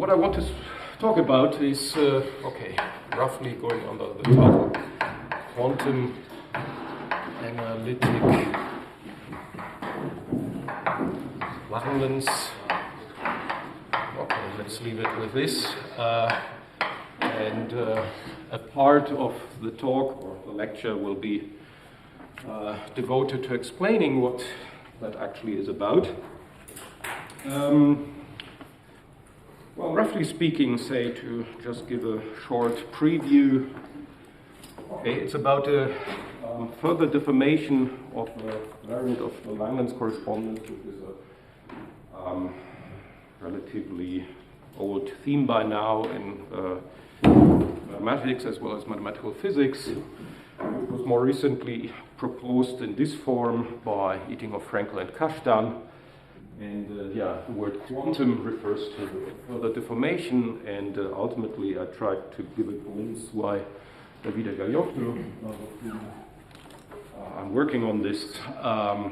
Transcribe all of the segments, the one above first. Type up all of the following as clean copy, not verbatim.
what I want to talk about is, roughly going under the title Quantum Analytic Langlands. Okay, let's leave it with this. And a part of the talk or the lecture will be devoted to explaining what that actually is about. Well, roughly speaking, say, to just give a short preview, it's about a further deformation of a variant of the Langlands correspondence, which is a relatively old theme by now in mathematics as well as mathematical physics. It was more recently proposed in this form by Ittinghoff, Frenkel, and Kashtan. And the word quantum refers to further deformation, and ultimately I tried to give a glimpse why Davide Gaiotto, I'm working on this. I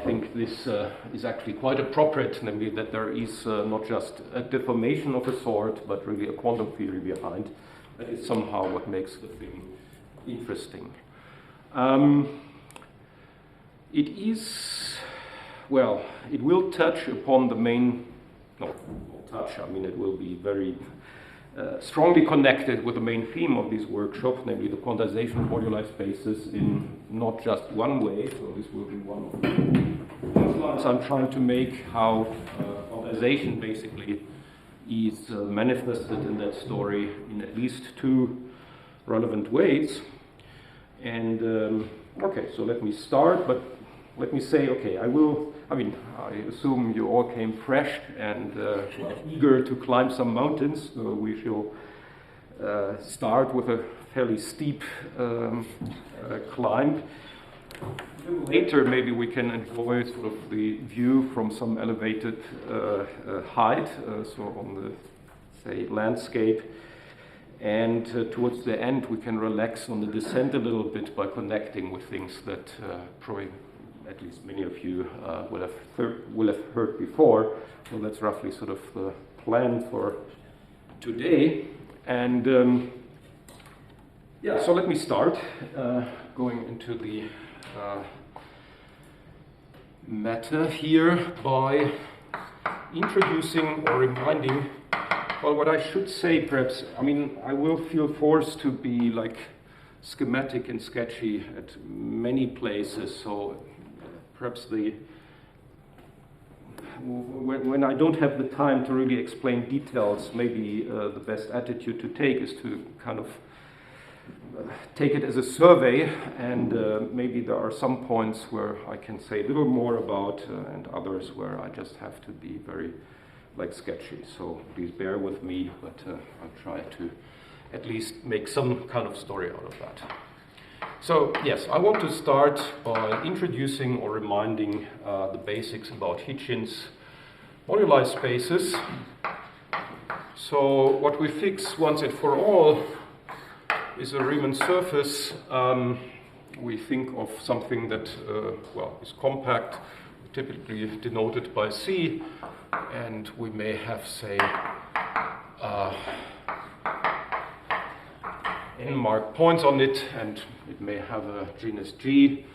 think this is actually quite appropriate, namely that there is not just a deformation of a sort, but really a quantum theory behind. That is somehow what makes the thing interesting. It will touch upon the main, it will be very strongly connected with the main theme of this workshop, namely the quantization of moduli spaces in not just one way, so this will be one of the slides I'm trying to make, how quantization basically is manifested in that story in at least two relevant ways. And so let me start, but let me say, I assume you all came fresh and eager to climb some mountains, so we shall start with a fairly steep climb. A little later, maybe we can enjoy sort of the view from some elevated height, so on the, say, landscape. And towards the end, we can relax on the descent a little bit by connecting with things that probably at least many of you will have heard before. So that's roughly sort of the plan for today. And so let me start going into the matter here by introducing or reminding, well, what I should say perhaps, I will feel forced to be like schematic and sketchy at many places, so perhaps when I don't have the time to really explain details, maybe the best attitude to take is to kind of take it as a survey, and maybe there are some points where I can say a little more about, and others where I just have to be very sketchy. So please bear with me, but I'll try to at least make some kind of story out of that. So yes, I want to start by introducing or reminding the basics about Hitchin's moduli spaces. So what we fix once and for all is a Riemann surface. We think of something that is compact, typically denoted by C, and we may have, say, n-mark points on it, and it may have a genus G.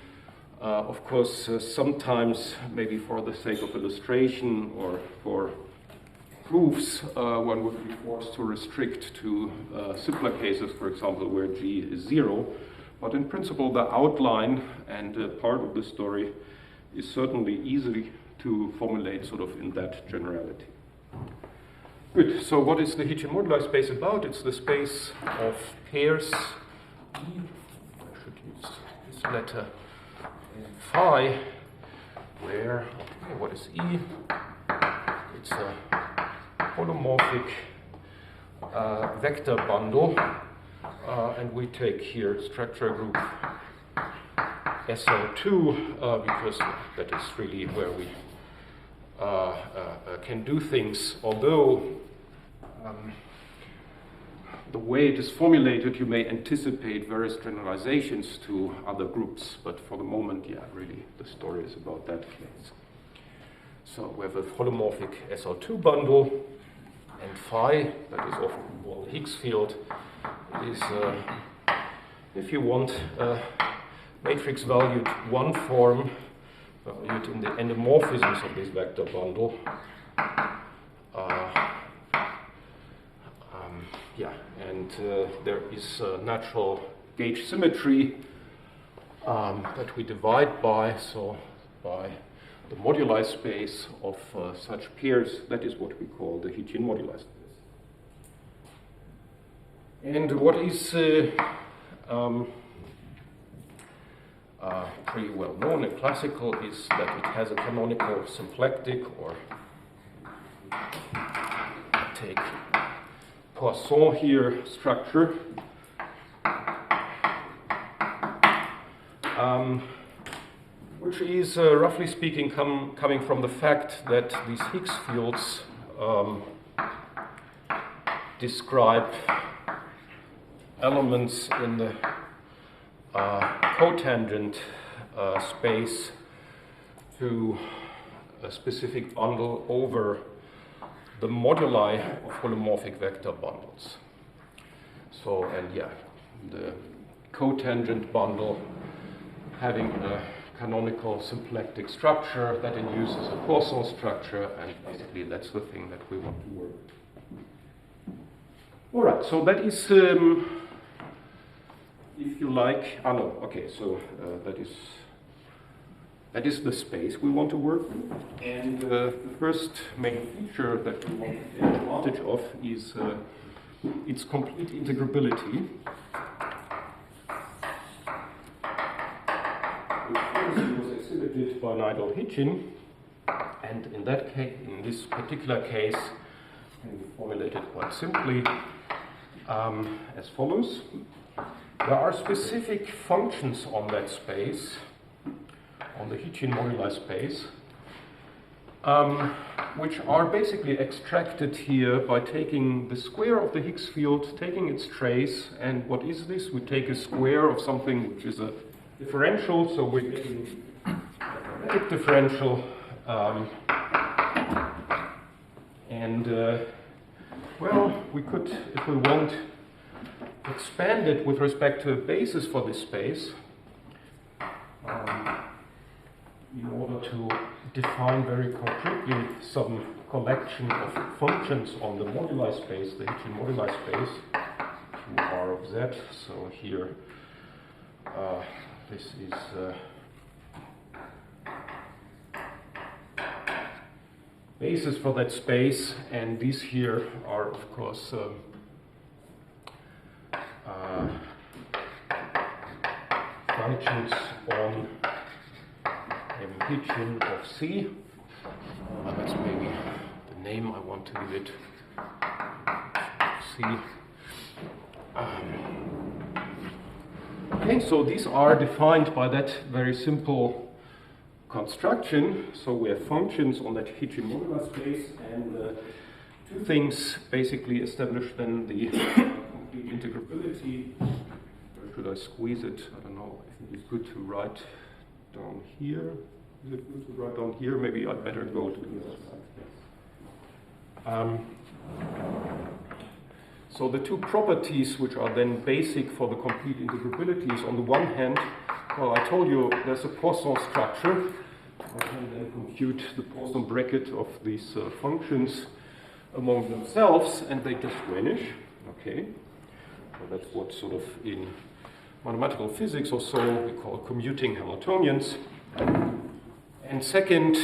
Of course, sometimes, maybe for the sake of illustration or for proofs, one would be forced to restrict to simpler cases, for example, where G is 0. But in principle, the outline and part of the story is certainly easy to formulate sort of in that generality. Good, so what is the Hitchin moduli space about? It's the space of pairs E, I should use this letter, phi, where, what is E? It's a holomorphic vector bundle, and we take here structure group SL2, because that is really where we can do things, although the way it is formulated, you may anticipate various generalizations to other groups, but for the moment, really, the story is about that case. So we have a holomorphic SL2 bundle, phi, that is often called the Higgs field, is, if you want, matrix valued one form, valued in the endomorphisms of this vector bundle. And there is natural gauge symmetry that we divide by, so by the moduli space of such pairs. That is what we call the Hitchin moduli space. And what is pretty well known and classical is that it has a canonical symplectic, or take Poisson here structure, which is roughly speaking coming from the fact that these Higgs fields describe elements in the cotangent space to a specific bundle over the moduli of holomorphic vector bundles. So, and yeah, the cotangent bundle having a canonical symplectic structure that induces a Poisson structure, and basically that's the thing that we want to work with. All right, so that is, if you like, that is the space we want to work with. And the first main feature that we want to take advantage of is its complete integrability. Which was exhibited by Nigel Hitchin. And in that case, in this particular case, can be formulated quite simply as follows. There are specific functions on that space, on the Hitchin moduli space, which are basically extracted here by taking the square of the Higgs field, taking its trace, and what is this? We take a square of something which is a differential, so we're getting a magnetic differential, well, we could, if we want, expand it with respect to a basis for this space, in order to define very concretely some collection of functions on the moduli space, the Hitchin moduli space, Q(R) of Z. So here, this is basis for that space, and these here are, of course, functions on Hitchin of C. That's maybe the name I want to give it. C. Okay, so these are defined by that very simple construction. So we have functions on that Hitchin modular space, and two things basically establish then the complete integrability. Where should I squeeze it? I don't know. I think it's good to write down here. Is it good to write down here? Maybe I'd better go to the other side. So the two properties which are then basic for the complete integrability is, on the one hand, well, I told you there's a Poisson structure. I can then compute the Poisson bracket of these functions among themselves, and they just vanish. Okay, so that's what sort of in mathematical physics or so we call commuting Hamiltonians. And second,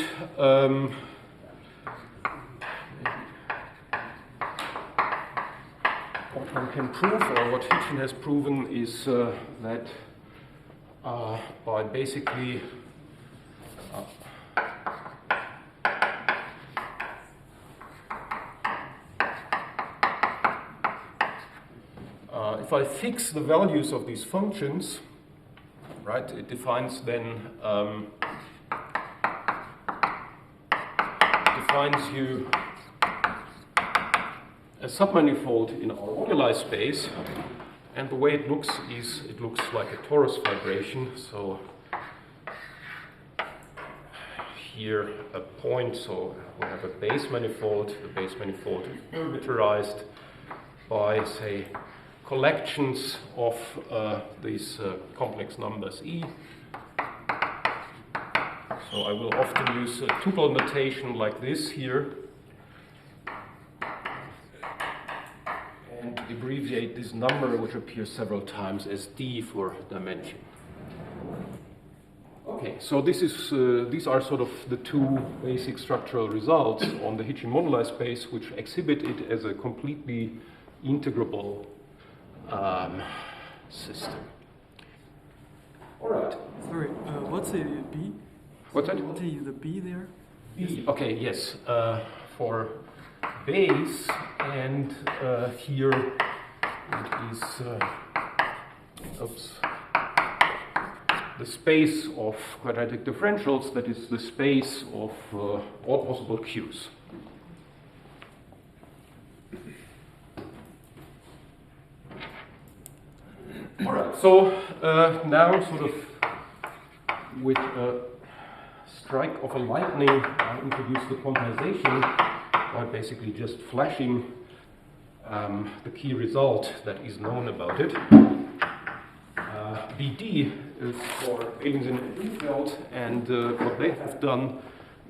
what one can prove, or what Hitchin has proven, is that by basically if I fix the values of these functions, right, it defines then defines you a submanifold in our moduli space, and the way it looks is it looks like a torus vibration. So here a point, so we have a base manifold. The base manifold is parameterized by, say, collections of these complex numbers E. So I will often use a tuple notation like this here and abbreviate this number, which appears several times, as D for dimension. Okay, so this is, these are sort of the two basic structural results on the Hitchin moduli space, which exhibit it as a completely integrable system. All right. Sorry, what's the B? What's that? What is the B there? B. Okay, yes. For base, and here it is the space of quadratic differentials, that is the space of all possible Q's. All right, so now sort of with a strike of a lightning, I introduce the quantization by basically just flashing the key result that is known about it. BD is for Langlands and Greenfeld, and what they have done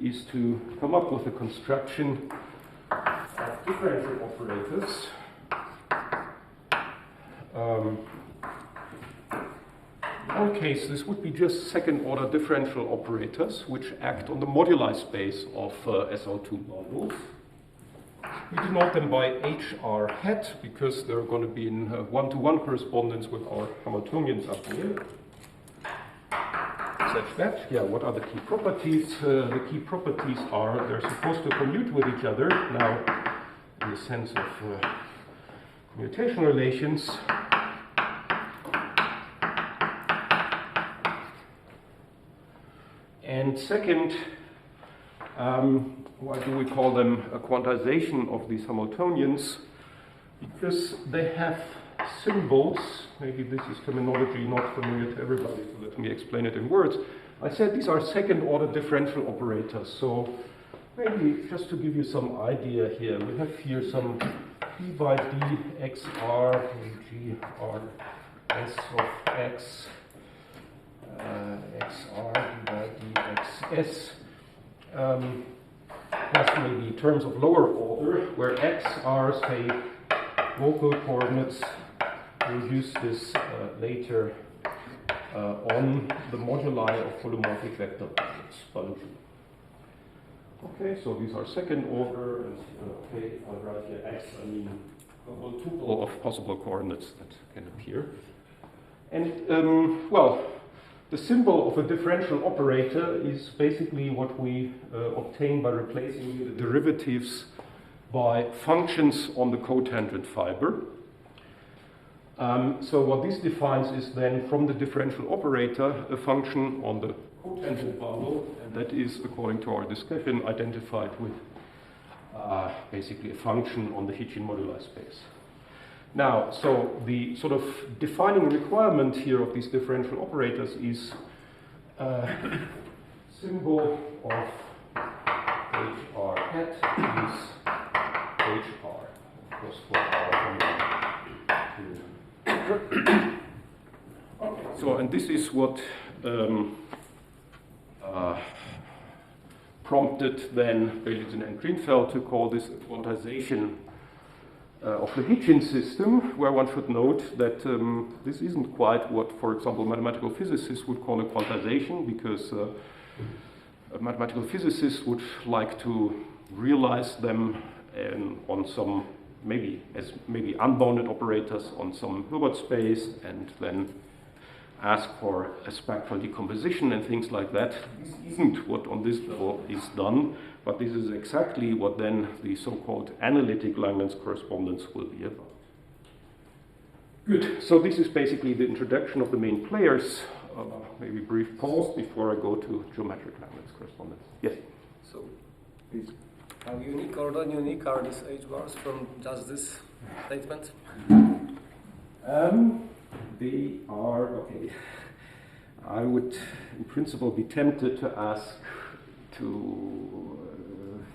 is to come up with a construction of differential operators. In our case, this would be just second-order differential operators which act on the moduli space of SO2 modules. We denote them by HR hat because they're going to be in one-to-one correspondence with our Hamiltonians up here. Such that, yeah, what are the key properties? The key properties are they're supposed to commute with each other, now in the sense of commutation relations. And second, why do we call them a quantization of these Hamiltonians? Because they have symbols. Maybe this is terminology not familiar to everybody, so let me explain it in words. I said these are second-order differential operators. So maybe just to give you some idea here, we have here some P by D XR G R S of X XR D by D XS. Plus maybe terms of lower order, where X are, say, local coordinates. We'll use this later on the moduli of polymorphic vector solution. Okay, so these are second order, and okay, if I write here X, I mean a whole tuple of possible coordinates that can appear. And, well, the symbol of a differential operator is basically what we obtain by replacing the derivatives by functions on the cotangent fiber. So what this defines is then from the differential operator a function on the cotangent bundle, and that is, according to our discussion, identified with basically a function on the Hitchin moduli space. Now, so the sort of defining requirement here of these differential operators is symbol of HR hat is HR, of course, for our okay, so, and this is what prompted then Langlands and Greenfeld to call this quantization of the Hitchin system, where one should note that this isn't quite what, for example, mathematical physicists would call a quantization, because a mathematical physicist would like to realize them on some, maybe unbounded operators on some Hilbert space, and then ask for a spectral decomposition and things like that. This isn't what on this level is done, but this is exactly what then the so-called analytic Langlands correspondence will be about. Good, so this is basically the introduction of the main players. Maybe a brief pause before I go to geometric Langlands correspondence. Yes? So, how unique or non-unique are these H bars from just this statement? They are, okay, I would in principle be tempted to to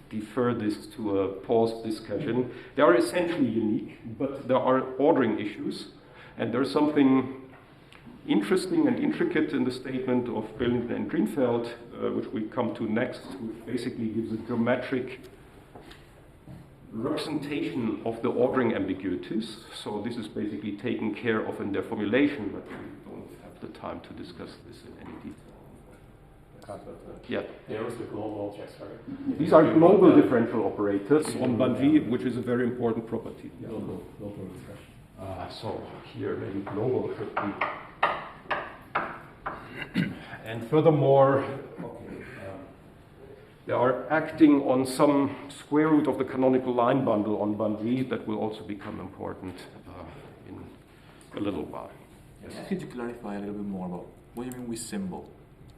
defer this to a paused discussion. They are essentially unique, but there are ordering issues, and there's something interesting and intricate in the statement of Billington and Greenfeld, which we come to next, which basically gives a geometric representation of the ordering ambiguities. So this is basically taken care of in their formulation, but we don't have the time to discuss this in any detail. Yeah. There was the global objects, sorry. These are global differential operators on Bun-G, which is a very important property. Yeah. Global expression. So here maybe global should be. And furthermore, they are acting on some square root of the canonical line bundle on Bun-G that will also become important in a little while. Yes. Could you clarify a little bit more about what do you mean with symbol,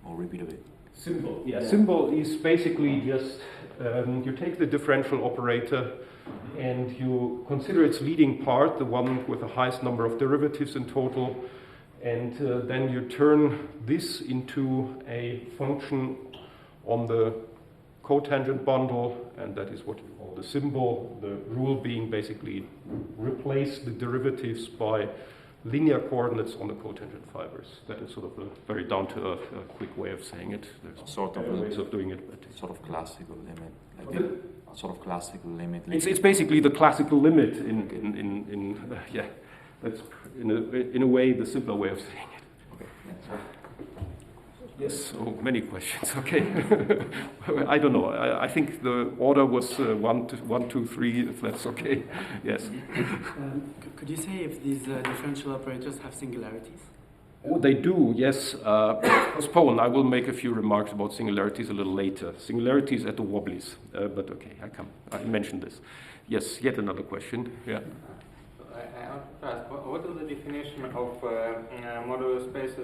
or repeat a bit? Symbol. Yeah. Symbol is basically just you take the differential operator and you consider its leading part, the one with the highest number of derivatives in total, and then you turn this into a function on the cotangent bundle, and that is what you call the symbol. The rule being basically replace the derivatives by linear coordinates on the cotangent fibers. That is sort of a very down-to-earth, quick way of saying it. There's Sort of ways of doing it, but sort of classical limit, like Okay. sort of classical limit. it's basically the classical limit in yeah. That's in a way the simpler way of saying it. Okay. Yes. So many questions. Okay. I don't know. I think the order was 1, 2, 3. If that's okay. Yes. Could you say if these differential operators have singularities? Oh, they do. Yes. Postpone. I will make a few remarks about singularities a little later. Singularities at the wobblies. But okay, I mentioned this. Yes. Yet another question. Yeah. I want to ask, what is the definition of modular space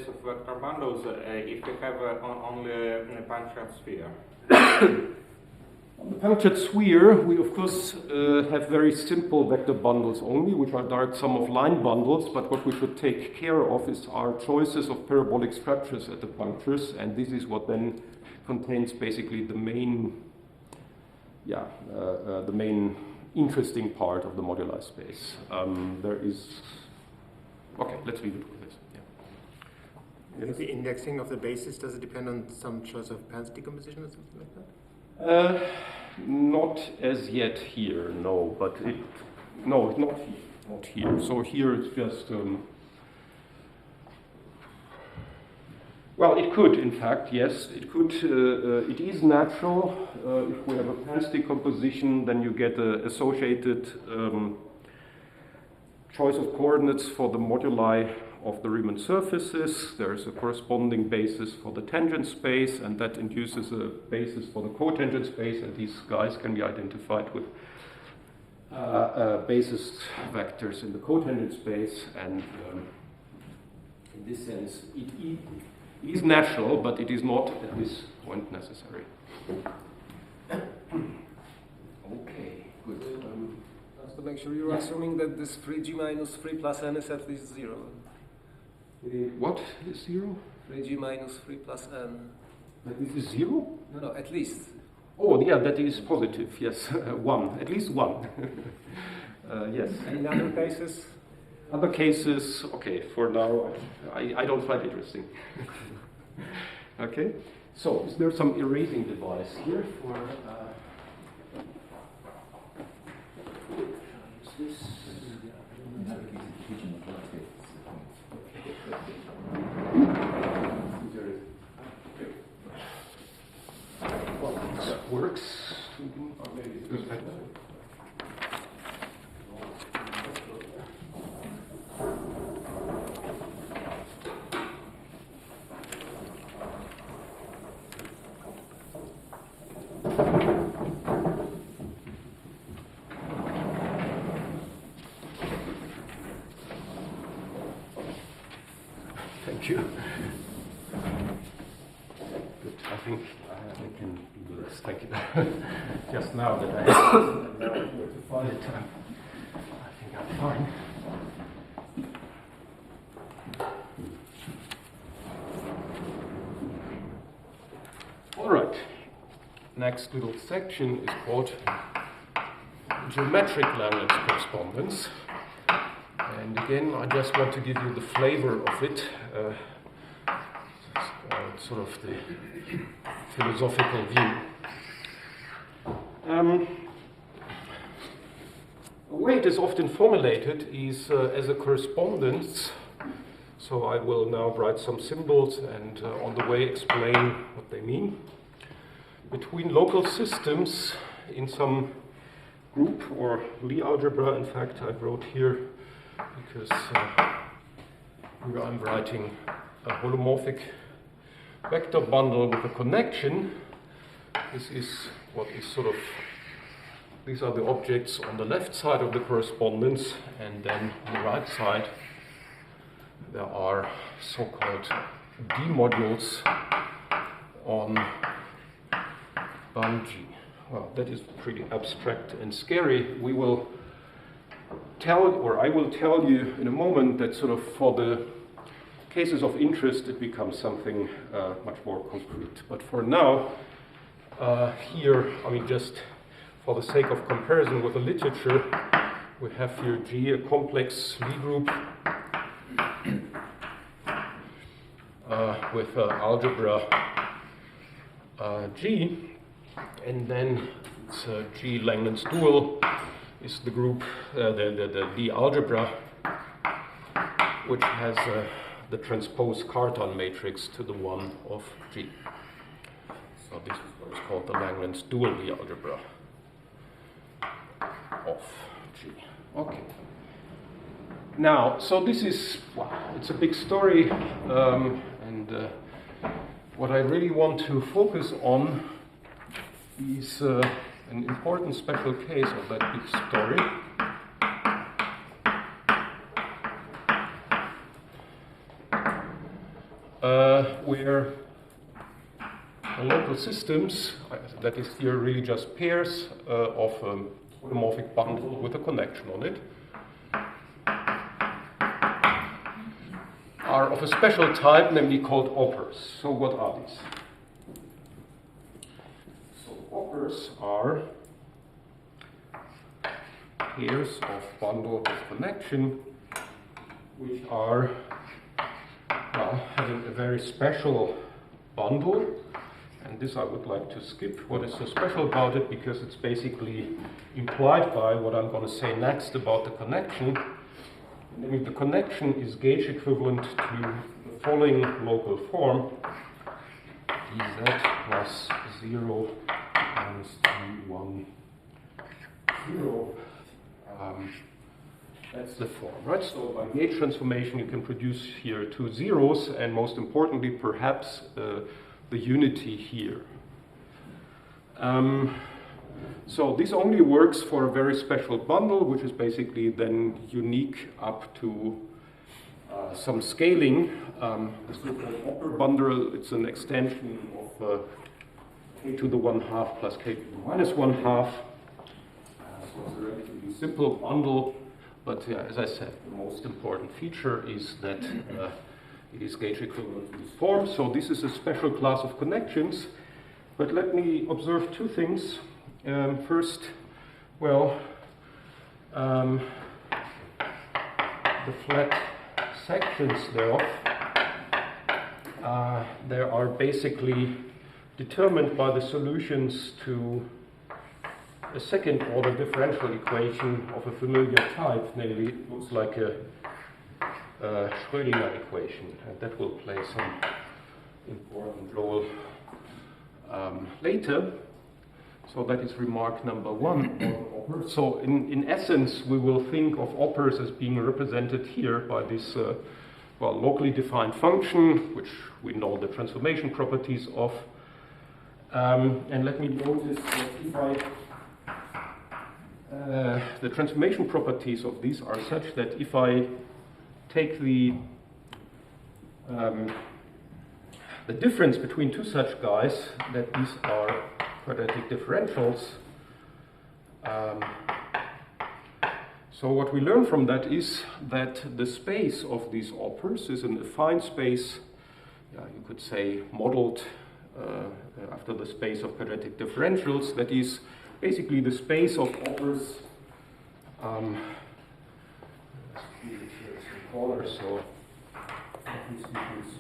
of vector bundles if you have only a punctured sphere? On the punctured sphere, we of course have very simple vector bundles only, which are direct sum of line bundles, but what we should take care of is our choices of parabolic structures at the punctures, and this is what then contains basically the main, the main interesting part of the moduli space. There is, okay, let's leave it with this. Yeah. Is the indexing of the basis, does it depend on some choice of Pan's decomposition or something like that? Not as yet here, no, but not here, not here. So here it's just, well, it could, in fact, yes, it could. It is natural. If we have a Pan's decomposition, then you get an associated choice of coordinates for the moduli of the Riemann surfaces. There is a corresponding basis for the tangent space, and that induces a basis for the cotangent space, and these guys can be identified with basis vectors in the cotangent space, and in this sense, it is natural, but it is not at this point necessary. Okay, good. Just to make sure you're assuming that this 3g minus 3 plus n is at least 0. What is 0? 3g minus 3 plus n. That this is 0? No, at least. Oh, yeah, that is positive, yes. 1, at least 1. Yes. And in other cases? Other cases, okay, for now, I don't find it interesting. Okay, so is there some erasing device here for... this? That works. Thank you. Good. I think I can do this. Thank you. Just now that I know where to find it, I think I'm fine. All right. next little section is called geometric Langlands correspondence. And again, I just want to give you the flavor of it, sort of the philosophical view. The way it is often formulated is as a correspondence. So I will now write some symbols and on the way explain what they mean. Between local systems in some group or Lie algebra, in fact, I wrote here because here I'm writing a holomorphic vector bundle with a connection. This is what is sort of, these are the objects on the left side of the correspondence, and then on the right side there are so-called d-modules on bun G. Well, that is pretty abstract and scary. We will tell, or I will tell you in a moment, that sort of for the cases of interest it becomes something much more concrete. But for now, here, I mean, just for the sake of comparison with the literature, we have here G, a complex Lie group with algebra G, and then it's G Langlands dual is the group, the Lie algebra, which has the transpose Cartan matrix to the one of G. So this is what is called the Langlands dual Lie algebra of G. Okay. Now, so this is, wow, it's a big story, and what I really want to focus on is an important special case of that big story. Where the local systems, that is here really just pairs of a holomorphic bundle with a connection on it, are of a special type, namely called operas. So what are these? So operas are pairs of bundle with connection, which are, well, having a very special bundle. And this I would like to skip. What is so special about it? Because it's basically implied by what I'm going to say next about the connection. I mean, the connection is gauge equivalent to the following local form: dz plus 0 minus d1 0. That's the form, right? So by gauge transformation, you can produce here two zeros, and most importantly, perhaps the unity here. So this only works for a very special bundle, which is basically then unique up to some scaling. The so-called opera bundle, it's an extension of k to the 1/2 plus k to the minus 1/2. So it's a relatively simple bundle, but as I said, the most important feature is that it is gauge equivalent to this form. So this is a special class of connections. But let me observe two things. First, well, the flat sections thereof, they are basically determined by the solutions to a second order differential equation of a familiar type, namely it looks like a Schrödinger equation, and that will play some important role later. So that is remark number one. So in essence, we will think of operas as being represented here by this well, locally defined function, which we know the transformation properties of. And let me notice that if the transformation properties of these are such that if I take the difference between two such guys, that these are quadratic differentials. So what we learn from that is that the space of these operas is an affine space, you could say modeled after the space of quadratic differentials. That is basically the space of offers. So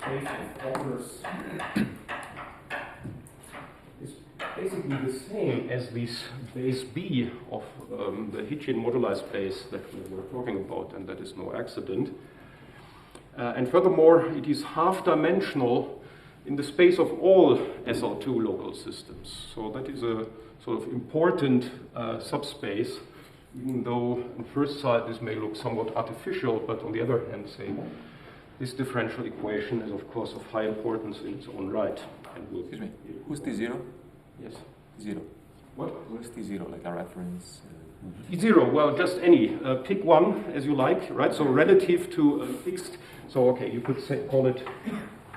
space of offers is basically the same as this base B of the Hitchin moduli space that we were talking about, and that is no accident. And furthermore, it is half-dimensional in the space of all SL2 local systems. So that is a sort of important subspace, even though at first sight this may look somewhat artificial, but on the other hand, say, this differential equation is of course of high importance in its own right. And we'll Excuse me, who's T0? Yes. Zero. What? Where's T0, like a reference? T0, well, just any. Pick one as you like, right? So relative to a fixed, so okay, you could say, call it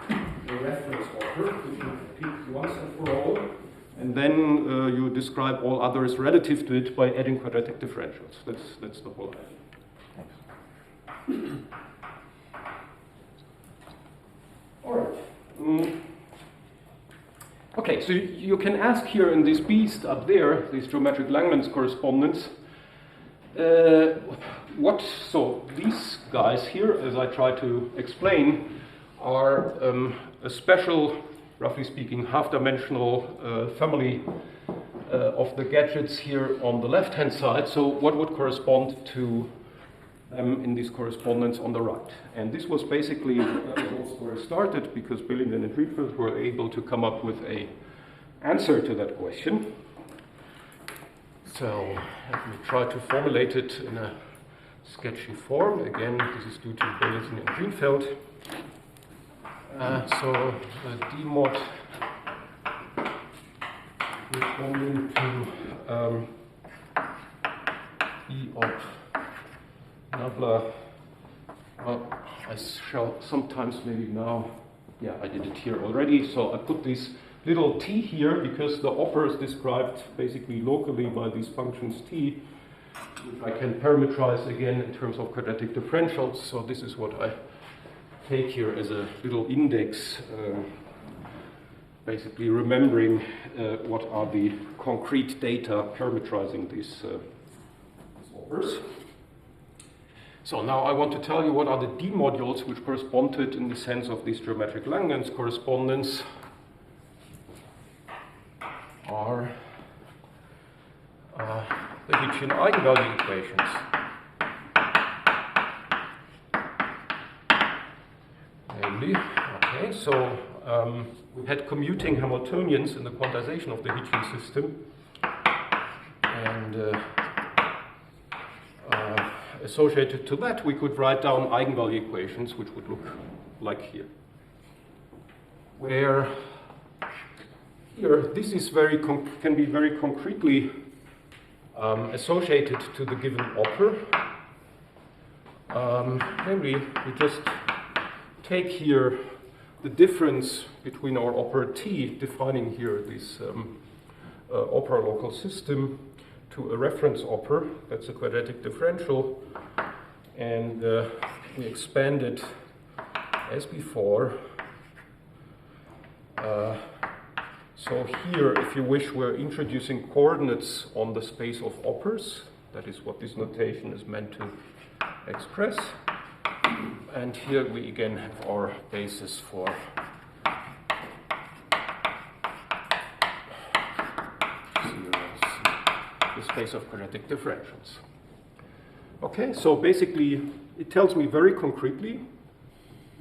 a reference offer, which you pick once and for all, and then you describe all others relative to it by adding quadratic differentials. That's the whole idea. All right. Okay, so you can ask here in this beast up there, this geometric Langlands correspondence, so these guys here, as I try to explain, are a special, roughly speaking, half-dimensional family of the gadgets here on the left-hand side. So what would correspond to them in this correspondence on the right? And this was basically that was also where it started, because Billingen and Rietveld were able to come up with an answer to that question. So let me try to formulate it in a sketchy form. Again, this is due to Billingen and Rietveld. So the D mod corresponding to E of Nabla. I shall sometimes maybe now, yeah, I did it here already. So I put this little t here because the offer is described basically locally by these functions t, which I can parameterize again in terms of quadratic differentials. So this is what I take here as a little index, basically remembering what are the concrete data parameterizing these offers. So now I want to tell you what are the D modules which corresponded in the sense of this geometric Langlands correspondence are the Hitchin eigenvalue equations. Namely, okay, so we had commuting Hamiltonians in the quantization of the Hitchin system, and associated to that, we could write down eigenvalue equations, which would look like here. Where here, this is can be very concretely associated to the given offer. Namely, we just take here the difference between our offer T, defining here this offer local system, to a reference offer, that's a quadratic differential, and we expand it as before. So here, if you wish, we're introducing coordinates on the space of offers. That is what this notation is meant to express. And here we again have our basis for the space of quadratic differentials. Okay, so basically it tells me very concretely,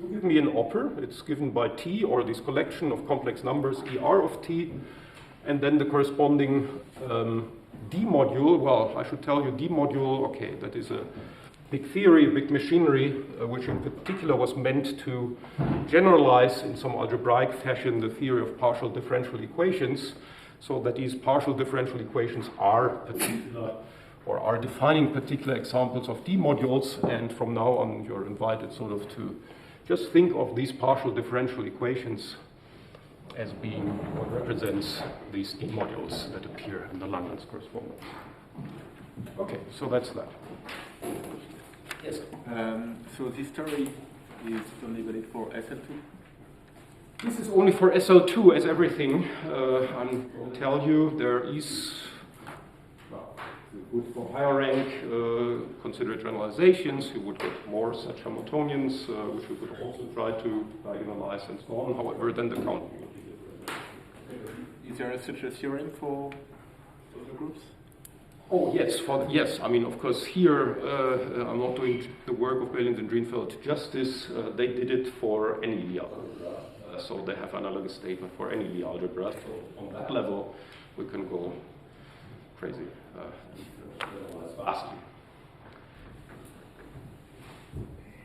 you give me an offer, it's given by T, or this collection of complex numbers ER of T, and then the corresponding D module. Well, I should tell you D module, okay, that is a big theory, a big machinery, which in particular was meant to generalize in some algebraic fashion the theory of partial differential equations, so that these partial differential equations are particular, or are defining particular examples of D modules, and from now on you're invited sort of to just think of these partial differential equations as being what represents these D modules that appear in the Langlands correspondence. Okay, so that's that. Yes? So this story is only valid for SL2? This is only for SL2 as everything. I'll tell you there is, well, good for higher rank, consider generalizations. You would get more such Hamiltonians, which we could also try to diagonalize and so on. However, then the count would be different. Is there such a theorem for the groups? Oh yes, yes. I mean, of course, here I'm not doing the work of Bellins and Greenfeld justice. They did it for any Lie algebra, so they have analogous statement for any Lie algebra. So on that level, we can go crazy vastly.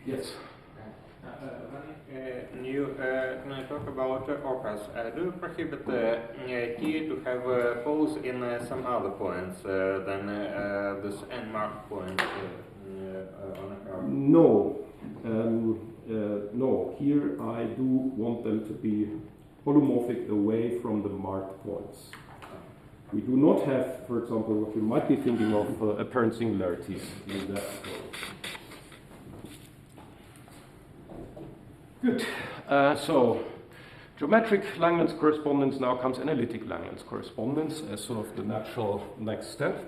Yes. You talk about operas. Do you prohibit T to have poles in some other points than this n mark point on a curve? No. No. Here I do want them to be holomorphic away from the marked points. We do not have, for example, what you might be thinking of, apparent singularities in that approach. Good. So, geometric Langlands correspondence, now comes analytic Langlands correspondence as sort of the natural next step.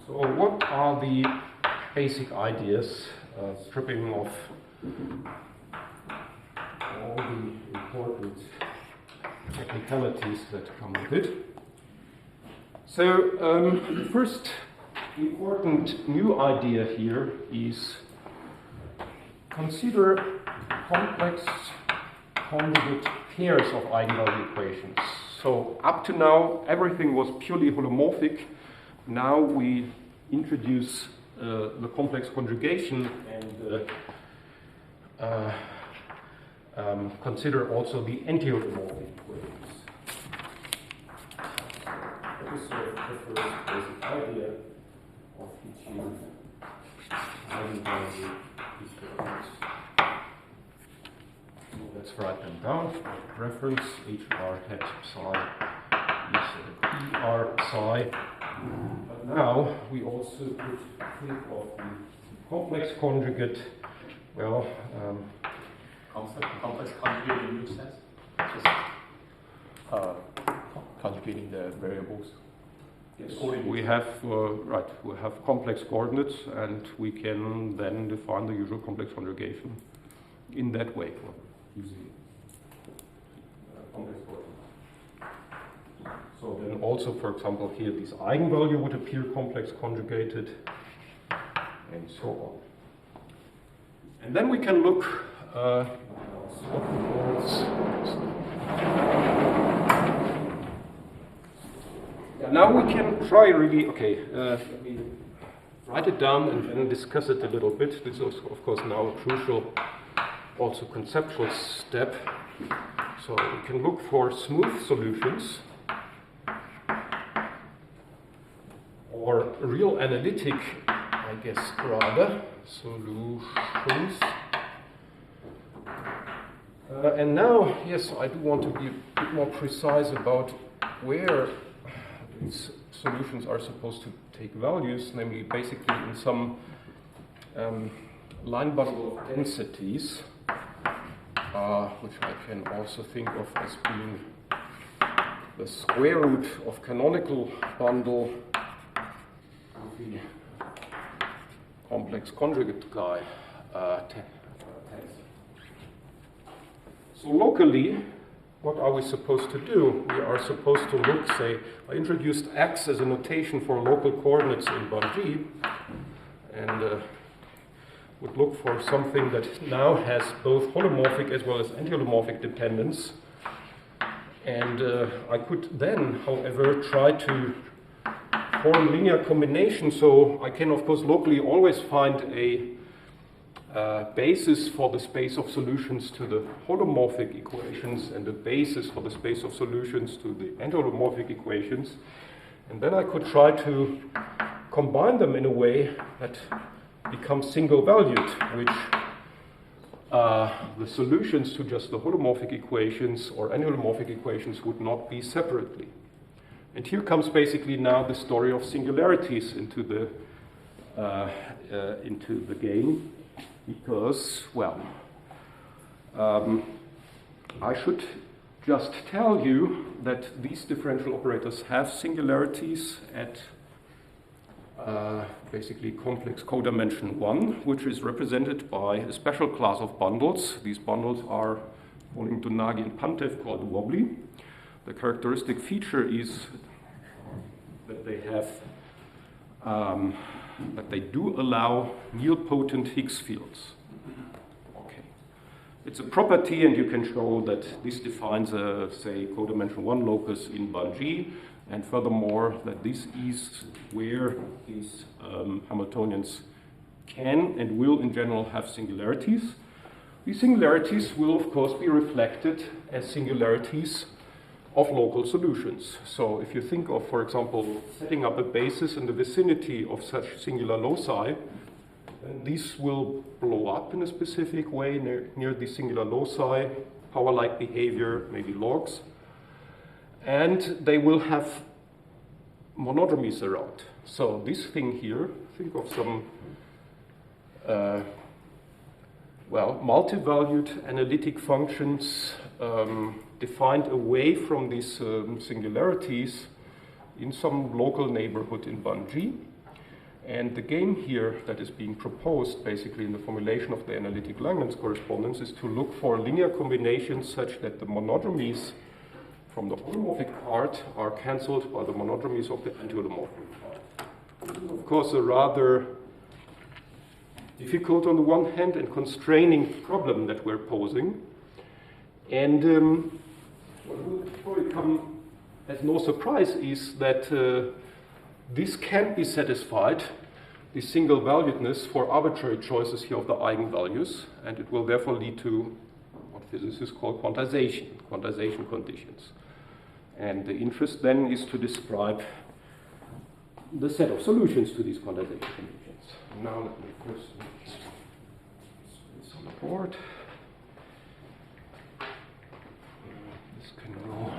So what are the basic ideas, stripping off all the important technicalities that come with it? So the first important new idea here is consider complex conjugate pairs of eigenvalue equations. So up to now everything was purely holomorphic. Now we introduce the complex conjugation and consider also the anti-holomorphic equations. This is the first basic idea of teaching eigenvalue equations. So let's write them down. Reference HR hat psi is PR psi. But now we also could think of the complex conjugate. Well, complex conjugate in which sense? Just conjugating the variables. yes, we have we have complex coordinates, and we can then define the usual complex conjugation in that way, using complex coordinates. So then also, for example, here this eigenvalue would appear complex conjugated, and so on. And then we can look now we can try really, let me write it down and then discuss it a little bit. This is, of course, now a crucial, also conceptual step. So we can look for smooth solutions or real analytic, I guess, rather, solutions. And now, yes, I do want to be a bit more precise about where these solutions are supposed to take values, namely basically in some line bundle of densities, which I can also think of as being the square root of canonical bundle of the complex conjugate guy. So locally, what are we supposed to do? We are supposed to look, say, I introduced X as a notation for local coordinates in bund G, and would look for something that now has both holomorphic as well as anti-holomorphic dependence. And I could then, however, try to form linear combination, so I can, of course, locally always find a basis for the space of solutions to the holomorphic equations and the basis for the space of solutions to the anti-holomorphic equations. And then I could try to combine them in a way that becomes single-valued, which the solutions to just the holomorphic equations or anti-holomorphic equations would not be separately. And here comes basically now the story of singularities into the game, because, well, I should just tell you that these differential operators have singularities at basically complex codimension 1, which is represented by a special class of bundles. These bundles are, according to Nagy and Pantev, called wobbly. The characteristic feature is that they have that they do allow nilpotent Higgs fields. Okay, it's a property, and you can show that this defines a, say, codimension 1 locus in Bun-G, and furthermore that this is where these Hamiltonians can and will in general have singularities. These singularities will of course be reflected as singularities of local solutions. So if you think of, for example, setting up a basis in the vicinity of such singular loci, then these will blow up in a specific way near the singular loci, power-like behavior, maybe logs, and they will have monodromies around. So this thing here, think of some multi-valued analytic functions defined away from these singularities in some local neighborhood in Bun-G. And the game here that is being proposed basically in the formulation of the analytic Langlands correspondence is to look for linear combinations such that the monodromies from the holomorphic part are cancelled by the monodromies of the anti-holomorphic part. Of course, a rather difficult on the one hand and constraining problem that we're posing. And what will probably come as no surprise is that this can be satisfied, the single valuedness, for arbitrary choices here of the eigenvalues, and it will therefore lead to what physicists call quantization conditions. And the interest then is to describe the set of solutions to these quantization conditions. Now let me first put this on the board. This can go.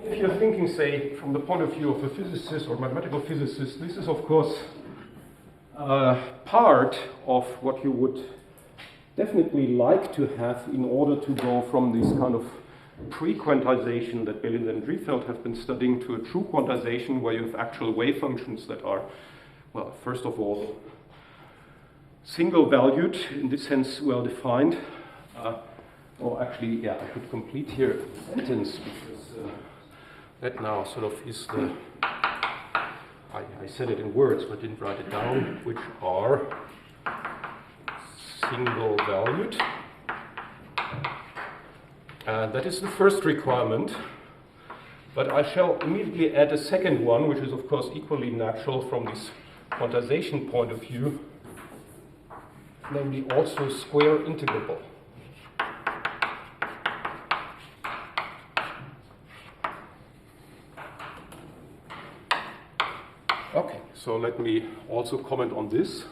If you're thinking, say, from the point of view of a physicist or mathematical physicist, this is, of course, part of what you would definitely like to have in order to go from this kind of pre-quantization that Berlin and Driefeld have been studying to a true quantization where you have actual wave functions that are, well, first of all, single-valued, in this sense, well-defined. Or actually, yeah, I should complete here a sentence because that now sort of is the, I said it in words but didn't write it down, which are single valued. That is the first requirement, but I shall immediately add a second one, which is of course equally natural from this quantization point of view, namely also square integrable. Okay, so let me also comment on this.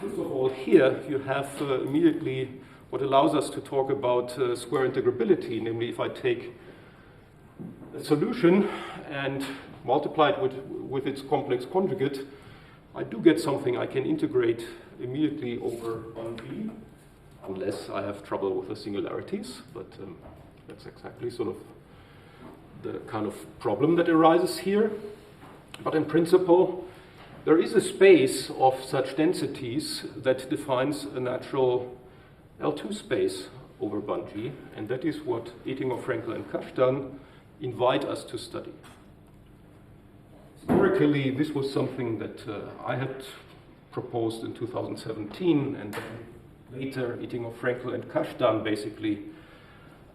First of all, here you have immediately what allows us to talk about square integrability, namely if I take a solution and multiply it with its complex conjugate, I do get something I can integrate immediately over 1b, unless I have trouble with the singularities, but that's exactly sort of the kind of problem that arises here. But in principle, there is a space of such densities that defines a natural L2 space over Bun-G, and that is what Ettinger, Frenkel, and Kashtan invite us to study. Historically, this was something that I had proposed in 2017, and then later Ettinger, Frenkel, and Kashtan basically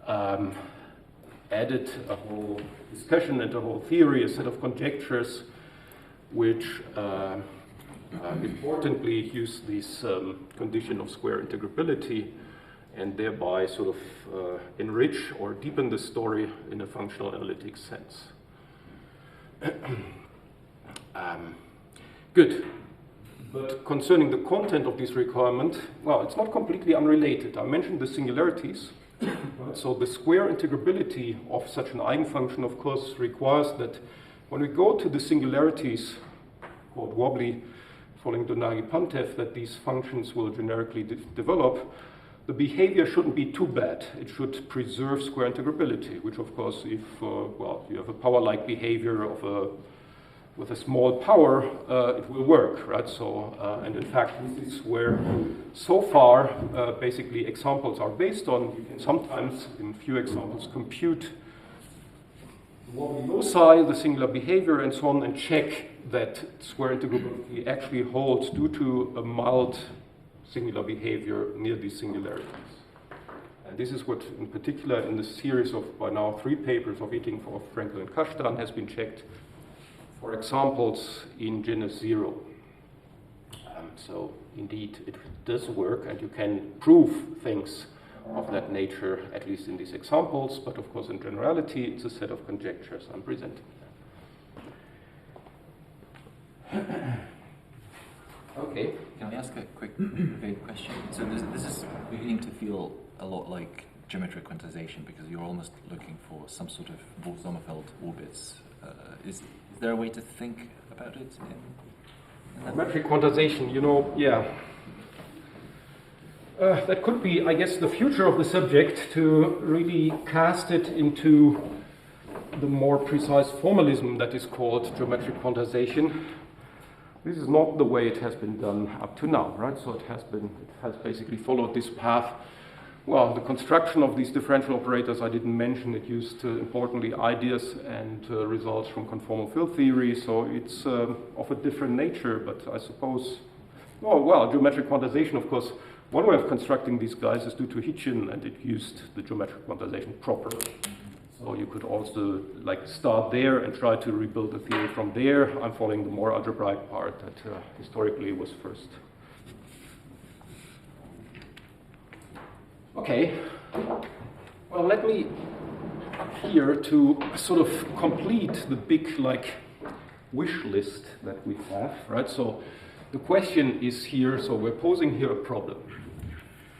added a whole discussion and a whole theory, a set of conjectures, which importantly use this condition of square integrability. and thereby sort of enrich or deepen the story in a functional analytics sense. Good. But concerning the content of this requirement, well, it's not completely unrelated. I mentioned the singularities. Right? So the square integrability of such an eigenfunction, of course, requires that when we go to the singularities, called wobbly, following Donagi-Pantev, that these functions will generically develop, the behavior shouldn't be too bad. It should preserve square integrability, which, of course, if well, you have a power-like behavior of with a small power, it will work, right? So, and in fact, this is where so far, basically, examples are based on. You can sometimes, in few examples, compute the wobbly loci, the singular behavior, and so on, and check that square integrability actually holds due to a mild singular behavior near these singularities. And this is what, in particular, in the series of, by now, 3 papers of Eating of Frenkel and Kashtan has been checked for examples in genus 0. So indeed it does work, and you can prove things of that nature, at least in these examples, but of course in generality it's a set of conjectures I'm presenting. Okay. Can I ask a quick vague question? So this is beginning to feel a lot like geometric quantization, because you're almost looking for some sort of Bose-Sommerfeld orbits. Is there a way to think about it? Geometric quantization, you know, yeah. That could be, I guess, the future of the subject, to really cast it into the more precise formalism that is called geometric quantization. This is not the way it has been done up to now, right? So it has basically followed this path. Well, the construction of these differential operators I didn't mention. It used, importantly, ideas and results from conformal field theory, so it's of a different nature, but I suppose, well, geometric quantization, of course, one way of constructing these guys is due to Hitchin, and it used the geometric quantization properly. So you could also start there and try to rebuild the theory from there. I'm following the more algebraic part that historically was first. Okay, well, let me here to sort of complete the big wish list that we have, right? So the question is here, so we're posing here a problem.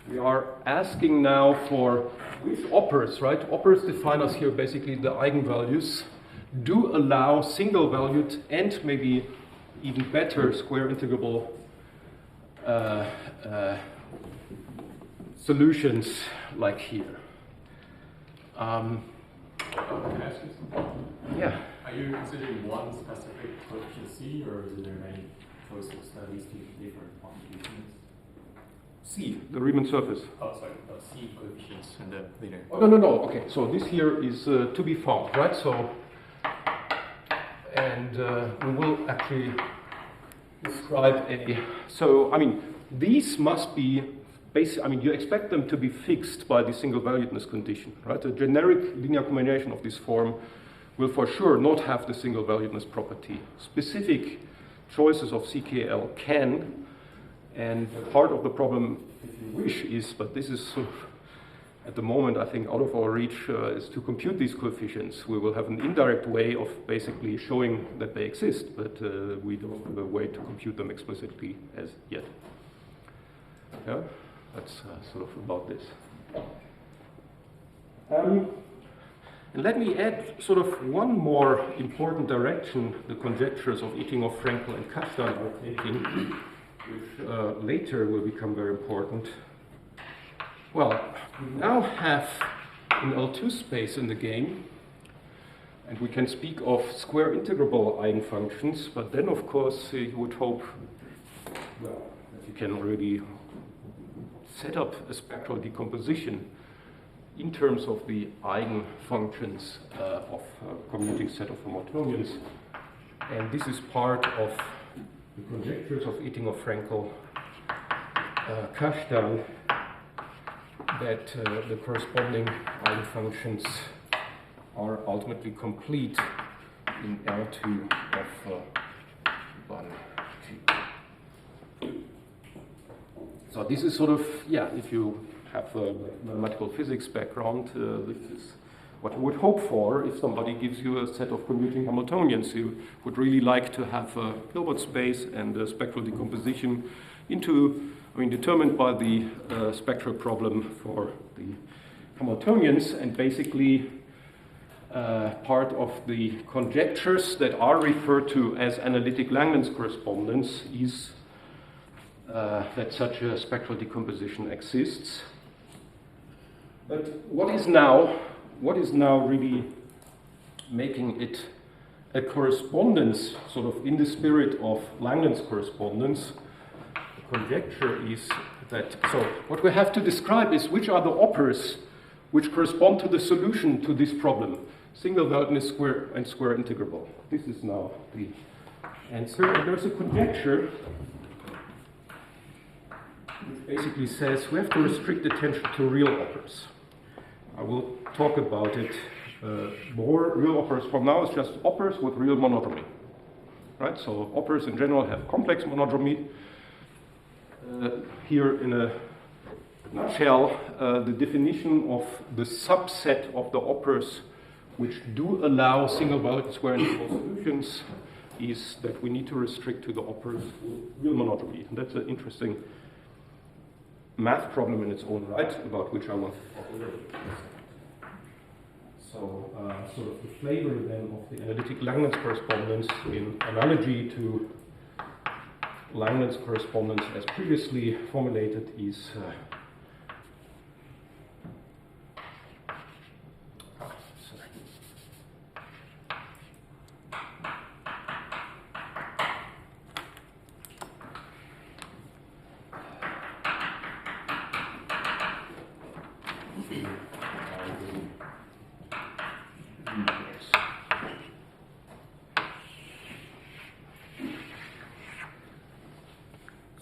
We are asking now for which operas, right? Operas define us here basically the eigenvalues, do allow single-valued and maybe even better square integrable solutions like here. Can I ask you something? Yeah. Are you considering one specific coefficient C, or is there many choice of studies to different quantifications? C, the Riemann surface. Oh, sorry, C coefficients and the later. Oh, no. Okay, so this here is to be found, right? So, and we will actually describe a. So, I mean, these must be. You expect them to be fixed by the single-valuedness condition, right? A generic linear combination of this form will for sure not have the single-valuedness property. Specific choices of CKL can, and part of the problem, if you wish, is, but this is sort of, at the moment, I think, out of our reach, is to compute these coefficients. We will have an indirect way of basically showing that they exist, but we don't have a way to compute them explicitly as yet. Yeah? That's sort of about this. And let me add sort of one more important direction the conjectures of Eating, Frenkel, and Kashtan are taking, which later will become very important. Well, we now have an L2 space in the game, and we can speak of square integrable eigenfunctions, but then, of course, you would hope that you can really set up a spectral decomposition in terms of the eigenfunctions of a commuting set of Hamiltonians. And this is part of the conjectures of Eating, Frenkel, Kashtan, that the corresponding eigenfunctions are ultimately complete in L2 of 1, 2. So this is sort of, yeah, if you have a mathematical physics background, this is what you would hope for if somebody gives you a set of commuting Hamiltonians. You would really like to have a Hilbert space and a spectral decomposition determined by the spectral problem for the Hamiltonians, and basically part of the conjectures that are referred to as analytic Langlands correspondence is that such a spectral decomposition exists. But what is now really making it a correspondence, sort of in the spirit of Langlands correspondence? The conjecture is that, so what we have to describe is which are the operas which correspond to the solution to this problem, single valued square and square integrable. This is now the answer, and there's a conjecture which basically says we have to restrict attention to real operas. I will talk about it more. Real operas for now is just operas with real monodromy. Right? So operas in general have complex monodromy. Here in a nutshell, the definition of the subset of the operas which do allow single valued square integrable solutions is that we need to restrict to the operas with real monodromy. And that's an interesting math problem in its own right, about which I want to talk a little bit. So, sort of the flavor then of the analytic Langlands correspondence in analogy to Langlands correspondence as previously formulated is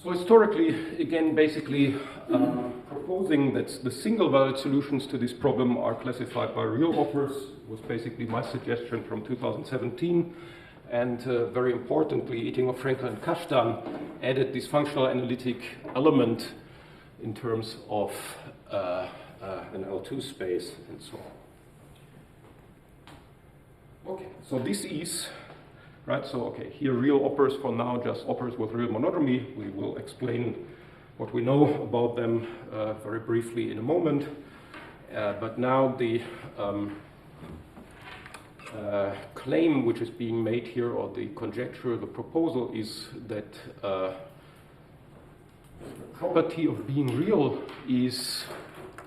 so historically, again, basically proposing that the single-valued solutions to this problem are classified by real operas was basically my suggestion from 2017. And very importantly, Ittinger, Frenkel, and Kashtan added this functional analytic element in terms of an L2 space and so on. Okay, so this is right, so okay, here real operas for now, just operas with real monodromy. We will explain what we know about them very briefly in a moment. But now the claim which is being made here, or the conjecture, the proposal is that the property of being real is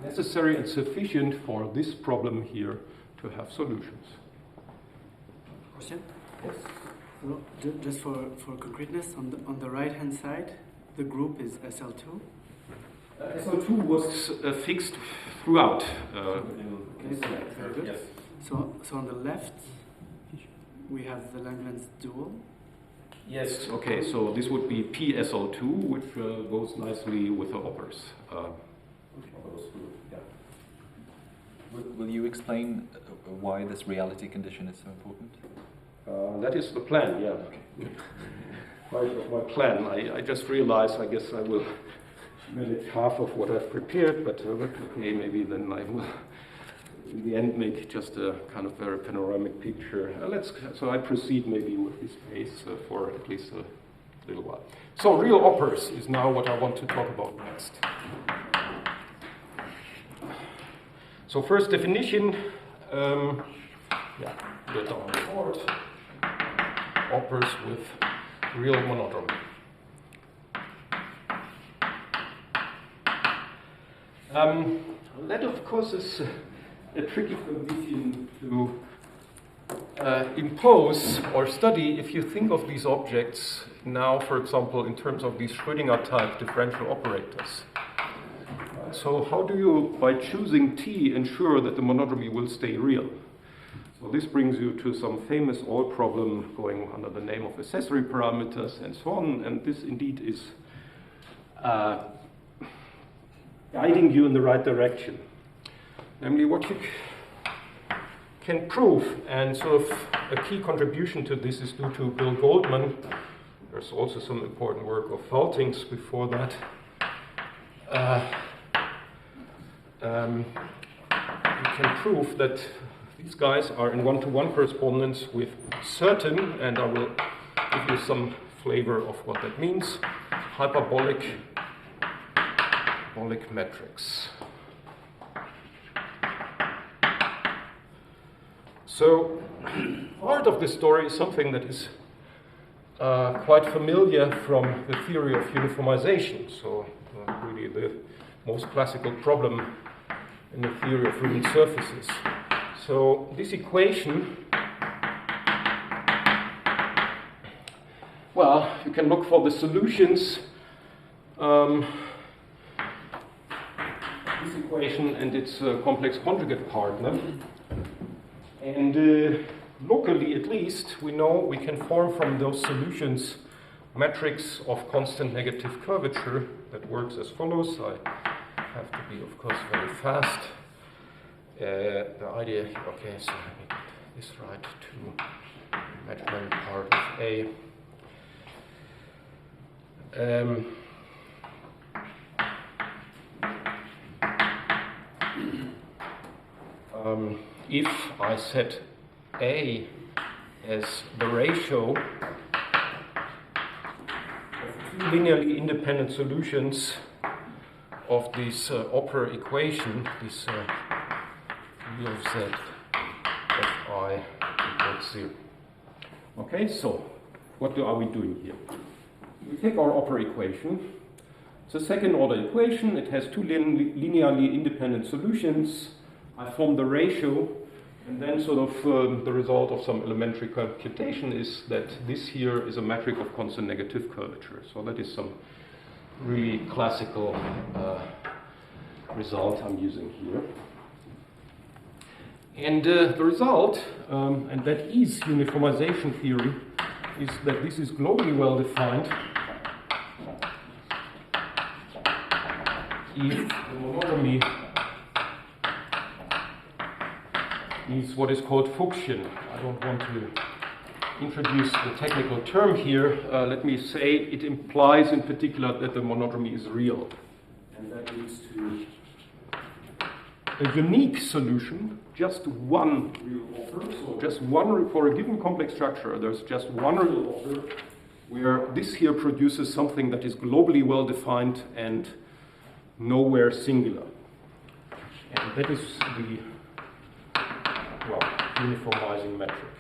necessary and sufficient for this problem here to have solutions. Question? Yes. So, just for concreteness, on the right-hand side, the group is SL2. SL2 was fixed throughout. Okay, very good. Yes. So on the left, we have the Langlands dual. Yes. Okay. So this would be PSL2, which goes nicely with the operas. Yeah. Will you explain why this reality condition is so important? That is the plan, yeah. Okay. Part of my plan. I just realized, I guess I will manage half of what I've prepared, but okay, maybe then I will, in the end, make just a kind of very panoramic picture. So I proceed maybe with this pace for at least a little while. So real operas is now what I want to talk about next. So first definition, get on the board. Operas with real monodromy. That, of course, is a tricky condition to impose or study if you think of these objects now, for example, in terms of these Schrödinger-type differential operators. So how do you, by choosing T, ensure that the monodromy will stay real? So this brings you to some famous old problem going under the name of accessory parameters and so on, and this indeed is guiding you in the right direction. Namely, what you can prove, and sort of a key contribution to this is due to Bill Goldman. There's also some important work of Faltings before that. we can prove that these guys are in one-to-one correspondence with certain, and I will give you some flavor of what that means, hyperbolic metrics. So part of this story is something that is quite familiar from the theory of uniformization. So really the most classical problem in the theory of Riemann surfaces. So this equation, well, you can look for the solutions. This equation and its complex conjugate partner. And locally, at least, we know we can form from those solutions matrix of constant negative curvature that works as follows. I have to be, of course, very fast. The idea, okay, so let me get this right to imaginary part of A. If I set A as the ratio of two linearly independent solutions of this upper equation, this E of Z of I equals 0. Okay, so what are we doing here? We take our upper equation. It's a second order equation. It has two linearly independent solutions. I form the ratio, and then sort of the result of some elementary computation is that this here is a metric of constant negative curvature. So that is some really classical result I'm using here. And the result, and that is uniformization theory, is that this is globally well defined if the monodromy is what is called Fuchsian. I don't want to introduce the technical term here. Let me say it implies in particular that the monodromy is real. And that leads to a unique solution, just one real offer. So just one, for a given complex structure, there's just one real offer where this here produces something that is globally well defined and nowhere singular. And that is the uniformizing metric.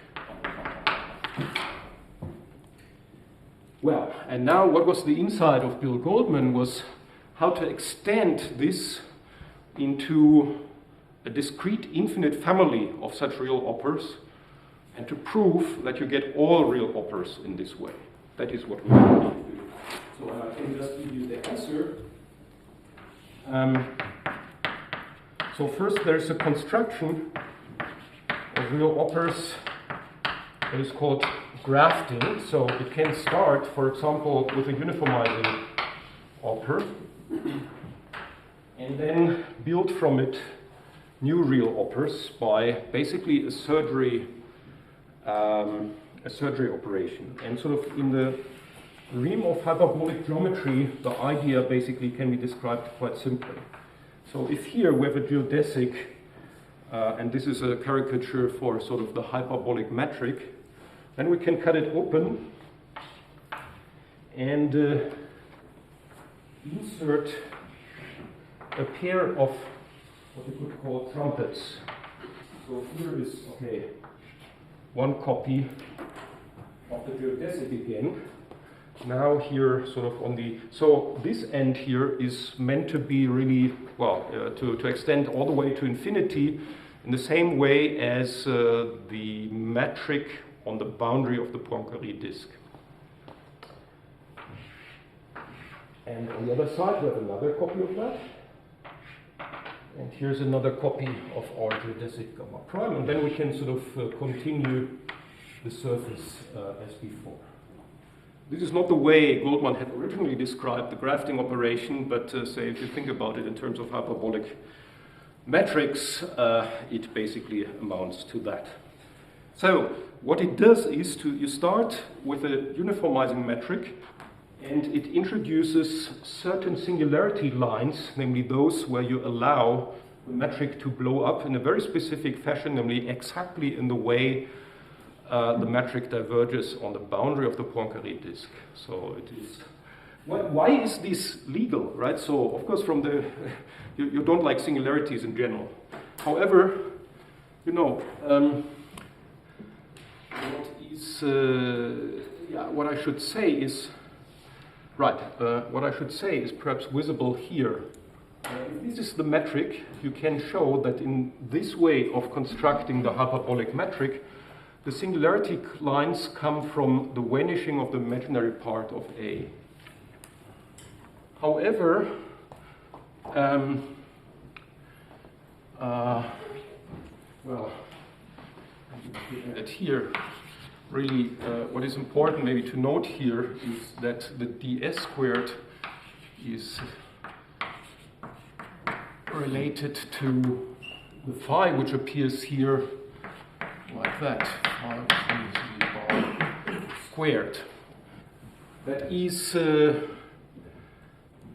Well, and now what was the insight of Bill Goldman was how to extend this into a discrete infinite family of such real operas and to prove that you get all real operas in this way. That is what we need to do. So I can just give you the answer. So first there's a construction of real operas that is called grafting. So it can start, for example, with a uniformizing opera and then build from it new real operas by basically a surgery operation. And sort of in the realm of hyperbolic geometry, the idea basically can be described quite simply. So if here we have a geodesic, and this is a caricature for sort of the hyperbolic metric, then we can cut it open and insert a pair of what we could call trumpets. So here is, okay, one copy of the geodesic again. Now here sort of on the, so this end here is meant to be really, well, to extend all the way to infinity in the same way as the metric on the boundary of the Poincaré disk. And on the other side we have another copy of that. And here's another copy of our geodesic gamma prime, and then we can sort of continue the surface as before. This is not the way Goldman had originally described the grafting operation, but say if you think about it in terms of hyperbolic metrics, it basically amounts to that. So what it does is you start with a uniformizing metric, and it introduces certain singularity lines, namely those where you allow the metric to blow up in a very specific fashion, namely exactly in the way the metric diverges on the boundary of the Poincaré disk. So it is. Why is this legal, right? So of course, from the you don't like singularities in general. However, you know, what I should say is right. What I should say is perhaps visible here. If this is the metric, you can show that in this way of constructing the hyperbolic metric, the singularity lines come from the vanishing of the imaginary part of A. However, here, really, what is important maybe to note here is that the ds squared is related to the phi, which appears here like that, phi squared. That is,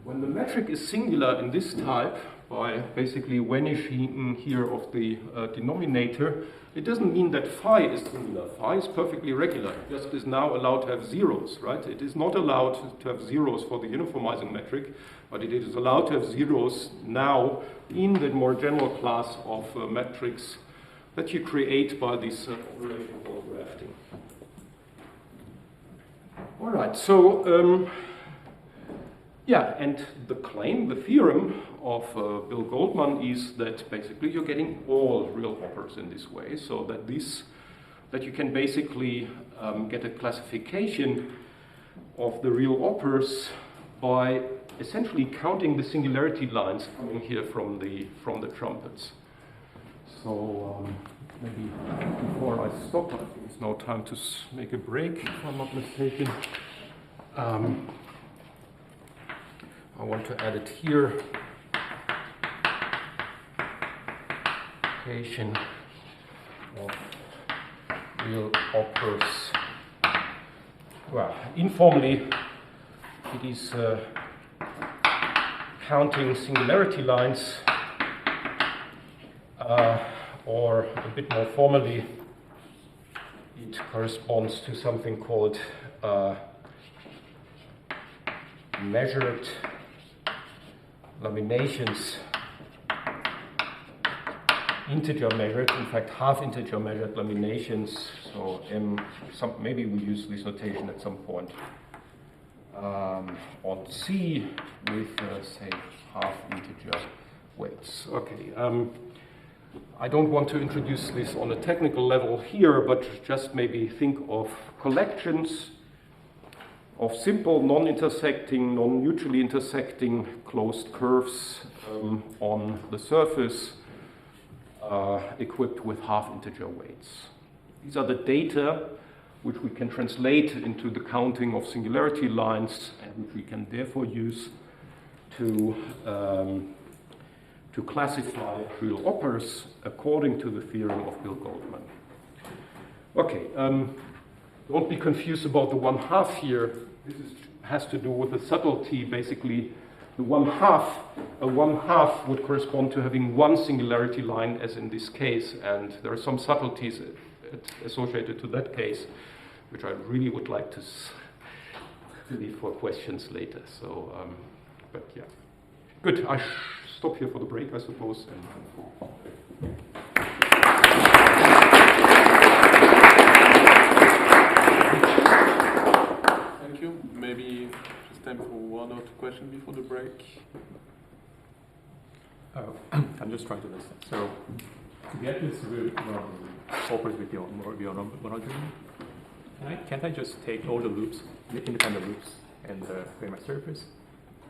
when the metric is singular in this type, by basically vanishing here of the denominator, it doesn't mean that phi is singular. Phi is perfectly regular. It just is now allowed to have zeros, right? It is not allowed to have zeros for the uniformizing metric, but it is allowed to have zeros now in the more general class of metrics that you create by this operation called grafting. All right, so yeah, and the claim, the theorem of Bill Goldman is that basically you're getting all real operas in this way, so that you can basically get a classification of the real operas by essentially counting the singularity lines coming here from the trumpets. So maybe before I stop, I think it's now time to make a break, if I'm not mistaken. I want to add it here. Application of real operas. Well, informally, it is counting singularity lines, or a bit more formally, it corresponds to something called measured laminations, integer measured, in fact half integer measured laminations, so maybe we use this notation at some point, on C with say half integer weights. Okay, I don't want to introduce this on a technical level here, but just maybe think of collections of simple non-intersecting, non-mutually intersecting closed curves on the surface equipped with half integer weights. These are the data which we can translate into the counting of singularity lines and which we can therefore use to classify real operas according to the theorem of Bill Goldman. Okay, don't be confused about the 1/2 here. This has to do with the subtlety. Basically, the 1/2, a 1/2 would correspond to having one singularity line, as in this case, and there are some subtleties associated to that case, which I really would like to leave for questions later. So, but yeah, good. I stop here for the break, I suppose. Thank you. Maybe just time for one or two questions before the break. I'm just trying to listen. So, To get this root operas with your monogamy, can't I just take all the loops, the independent loops, and create my surface,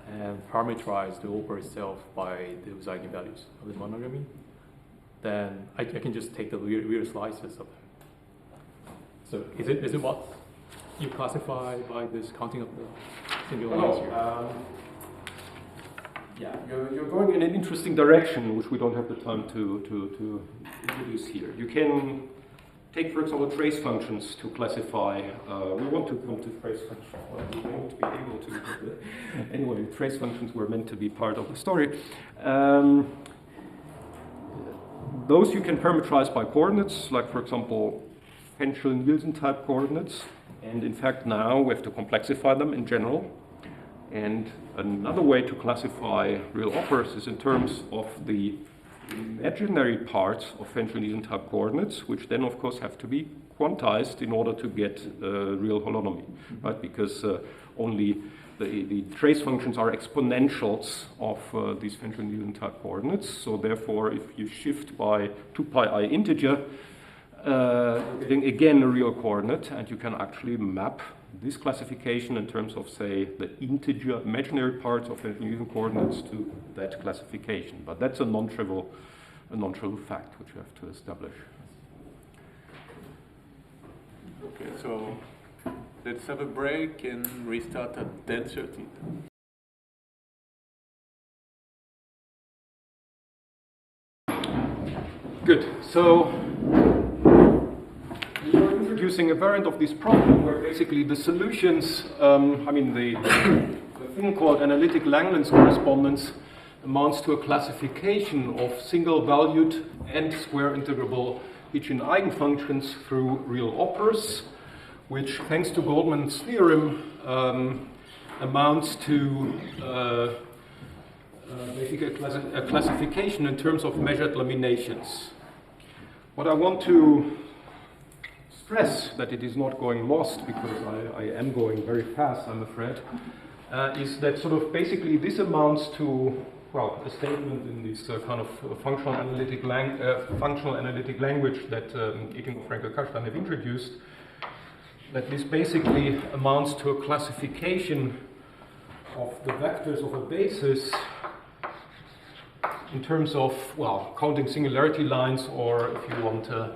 and parameterize the opera itself by the eigenvalues of the monogamy? Then I can just take the real slices of them. So is it what you classify by this counting of the singular lines here? Yeah, you're going in an interesting direction, which we don't have the time to introduce here. You can take, for example, trace functions to classify. We want to come to trace functions. Well, we won't be able to. Anyway, trace functions were meant to be part of the story. those you can parameterize by coordinates, like for example, Henschel-Nielsen type coordinates. And in fact, now we have to complexify them in general. And another way to classify real operas is in terms of the imaginary parts of Henschel-Nielsen type coordinates, which then of course have to be quantized in order to get real holonomy, right? Because only the trace functions are exponentials of these Henschel-Nielsen type coordinates. So therefore, if you shift by 2 pi I integer, you're getting again a real coordinate, and you can actually map this classification in terms of, say, the integer imaginary parts of Henschel-Nielsen coordinates to that classification. But that's a non-trivial fact which you have to establish. Okay, so let's have a break and restart at 10:30. Good. So we're introducing a variant of this problem where basically the solutions, the thing called Analytic Langlands correspondence amounts to a classification of single-valued and square integrable Hitchin eigenfunctions through real operas, which, thanks to Goldman's theorem, amounts to basically a classification in terms of measured laminations. What I want to stress, that it is not going lost, because I am going very fast, I'm afraid, is that sort of basically this amounts to, well, a statement in this kind of functional analytic language that Eking, Frankel, Kashtan have introduced, that this basically amounts to a classification of the vectors of a basis in terms of, well, counting singularity lines, or if you want a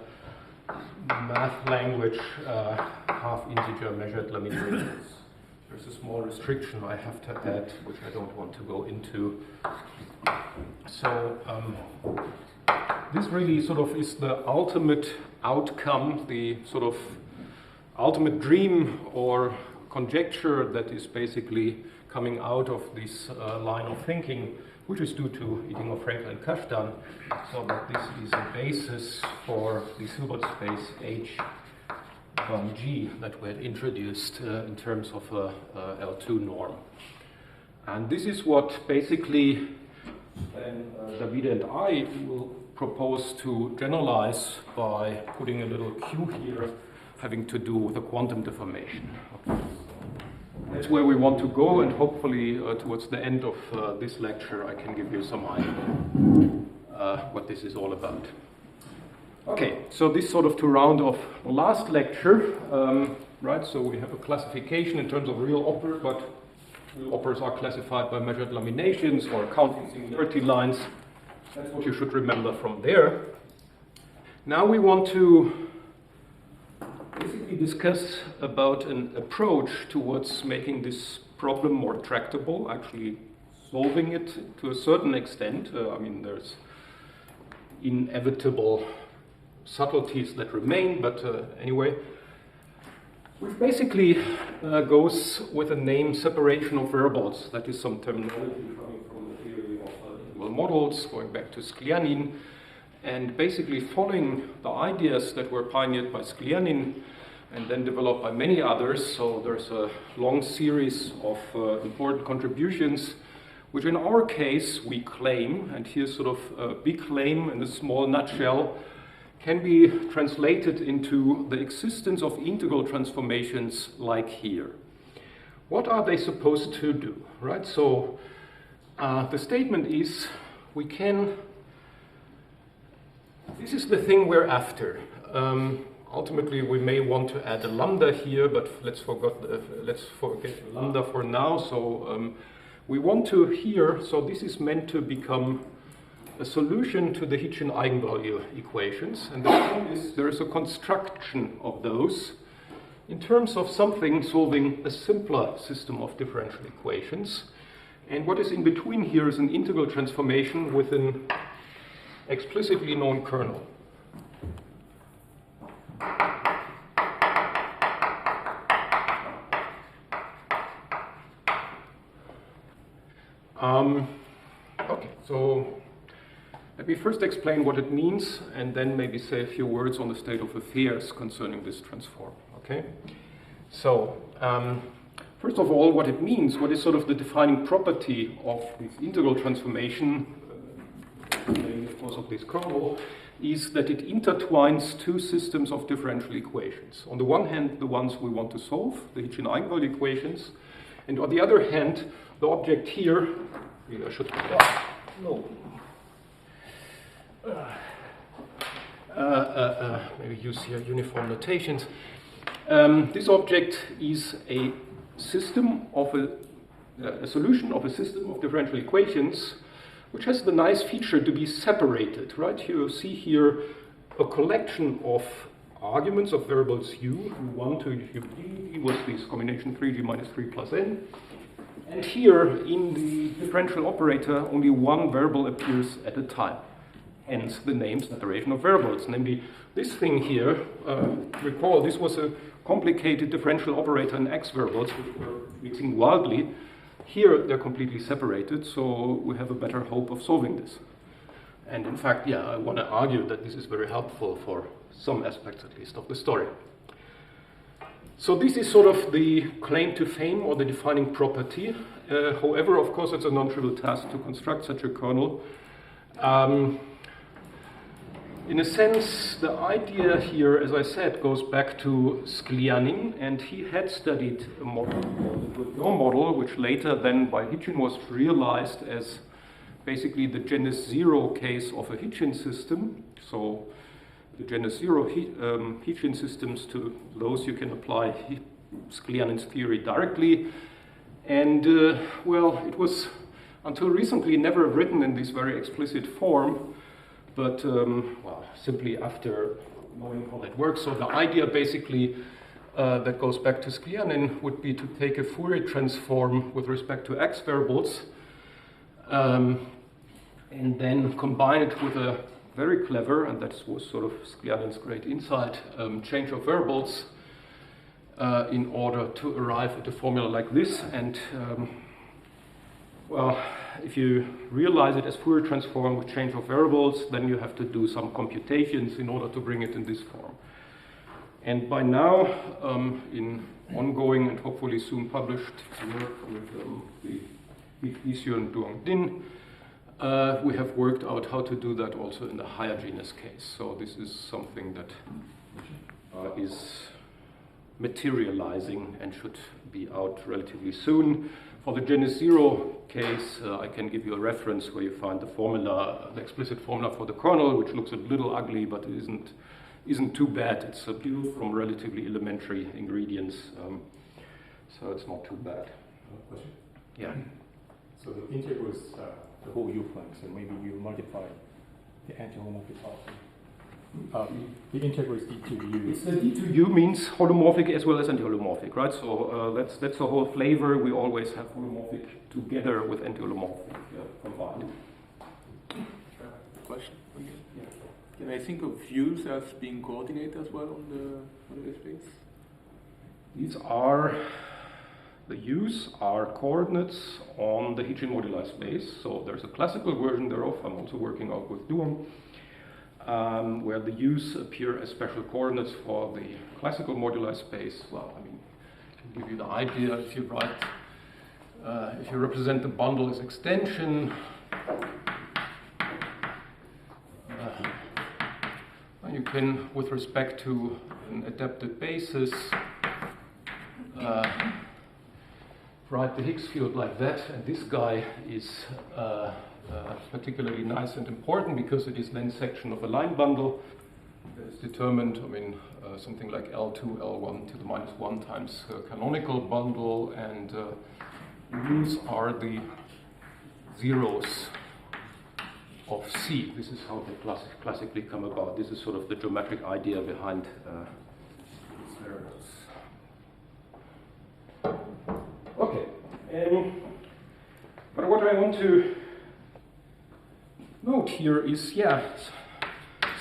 math language, half integer measured laminations. There's a small restriction I have to add, which I don't want to go into. So this really sort of is the ultimate outcome, the sort of ultimate dream or conjecture that is basically coming out of this line of thinking, which is due to Edinger, Frankel, and Kashtan, so that this is a basis for the Hilbert space H1G that we had introduced in terms of a L2 norm. And this is what basically then David and I will propose to generalize by putting a little Q here having to do with a quantum deformation. Okay. That's where we want to go, and hopefully towards the end of this lecture I can give you some idea what this is all about. Okay, so this sort of to round off the last lecture, right? So we have a classification in terms of real operas, but real operas are classified by measured laminations or counting singularity lines. That's what you should remember from there. Now we want to basically discuss about an approach towards making this problem more tractable, actually solving it to a certain extent. There's inevitable subtleties that remain, but anyway, which basically goes with the name separation of variables. That is some terminology coming from the theory of integral models, going back to Sklianin, and basically following the ideas that were pioneered by Sklianin and then developed by many others. So there's a long series of important contributions, which in our case we claim, and here's sort of a big claim in a small nutshell, can be translated into the existence of integral transformations like here. What are they supposed to do, right? So the statement is we can, this is the thing we're after. Ultimately, we may want to add a lambda here, but let's forget lambda for now. So we want to here, so this is meant to become a solution to the Hitchin eigenvalue equations. And the thing is, there is a construction of those in terms of something solving a simpler system of differential equations. And what is in between here is an integral transformation with an explicitly known kernel. Okay, so let Let me first explain what it means and then maybe say a few words on the state of affairs concerning this transform, okay? So, first of all, what it means, what is sort of the defining property of this integral transformation, of course, of this kernel, is that it intertwines two systems of differential equations. On the one hand, the ones we want to solve, the Hitchin eigenvalue equations, and on the other hand, the object here, maybe I should, maybe use here uniform notations. This object is a system of a solution of a system of differential equations, which has the nice feature to be separated, right? You see here a collection of arguments of variables u, u1 to ud, with this combination 3g minus 3 plus n. And here, in the differential operator, only one variable appears at a time. Hence the name separation of variables. Namely, this thing here, recall, this was a complicated differential operator in x variables, which were mixing wildly. Here, they're completely separated, so we have a better hope of solving this. And in fact, yeah, I want to argue that this is very helpful for some aspects, at least, of the story. So this is sort of the claim to fame or the defining property. However, of course, it's a non-trivial task to construct such a kernel. In a sense, the idea here, as I said, goes back to Sklianin, and he had studied a model called the Goodnow model, which later then by Hitchin was realized as basically the genus zero case of a Hitchin system. So the genus zero Hitchin systems, to those you can apply Sklianin's theory directly. And well, it was until recently never written in this very explicit form. But, well, simply after knowing how that works. So the idea basically that goes back to Sklianin would be to take a Fourier transform with respect to x variables and then combine it with a very clever, and that was sort of Sklianin's great insight, change of variables in order to arrive at a formula like this. And well, if you realize it as Fourier transform with change of variables, then you have to do some computations in order to bring it in this form. And by now, in ongoing and hopefully soon published work with Desy and Duong Din, we have worked out how to do that also in the higher genus case. So this is something that is materializing and should be out relatively soon. For the genus zero case, I can give you a reference where you find the formula, the explicit formula for the kernel, which looks a little ugly, but it isn't too bad. It's built from relatively elementary ingredients, so it's not too bad. Question? Yeah. So the integral is the whole u flanks, and maybe you multiply the anti-homomorphic also. The integral is d to u. It's d to u means holomorphic as well as anti-holomorphic, right? So that's the whole flavor. We always have holomorphic together with anti-holomorphic combined. Question? Yeah. Can I think of U's as being coordinate as well on the space? These are the U's are coordinates on the Hitchin moduli space. So there's a classical version thereof. I'm also working out with Duong. Where the U's appear as special coordinates for the classical moduli space. Well, I mean, I can give you the idea. If you write, if you represent the bundle as extension, you can, with respect to an adapted basis, write the Higgs field like that, and this guy is particularly nice and important because it is then section of a line bundle that is determined, I mean, something like L2, L1 to the minus 1 times canonical bundle, and U's are the zeros of C. This is how they classically come about. This is sort of the geometric idea behind these variables. Okay, but what I want to note here is, yeah,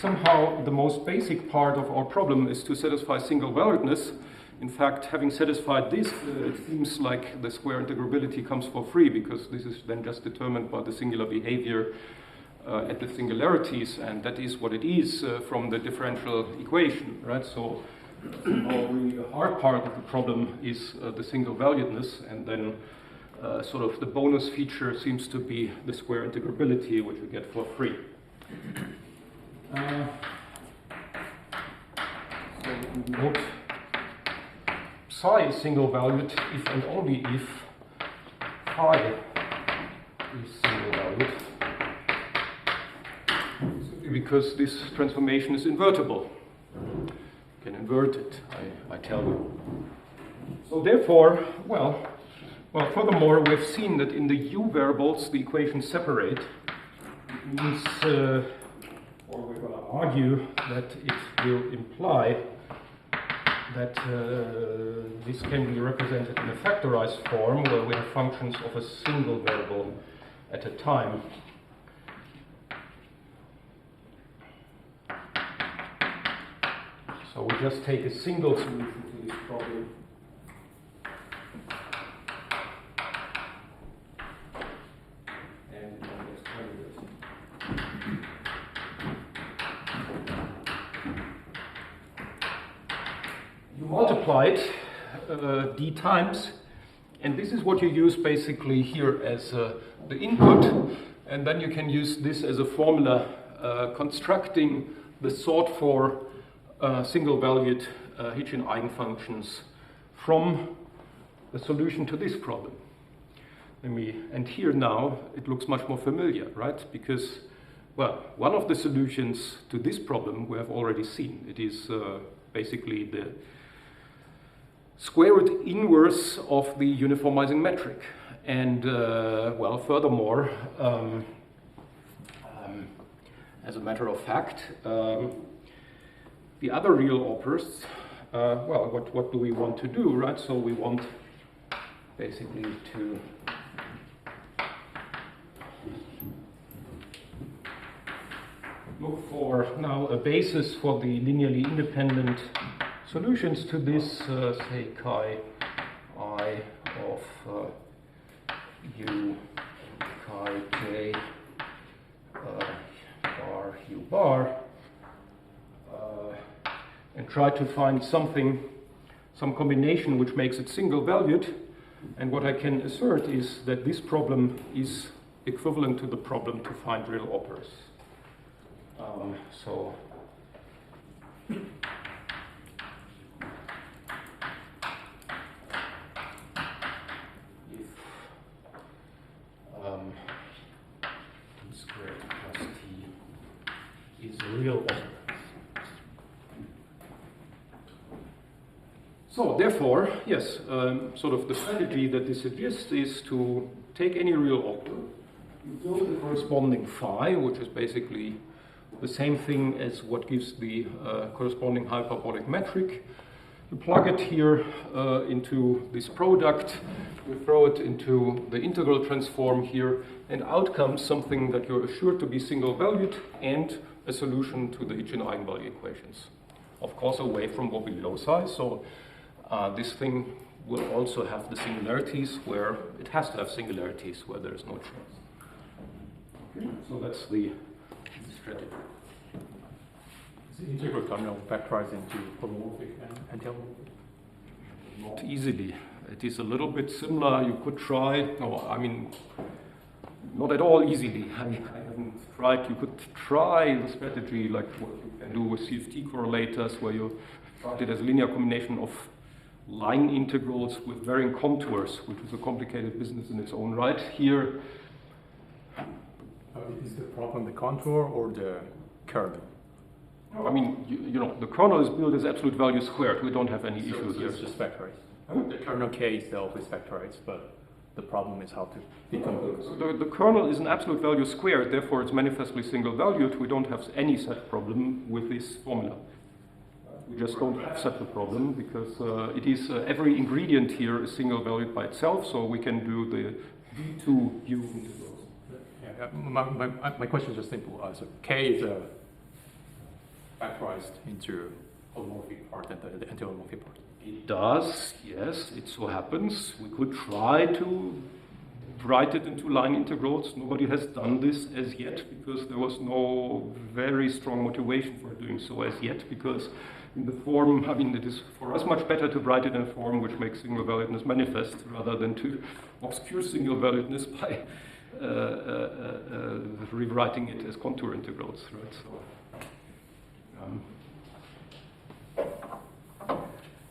somehow the most basic part of our problem is to satisfy single valuedness. In fact, having satisfied this, it seems like the square integrability comes for free because this is then just determined by the singular behavior at the singularities, and that is what it is from the differential equation, right? So really the hard part of the problem is the single-valuedness, and then sort of the bonus feature seems to be the square integrability, which we get for free. So we note psi is single-valued if and only if phi is single-valued, because this transformation is invertible. You can invert it, I tell you. So therefore, well, furthermore, we've seen that in the u variables the equations separate. It means, or we're going to argue that it will imply that this can be represented in a factorized form where we have functions of a single variable at a time. So we just take a single solution to this problem. And you multiply it d times, and this is what you use basically here as the input, and then you can use this as a formula constructing the sought for single-valued Hitchin eigenfunctions from the solution to this problem. And here now it looks much more familiar, right? Because, well, one of the solutions to this problem we have already seen. It is basically the square root inverse of the uniformizing metric. And, well, furthermore, as a matter of fact, the other real operas, well, what do we want to do, right? So we want basically to look for now a basis for the linearly independent solutions to this, say, chi I of u chi j bar u bar, and try to find something, some combination which makes it single-valued. And what I can assert is that this problem is equivalent to the problem to find real operas. So if t squared plus t is a real opera. So therefore, yes, sort of the strategy that this suggests is to take any real opera, you build the corresponding phi, which is basically the same thing as what gives the corresponding hyperbolic metric. You plug it here into this product, you throw it into the integral transform here, and out comes something that you're assured to be single-valued and a solution to the Hitchin eigenvalue equations. Of course, away from wobbly loci, so this thing will also have the singularities where it has to have singularities where there is no choice. Okay. So that's the strategy. Is the integral terminal factorized into homomorphic and anti-homomorphic? Not easily. It is a little bit similar. You could try. No, I mean, not at all easily. I haven't tried. You could try the strategy like what you can do with CFT correlators, where you write it as a linear combination of line integrals with varying contours, which is a complicated business in its own right. Here, is the problem the contour or the kernel? I mean, you know, the kernel is built as absolute value squared. We don't have any issue here. It's just factorized. The kernel K itself is factorized, but the problem is how to decompose. The kernel is an absolute value squared, therefore it's manifestly single-valued. We don't have any such problem with this formula. We just don't have such a problem because it is every ingredient here is single-valued by itself, so we can do the V2 U integrals. Yeah, my question is just simple. So K is factorized into homomorphic part and the anti-homomorphic part. It does, yes, it so happens. We could try to write it into line integrals. Nobody has done this as yet because there was no very strong motivation for doing so as yet, because in the form, I mean, it is for us much better to write it in a form which makes single valuedness manifest rather than to obscure single valuedness by rewriting it as contour integrals, right? So,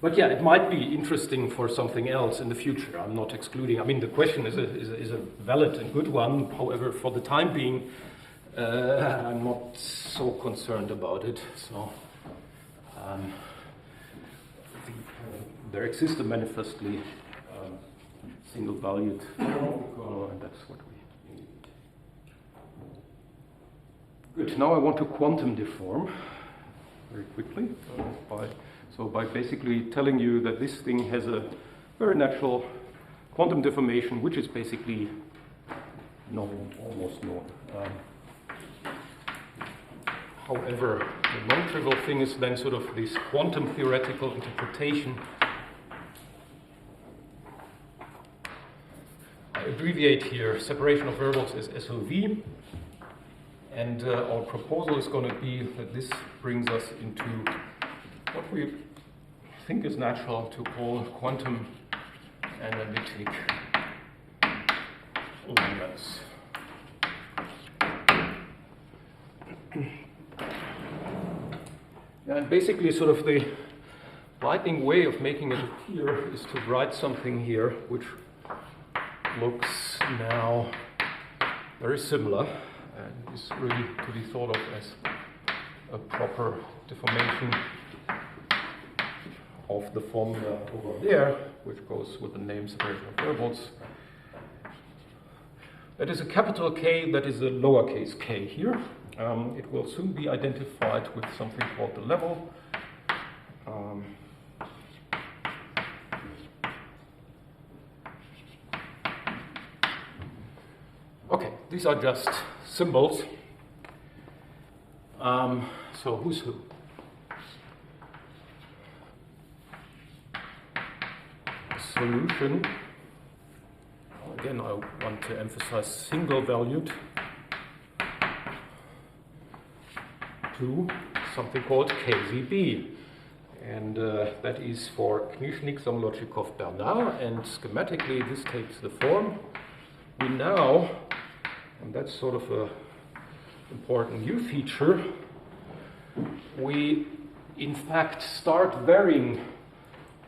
but yeah, it might be interesting for something else in the future. I'm not excluding. I mean, the question is a valid and good one. However, for the time being, I'm not so concerned about it. So there exists a manifestly single-valued kernel, and that's what we need. Good. Now I want to quantum deform very quickly by basically telling you that this thing has a very natural quantum deformation, which is basically known, almost known. However, the non-trivial thing is then sort of this quantum theoretical interpretation. I abbreviate here, separation of variables is SOV, and our proposal is going to be that this brings us into what we think is natural to call quantum analytic Langlands. And basically, sort of the lightning way of making it appear is to write something here which looks now very similar and is really to be thought of as a proper deformation of the formula over there, which goes with the name separation of variables. That is a capital K, that is a lowercase k here. It will soon be identified with something called the level. Okay, these are just symbols. So who's who? Solution. Again, I want to emphasize single valued to something called KZB. And that is for Knischnik, Samolochikov, Bernard. And schematically, this takes the form. We now, and that's sort of an important new feature, we in fact start varying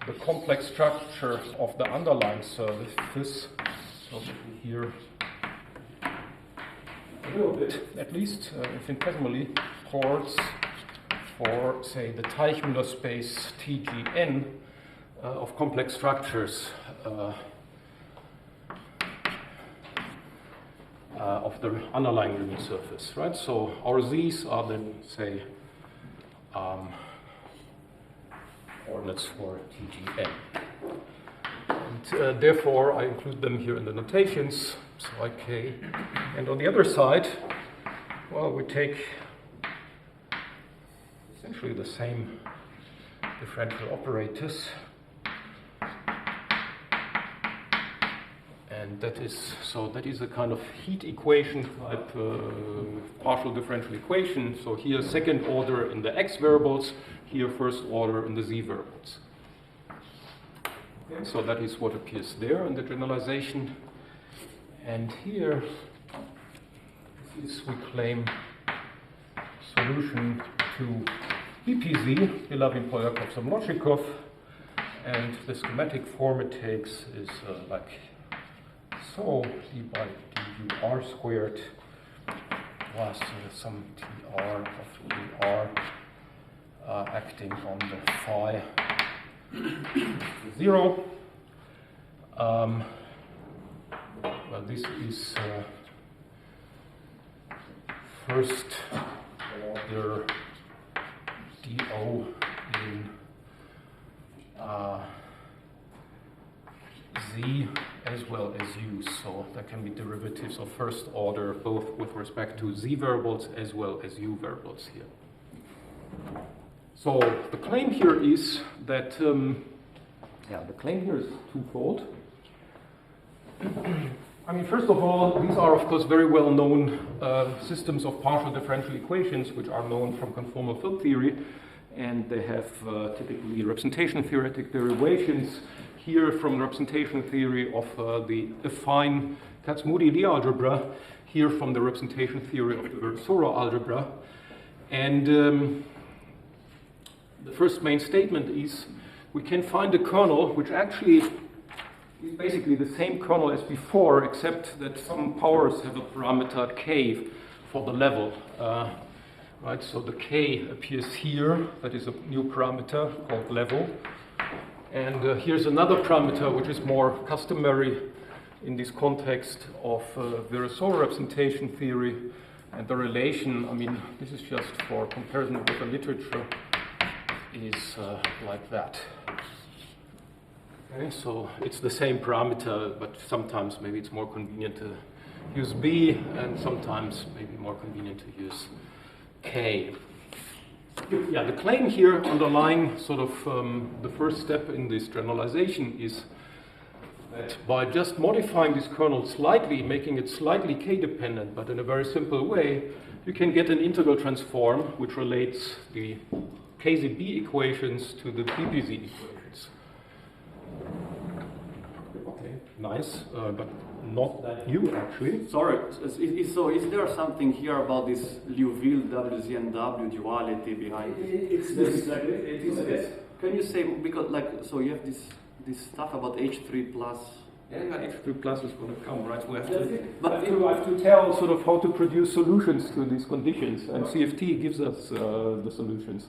the complex structure of the underlying surface. So here a little bit, at least infinitesimally, towards for, say, the Teichner space TGN of complex structures of the underlying limit surface, right? So our Z's are then, say, ordinates for TGN. And therefore, I include them here in the notations, so IK. And on the other side, well, we take essentially the same differential operators. And that is a kind of heat equation type partial differential equation. So here second order in the x variables, here first order in the z variables. Okay, so that is what appears there in the generalization. And here, this is, we claim, solution to BPZ, Belavin-Polyakov, Samolochikov, and the schematic form it takes is like so, d by du r squared plus some tr of dr acting on the phi 0. Well, this is first order dO in z as well as u. So there can be derivatives of first order both with respect to z variables as well as u variables here. So the claim here is that, the claim here is twofold. I mean, first of all, these are, of course, very well-known systems of partial differential equations, which are known from conformal field theory, and they have typically representation theoretic derivations here from the representation theory of the affine Kac-Moody Lie algebra, here from the representation theory of the Virasoro algebra. And the first main statement is we can find a kernel which actually is basically the same kernel as before, except that some powers have a parameter k for the level. Right, so the k appears here, that is a new parameter called level. And here's another parameter which is more customary in this context of Virasoro representation theory. And the relation, I mean, this is just for comparison with the literature, is like that. Okay, so it's the same parameter, but sometimes maybe it's more convenient to use b, and sometimes maybe more convenient to use k. Yeah, the claim here underlying sort of the first step in this generalization is that by just modifying this kernel slightly, making it slightly k-dependent, but in a very simple way, you can get an integral transform which relates the KZB equations to the BPZ equations. Okay, nice, but not that new actually. Sorry, so is there something here about this Liouville WZNW duality behind it? It's this, exactly. It is this. Can you say, because like, so you have this stuff about H3 plus. Yeah, H3 plus is going to come, right? We have to, But I have to tell sort of how to produce solutions to these conditions, and CFT gives us the solutions.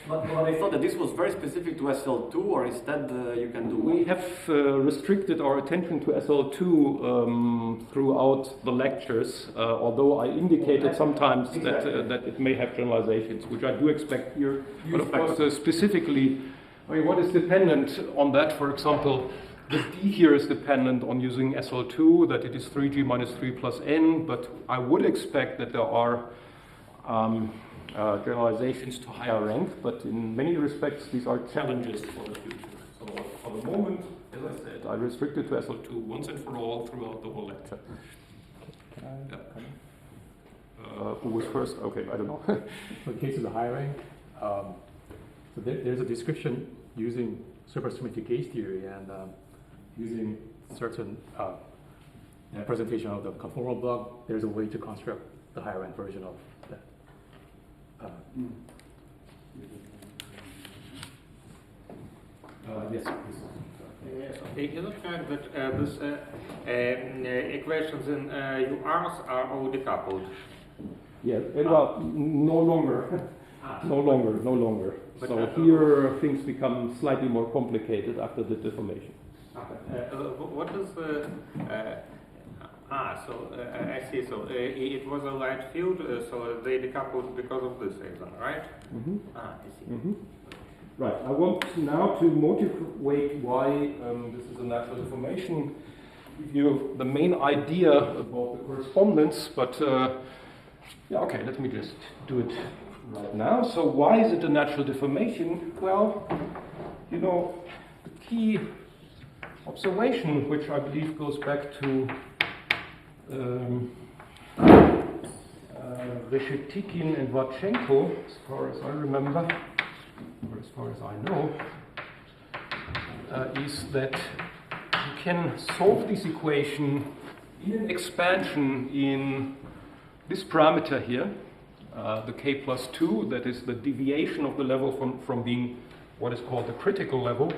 But I thought that this was very specific to SL2, or instead you can do. We have restricted our attention to SL2 throughout the lectures, although I indicated sometimes that it may have generalizations, which I do expect here. But of course, specifically, I mean, what is dependent on that? For example, the D here is dependent on using SL2, that it is 3G minus 3 plus N, but I would expect that there are generalizations to higher rank, but in many respects these are challenges for the future. So for the moment, as I said, I restricted to SL2 once and for all throughout the whole lecture. Who was first? Okay, I don't know. For the case of the higher rank, so there's a description using supersymmetric gauge theory and using certain presentation of the conformal block. There's a way to construct the higher rank version of that. Yes, please. Yes, okay. Is it correct that these equations in URs are all decoupled? Yeah, well, no longer. No longer. But so here things become slightly more complicated after the deformation. What is the... I see. So it was a light field, so they decoupled because of this reason, right? Mm-hmm. I see. Mm-hmm. Right. I want now to motivate why this is a natural deformation. Give you the main idea about the correspondence, but yeah, okay. Let me just do it right now. So why is it a natural deformation? Well, you know, the key observation, which I believe goes back to Reshetikin and Vatchenko, as far as I remember, or as far as I know, is that you can solve this equation in an expansion in this parameter here, the k plus 2, that is the deviation of the level from being what is called the critical level.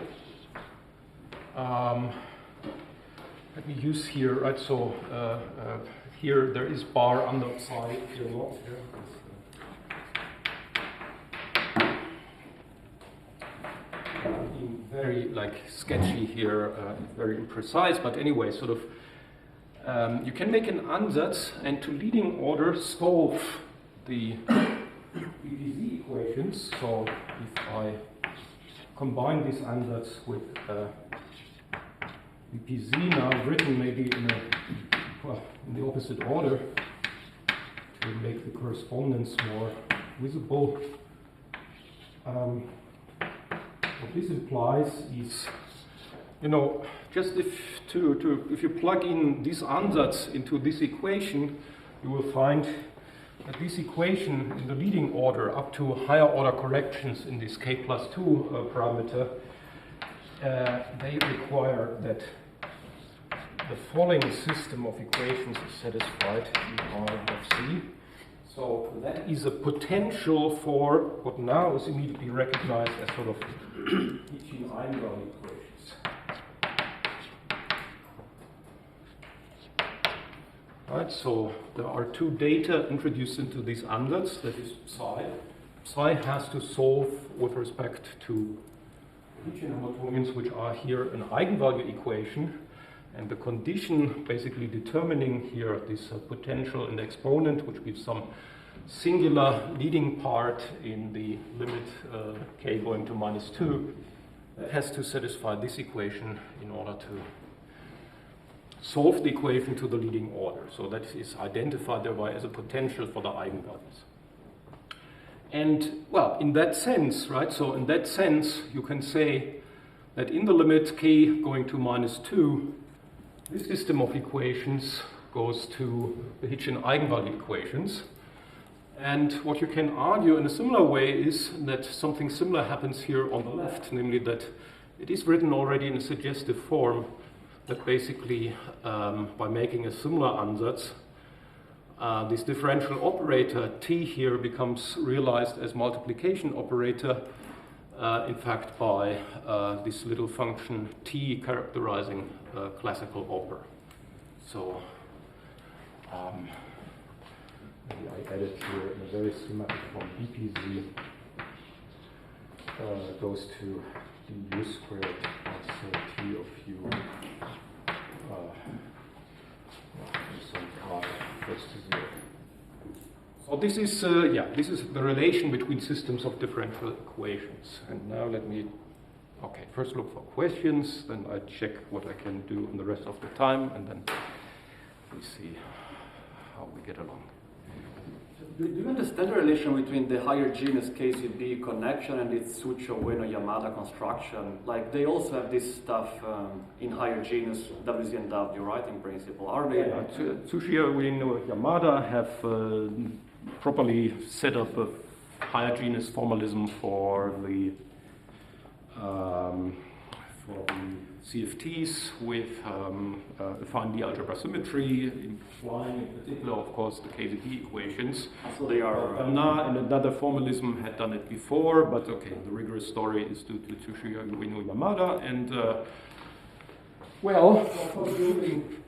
Let me use here, right, so here there is bar on the side, here not here. Very like sketchy here, very imprecise, but anyway, sort of, you can make an ansatz and to leading order solve the BPZ equations. So if I combine this ansatz with BPZ now written maybe in the opposite order to make the correspondence more visible. What this implies is you know, just if you plug in this ansatz into this equation, you will find that this equation in the leading order up to higher order corrections in this k plus 2 parameter, they require that the following system of equations is satisfied in R of C. So that is a potential for what now is immediately recognized as sort of Einstein equations. Right, so there are two data introduced into these ansatz, that is psi. Psi has to solve with respect to Hitchin Hamiltonians, which are here an eigenvalue equation, and the condition basically determining here this potential in the exponent, which gives some singular leading part in the limit k going to -2, that has to satisfy this equation in order to solve the equation to the leading order. So that is identified thereby as a potential for the eigenvalues. And, well, in that sense, right, so in that sense, you can say that in the limit k going to -2, this system of equations goes to the Hitchin eigenvalue equations. And what you can argue in a similar way is that something similar happens here on the left, namely that it is written already in a suggestive form that basically by making a similar ansatz, this differential operator t here becomes realized as multiplication operator, in fact by this little function t characterizing classical opera. So maybe I added here in a very schematic form dpz goes to du squared plus t of u So this is this is the relation between systems of differential equations. And now let me first look for questions, then I check what I can do in the rest of the time, and then we see how we get along. Do you understand the relation between the higher genus KCB connection and its Tsuchi-Ueno-Yamada construction? Like, they also have this stuff in higher genus WZ and W, right, in principle? Are they? Tsuchi-Ueno-Yamada have properly set up a higher genus formalism for the CFTs with affine Lie algebra symmetry, implying in particular, of course, the KZP equations. So they are. Bernard and another formalism had done it before, but okay, the rigorous story is due to Tsuchi-Ueno-Yamada, and well,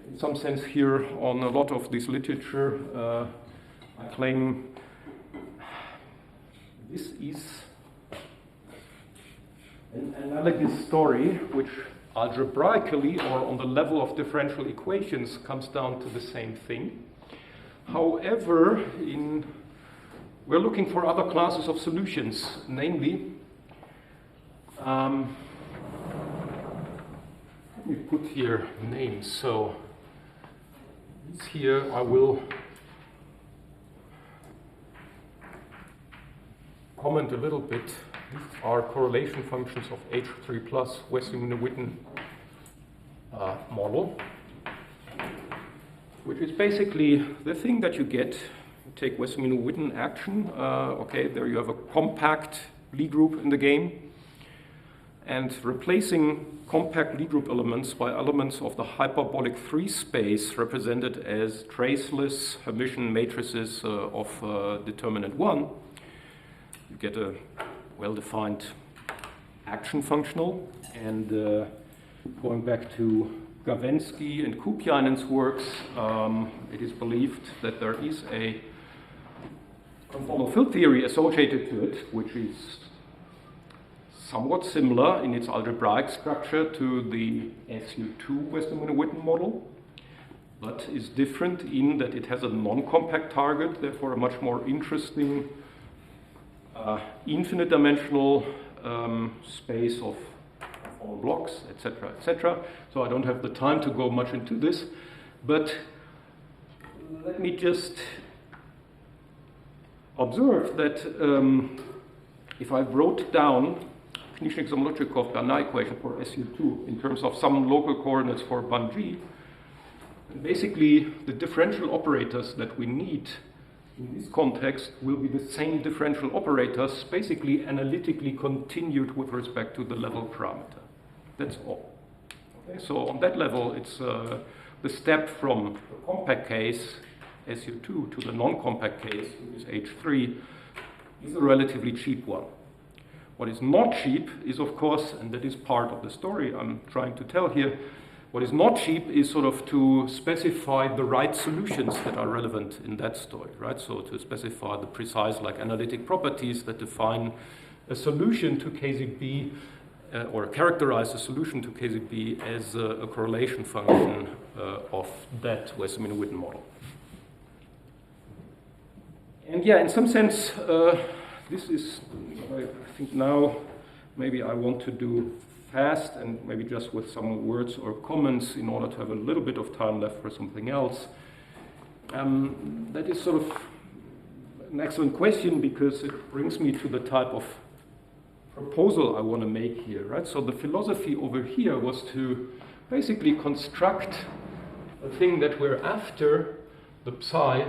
in some sense here on a lot of this literature, I claim this is an analogous story which algebraically or on the level of differential equations comes down to the same thing. However, we're looking for other classes of solutions, namely, let me put here names. So here I will comment a little bit. These are correlation functions of H3 plus Wessling-Witten model, which is basically the thing that you get. You take Wessling-Witten action. Okay, there you have a compact Lie group in the game, and replacing compact Lie group elements by elements of the hyperbolic 3 space represented as traceless Hermitian matrices of determinant 1, you get a well-defined action functional. And going back to Gawensky and Kupianen's works, it is believed that there is a conformal field theory associated to it, which is somewhat similar in its algebraic structure to the SU2 Wessling-Witten model, but is different in that it has a non-compact target, therefore a much more interesting infinite dimensional space of all blocks, etc., etc. So I don't have the time to go much into this, but let me just observe that if I wrote down Knischnik-Zamolodchikov-Bernay equation for SU2 in terms of some local coordinates for Bun-G. And basically, the differential operators that we need in this context will be the same differential operators, basically analytically continued with respect to the level parameter. That's all. Okay, so on that level, it's the step from the compact case, SU2, to the non-compact case, which is H3, is a relatively cheap one. What is not cheap is, of course, and that is part of the story I'm trying to tell here, what is not cheap is sort of to specify the right solutions that are relevant in that story, right? So to specify the precise, like, analytic properties that define a solution to KZB, or characterize a solution to KZB as a correlation function of that Westermann-Witten model. And yeah, in some sense, this is, I think now, maybe I want to do fast and maybe just with some words or comments in order to have a little bit of time left for something else. That is sort of an excellent question because it brings me to the type of proposal I want to make here, right? So the philosophy over here was to basically construct a thing that we're after, the psi,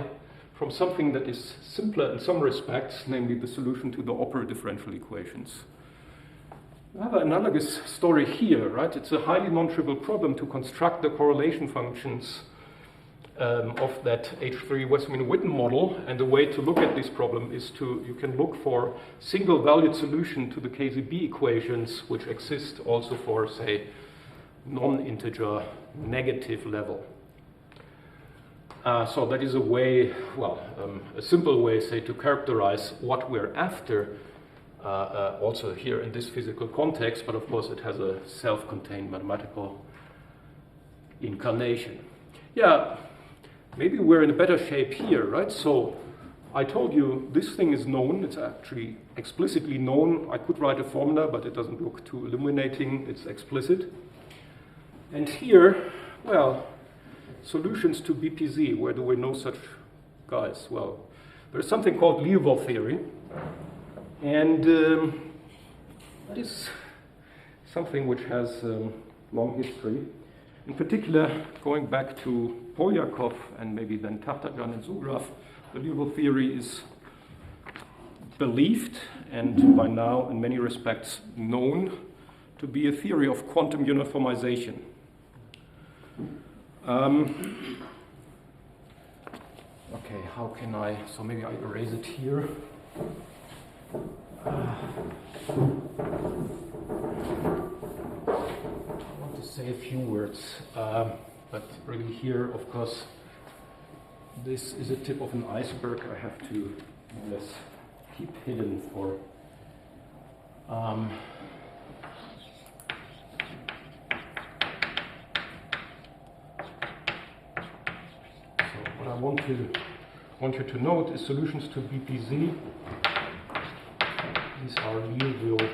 from something that is simpler in some respects, namely the solution to the operator differential equations. I have an analogous story here, right? It's a highly non-trivial problem to construct the correlation functions of that H3 Westermann-Witten model, and the way to look at this problem is you can look for single-valued solution to the KZB equations, which exist also for, say, non-integer negative level. So that is a way, well, a simple way, say, to characterize what we're after, also here in this physical context, but of course it has a self-contained mathematical incarnation. Yeah, maybe we're in a better shape here, right? So I told you this thing is known, it's actually explicitly known. I could write a formula, but it doesn't look too illuminating, it's explicit. And here, well, solutions to BPZ, where do we know such guys? Well, there's something called Liouville theory, and that is something which has long history. In particular, going back to Polyakov and maybe then Tartajan and Zugraf, the Liouville theory is believed and by now in many respects known to be a theory of quantum uniformization. Okay, how can I, so maybe I erase it here. I want to say a few words, but really here, of course, this is a tip of an iceberg I have to more or less keep hidden for what I want you to note is solutions to BPZ. These are Liouville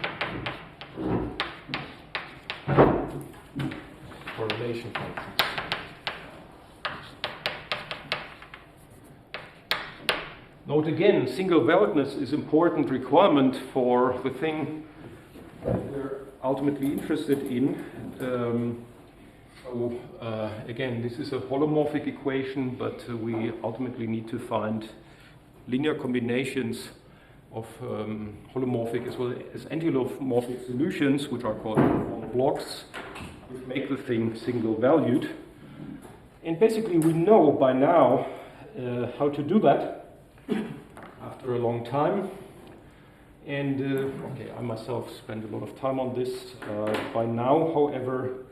correlation functions. Note again, single valuedness is important requirement for the thing that we're ultimately interested in. Again, this is a holomorphic equation, but we ultimately need to find linear combinations of holomorphic as well as anti-holomorphic solutions, which are called blocks, which make the thing single-valued. And basically, we know by now how to do that after a long time. And okay, I myself spend a lot of time on this. By now, however,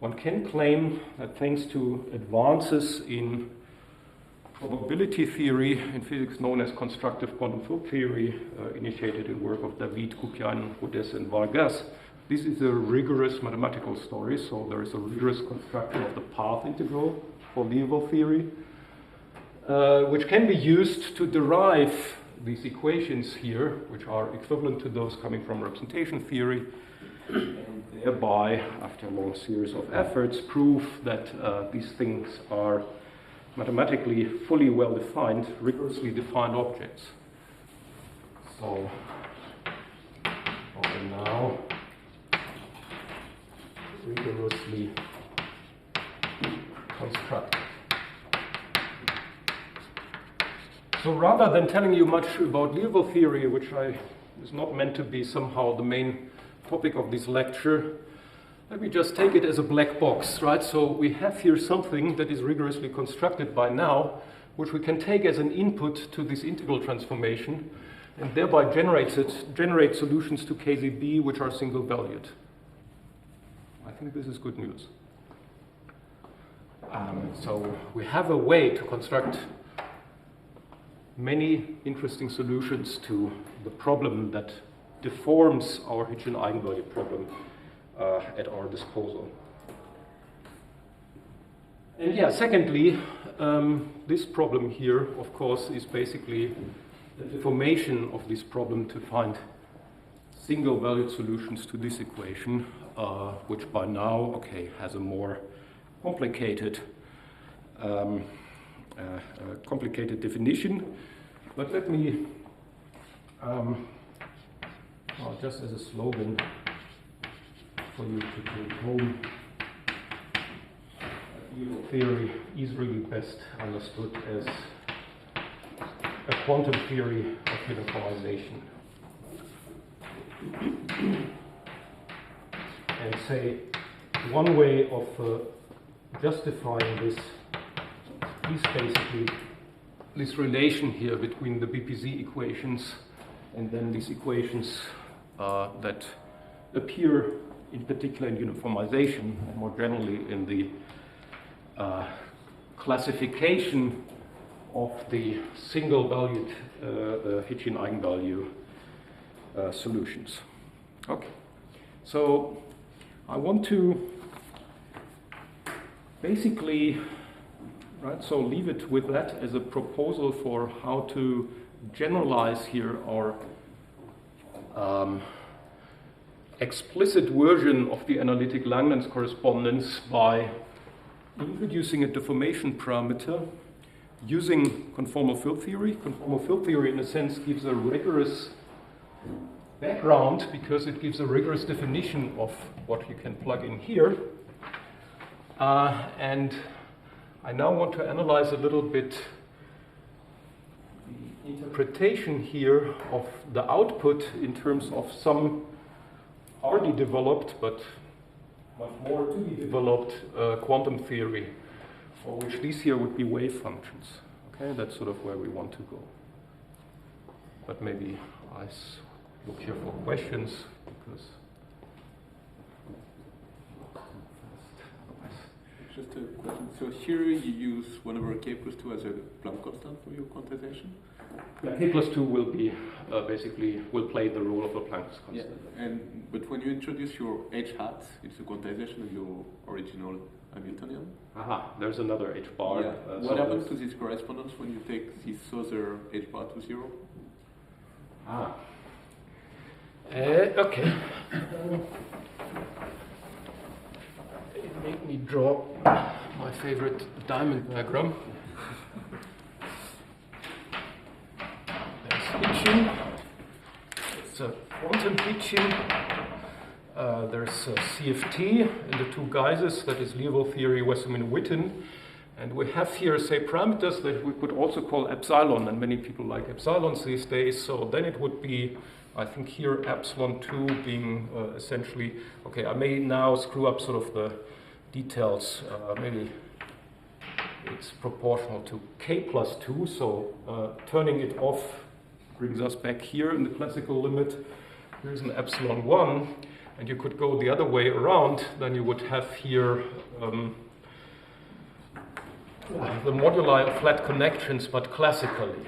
one can claim that thanks to advances in probability theory in physics known as constructive quantum field theory, initiated in work of David, Kupian, Rodez, and Vargas, this is a rigorous mathematical story. So there is a rigorous construction of the path integral for Liouville theory, which can be used to derive these equations here, which are equivalent to those coming from representation theory, and thereby, after a long series of efforts, prove that these things are mathematically fully well-defined, rigorously defined objects. So, okay, now So rather than telling you much about Liouville theory, which is not meant to be somehow the main topic of this lecture, let me just take it as a black box, right? So we have here something that is rigorously constructed by now, which we can take as an input to this integral transformation, and thereby generate solutions to KZB which are single valued. I think this is good news. So we have a way to construct many interesting solutions to the problem that deforms our Hitchin eigenvalue problem at our disposal. And yeah, secondly, this problem here, of course, is basically the deformation of this problem to find single-valued solutions to this equation, which by now, okay, has a more complicated definition. But let me, just as a slogan for you to take home, Liouville theory is really best understood as a quantum theory of uniformization. And say one way of justifying this is basically this relation here between the BPZ equations and then these equations that appear in particular in uniformization and more generally in the classification of the single-valued Hitchin eigenvalue solutions. Okay, so I want to basically, right, so leave it with that as a proposal for how to generalize here our explicit version of the analytic Langlands correspondence by introducing a deformation parameter using conformal field theory. Conformal field theory, in a sense, gives a rigorous background because it gives a rigorous definition of what you can plug in here. And I now want to analyze a little bit the interpretation here of the output in terms of some already developed, but much more to be developed quantum theory, for which these here would be wave functions. Okay, that's sort of where we want to go. But maybe I look here for questions, because Just a question. So here you use 1 over k plus 2 as a Planck constant for your quantization? yeah, k plus 2 will be basically will play the role of a Planck's constant. Yeah. But when you introduce your h hat, it's a quantization of your original Hamiltonian. Aha, there's another h bar. Yeah. So What happens to this correspondence when you take this other h bar to 0? Okay. Make me draw my favorite diamond diagram. There's Hitchin. It's a quantum Hitchin. There's CFT in the two guises, that is Liouville theory, Westermann-Witten. And we have here, say, parameters that we could also call epsilon, and many people like epsilons these days. So then it would be, I think here, epsilon 2 being essentially, okay, I may now screw up sort of the details. Maybe it's proportional to k plus 2, so turning it off brings us back here in the classical limit. Here's an epsilon 1, and you could go the other way around. Then you would have here the moduli of flat connections, but classically.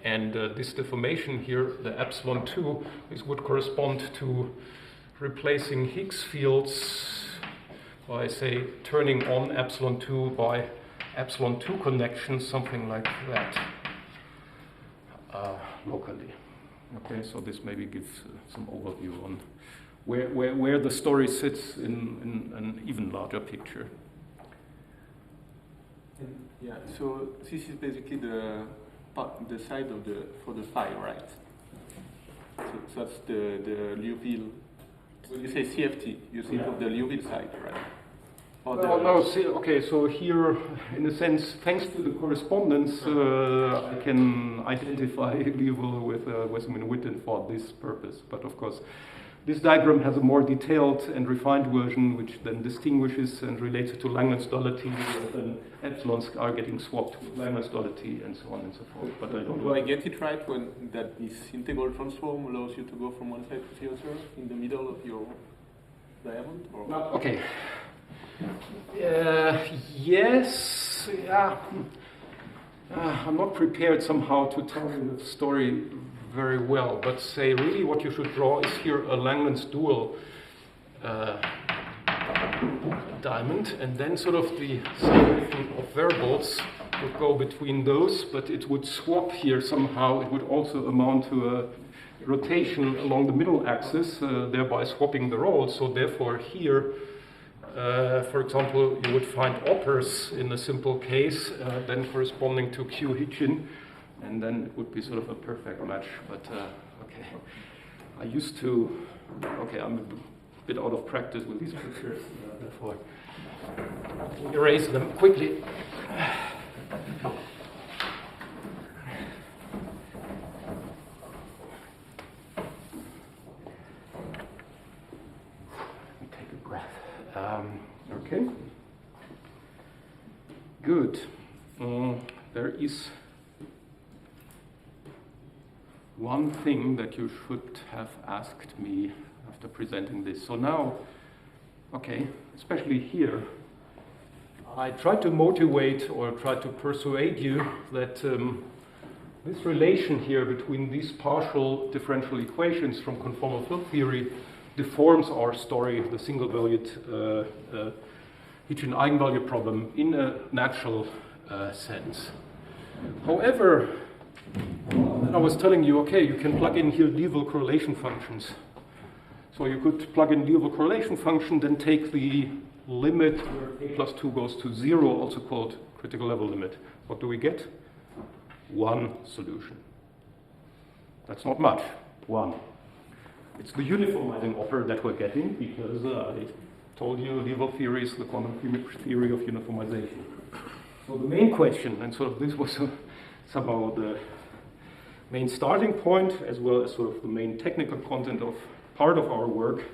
And this deformation here, the epsilon 2, would correspond to replacing Higgs fields by, say, turning on epsilon 2 by epsilon 2 connections, something like that, locally. Okay, so this maybe gives some overview on where the story sits in an even larger picture. Yeah, so this is basically the side of for the phi, right? So that's the Liouville. When you say CFT, you think of the Liouville side, right? Or Well, the- no, see, okay, so here, in a sense, thanks to the correspondence, I can identify Liouville with Witten for this purpose. But of course, this diagram has a more detailed and refined version, which then distinguishes and relates it to Langlands duality, and then epsilons are getting swapped with Langlands duality, and so on and so forth. But I don't Do I know. get it right when that this integral transform allows you to go from one side to the other in the middle of your diamond? Or? Okay. Yes, yeah. I'm not prepared somehow to tell you the story very well, but say really what you should draw is here a Langlands dual diamond, and then sort of the summation of variables would go between those, but it would swap here somehow. It would also amount to a rotation along the middle axis, thereby swapping the roles. So therefore here, for example, you would find operas in a simple case, then corresponding to Q Hitchin, and then it would be sort of a perfect match. But okay, I used to. Okay, I'm a bit out of practice with these pictures, therefore erase them quickly. Take a breath. Okay. Good. There is one thing that you should have asked me after presenting this. So now, okay, especially here, I try to motivate or try to persuade you that this relation here between these partial differential equations from conformal field theory deforms our story of the single-valued Hitchin eigenvalue problem in a natural sense. However, I was telling you, okay, you can plug in here Liouville correlation functions. So you could plug in Liouville correlation function, then take the limit where a plus 2 goes to 0, also called critical level limit. What do we get? One solution. That's not much. One. It's the uniformizing opera that we're getting, because I told you Liouville theory is the quantum theory of uniformization. So the main question, and sort of this was somehow the main starting point, as well as sort of the main technical content of part of our work,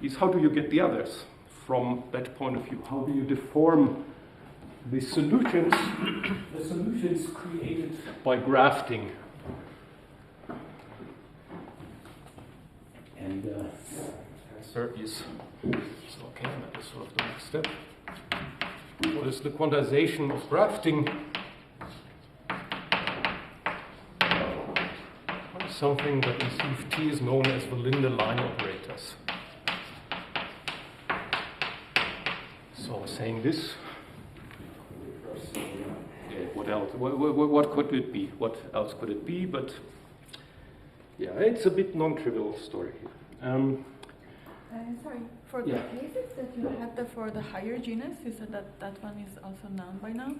is how do you get the others from that point of view? How do you deform the solutions created by grafting? And answer is okay, that is sort of the next step. What is the quantization of grafting? Something that in CFT is known as the Linde line operators. So saying this, what else? What could it be? What else could it be? But yeah, it's a bit non-trivial story here. Sorry, for the cases that you had for the higher genus, you said that that one is also known by now.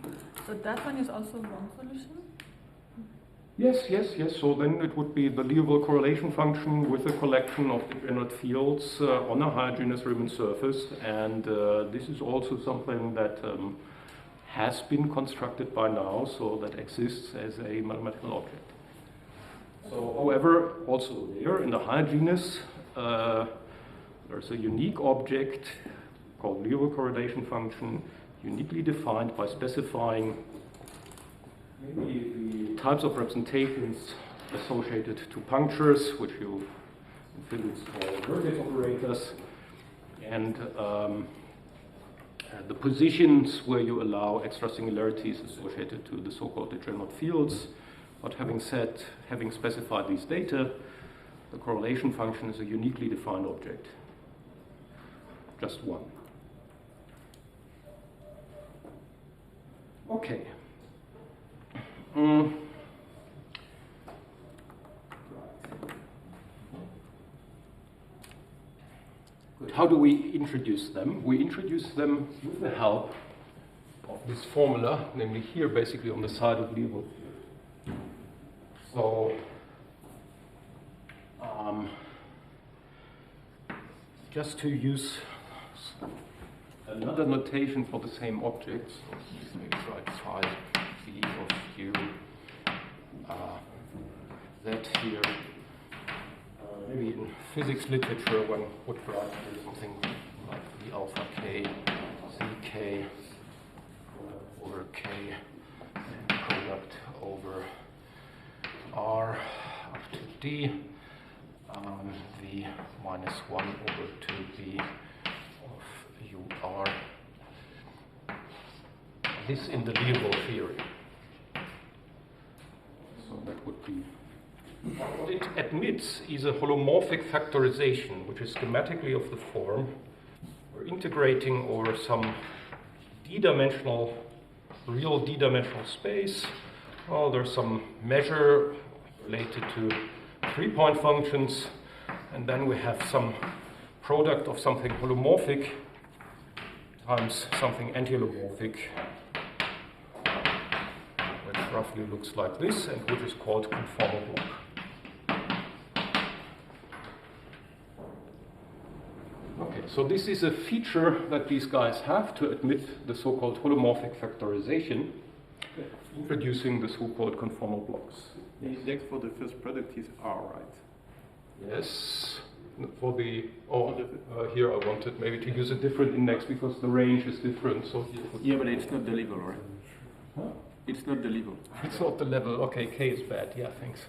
So that one is also one solution? Yes. So then it would be the Liouville correlation function with a collection of degenerate fields on a higher genus Riemann surface. And this is also something that has been constructed by now, so that exists as a mathematical object. So, however, also there in the higher genus, there's a unique object called Liouville correlation function, uniquely defined by specifying maybe the types of representations associated to punctures, which you in physics call vertex operators, and the positions where you allow extra singularities associated to the so-called degenerate fields. But having specified these data, the correlation function is a uniquely defined object. Just one. Okay. Good. How do we introduce them? We introduce them with the help of this formula, namely here basically on the side of Liouville. So just to use another notation for the same object. So maybe write phi v of u z here. Maybe in physics literature one would write here something like the alpha k, zk over k, and product over r up to d, v minus 1 over 2b of ur. This in the Liouville theory. So that would be. What it admits is a holomorphic factorization, which is schematically of the form we're integrating over some d-dimensional, real d-dimensional space. Well, there's some measure related to 3-point functions, and then we have some product of something holomorphic times something anti-holomorphic, which roughly looks like this, and which is called conformal block. Okay, so this is a feature that these guys have to admit the so-called holomorphic factorization, introducing the so-called conformal blocks. The index for the first product is R, right? Yes. For the here I wanted maybe to use a different index because the range is different. So yeah, but it's not the level, right? Huh? It's not the level. It's not the level. Okay, k is bad. Yeah, thanks.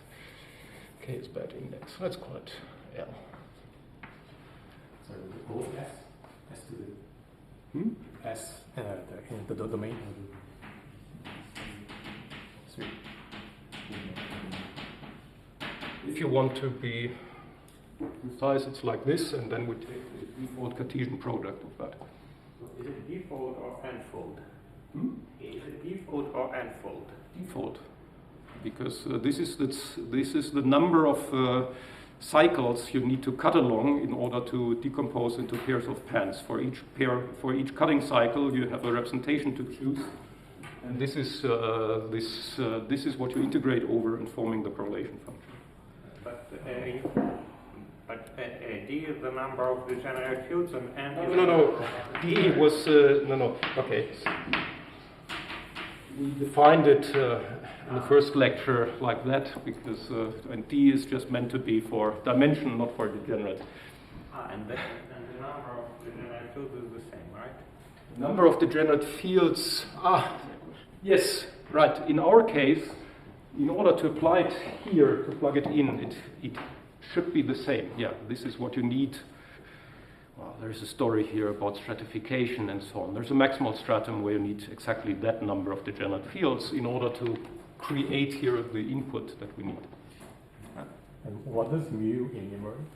K is bad index. Let's call it L. So both S to the S the domain. If you want to be precise, it's like this, and then we take the default Cartesian product of that. So is it default or n-fold? Is it default or n-fold? Default, because this is the number of cycles you need to cut along in order to decompose into pairs of pans. For each cutting cycle, you have a representation to choose, and this is what you integrate over in forming the correlation function. But D is the number of degenerate fields, and N No. D was no. Okay. We defined it in the first lecture like that because and D is just meant to be for dimension, not for degenerate. And the number of degenerate fields is the same, right? The number of degenerate fields. Yes, right. In our case, in order to apply it here, to plug it in, it should be the same. Yeah, this is what you need. Well, there's a story here about stratification and so on. There's a maximal stratum where you need exactly that number of degenerate fields in order to create here the input that we need. And what does mu enumerate?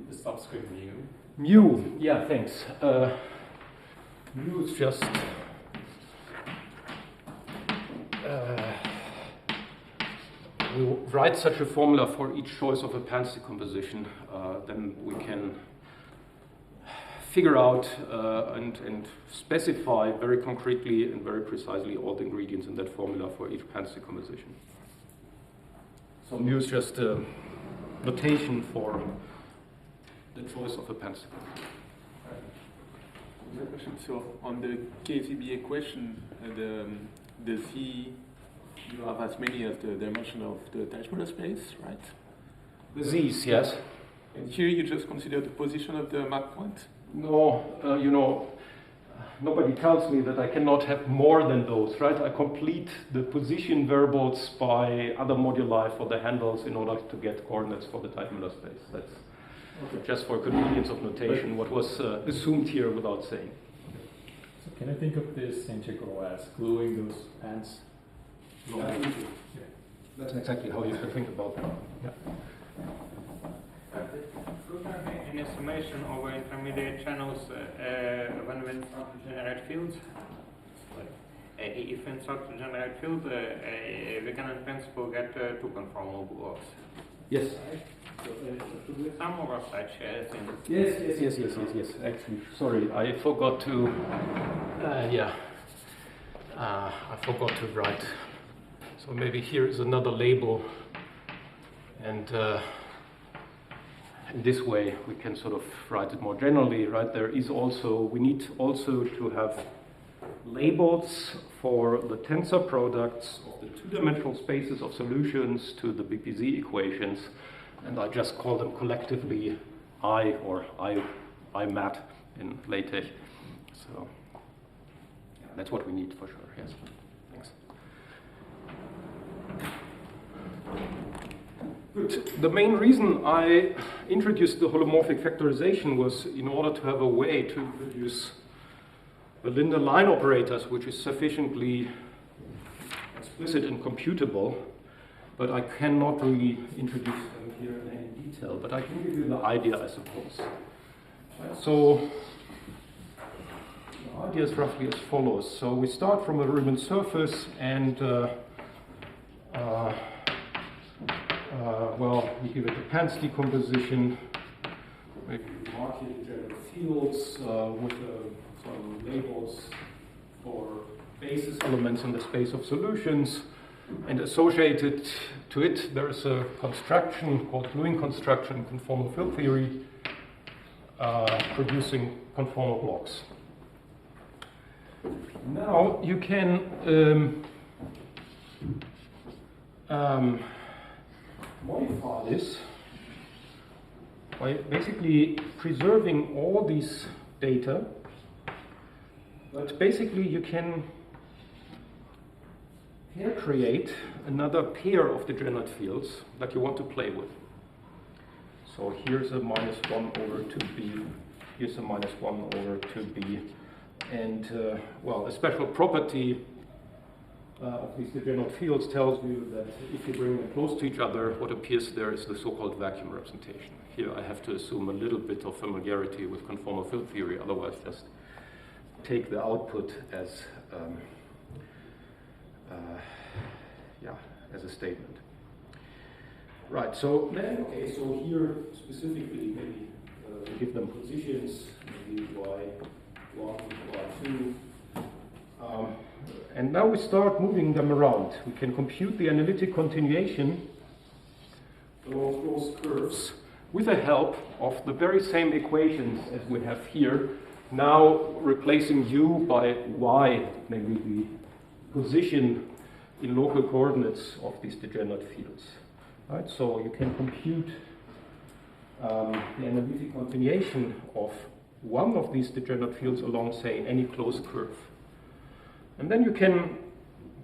the subscript mu. Mu, yeah, thanks. Mu is just we write such a formula for each choice of a Pans decomposition, then we can figure out and specify very concretely and very precisely all the ingredients in that formula for each Pans decomposition. So mu is just a notation for the choice of a Pans decomposition. So on the KCB equation, the Z, you have as many as the dimension of the Teichner space, right? The Z's, yes. And here you just consider the position of the map point? No, nobody tells me that I cannot have more than those, right? I complete the position variables by other moduli for the handles in order to get coordinates for the Teichner space. That's just for convenience of notation, what was assumed here without saying. So can I think of this integral as gluing those pans? That's exactly how you should think about that. Yeah. Could there be an estimation over intermediate channels when we start to generate fields? If we start to generate field, we can in principle get two conformal blocks. Yes. Some of such things. Yes. Actually, sorry, I forgot to. I forgot to write. So maybe here is another label, and in this way, we can sort of write it more generally, right? We need also to have labels for the tensor products of the two-dimensional spaces of solutions to the BPZ equations, and I just call them collectively I or IMAT in LaTeX. So yeah, that's what we need for sure, yes. Thanks. Good. The main reason I introduced the holomorphic factorization was in order to have a way to produce the linear line operators, which is sufficiently explicit and computable, but I cannot really introduce them here in any detail, but I can give you the idea, I suppose. Right, so the idea is roughly as follows. So we start from a Riemann surface and well, we give it a Pans decomposition, maybe mark here the general fields with some labels for basis elements in the space of solutions, and associated to it there is a construction called Lewin construction in conformal field theory, producing conformal blocks. Now you can modify this by basically preserving all these data, but basically you can pair create another pair of degenerate fields that you want to play with. So here's a -1/2b, here's a -1/2b, and well, a special property of these degenerate fields tells you that if you bring them close to each other, what appears there is the so-called vacuum representation. Here I have to assume a little bit of familiarity with conformal field theory, otherwise just take the output as as a statement. Right, so then, okay, so here specifically maybe we give them positions, maybe y1, y2, and now we start moving them around. We can compute the analytic continuation along closed curves with the help of the very same equations as we have here, now replacing u by y, namely the position in local coordinates of these degenerate fields. Right, so you can compute the analytic continuation of one of these degenerate fields along, say, any closed curve. And then you can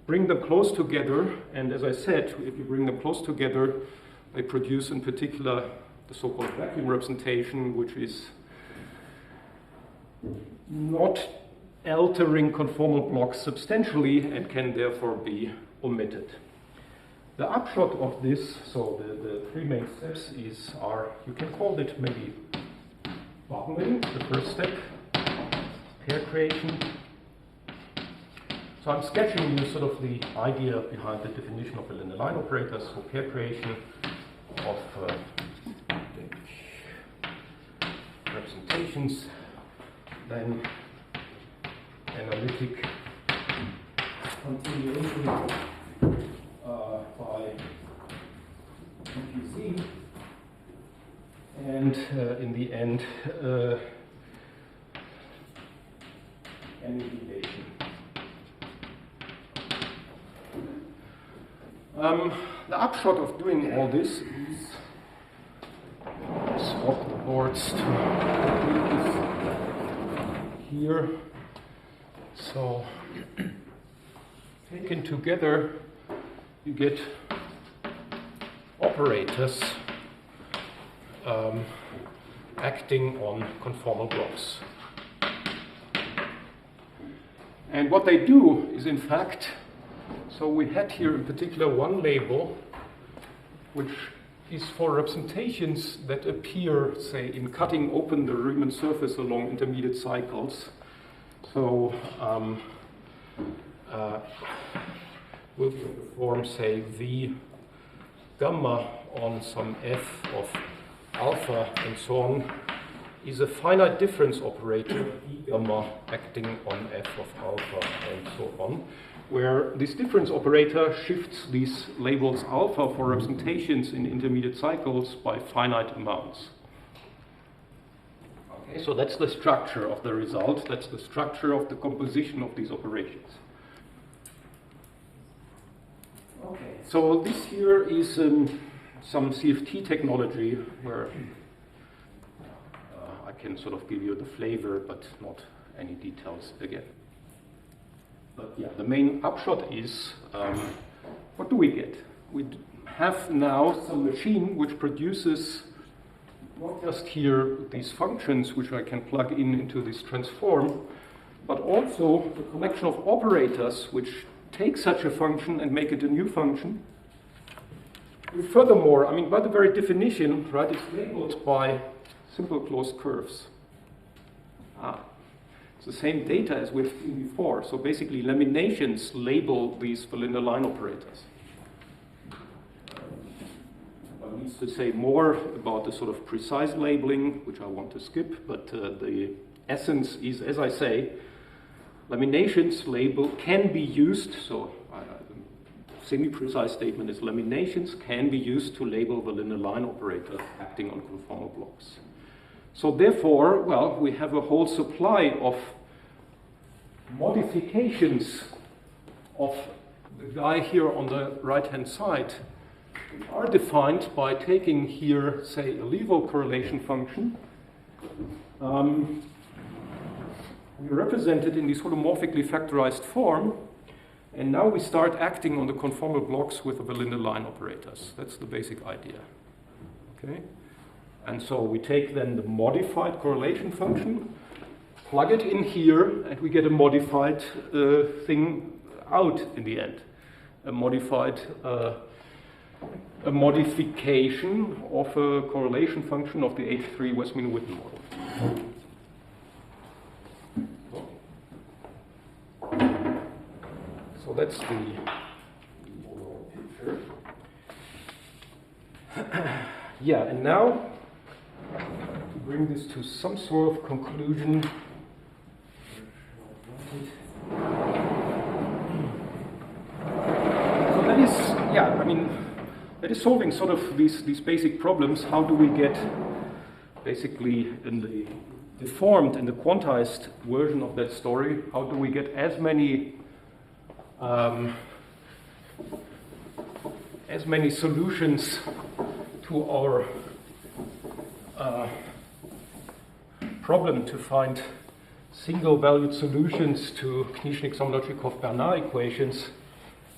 bring them close together, and as I said, if you bring them close together, they produce in particular the so-called vacuum representation, which is not altering conformal blocks substantially and can therefore be omitted. The upshot of this, so the three main steps are, you can call it maybe bottoming, the first step, pair creation. So I'm sketching you sort of the idea behind the definition of the linear line operators, so pair creation of representations, then analytic continuation by BPZ, and in the end, annullation. The upshot of doing all this is swap the boards to here. So taken together, you get operators acting on conformal blocks. And what they do is, in fact, so we had here in particular one label which is for representations that appear, say, in cutting open the Riemann surface along intermediate cycles. So we'll perform, say, V gamma on some f of alpha and so on is a finite difference operator, E gamma, acting on f of alpha and so on, where this difference operator shifts these labels alpha for representations in intermediate cycles by finite amounts. Okay, so that's the structure of the result. That's the structure of the composition of these operations. Okay, so this here is some CFT technology where I can sort of give you the flavor, but not any details again. But yeah, the main upshot is, what do we get? We have now some machine which produces not just here these functions which I can plug into this transform, but also the collection of operators which take such a function and make it a new function. And furthermore, I mean, by the very definition, right, it's labeled by simple closed curves. It's the same data as we've seen before. So basically, laminations label these Berliner line operators. One needs to say more about the sort of precise labeling, which I want to skip, but the essence is, as I say, laminations label can be used, so semi-precise statement is laminations can be used to label Berliner line operators acting on conformal blocks. So therefore, well, we have a whole supply of modifications of the guy here on the right-hand side, which are defined by taking here, say, a level correlation function. We represent it in this holomorphically factorized form, and now we start acting on the conformal blocks with the Berliner line operators. That's the basic idea. Okay? And so we take then the modified correlation function, plug it in here, and we get a modified thing out in the end. A modification of a correlation function of the H3 Westman-Witten model. So that's the overall picture. Yeah, and now to bring this to some sort of conclusion. So that is, yeah, I mean, that is solving sort of these basic problems. How do we get basically in the deformed, in the quantized version of that story, how do we get as many solutions to our problem to find single-valued solutions to Knischnik-Somlochikov-Bernard equations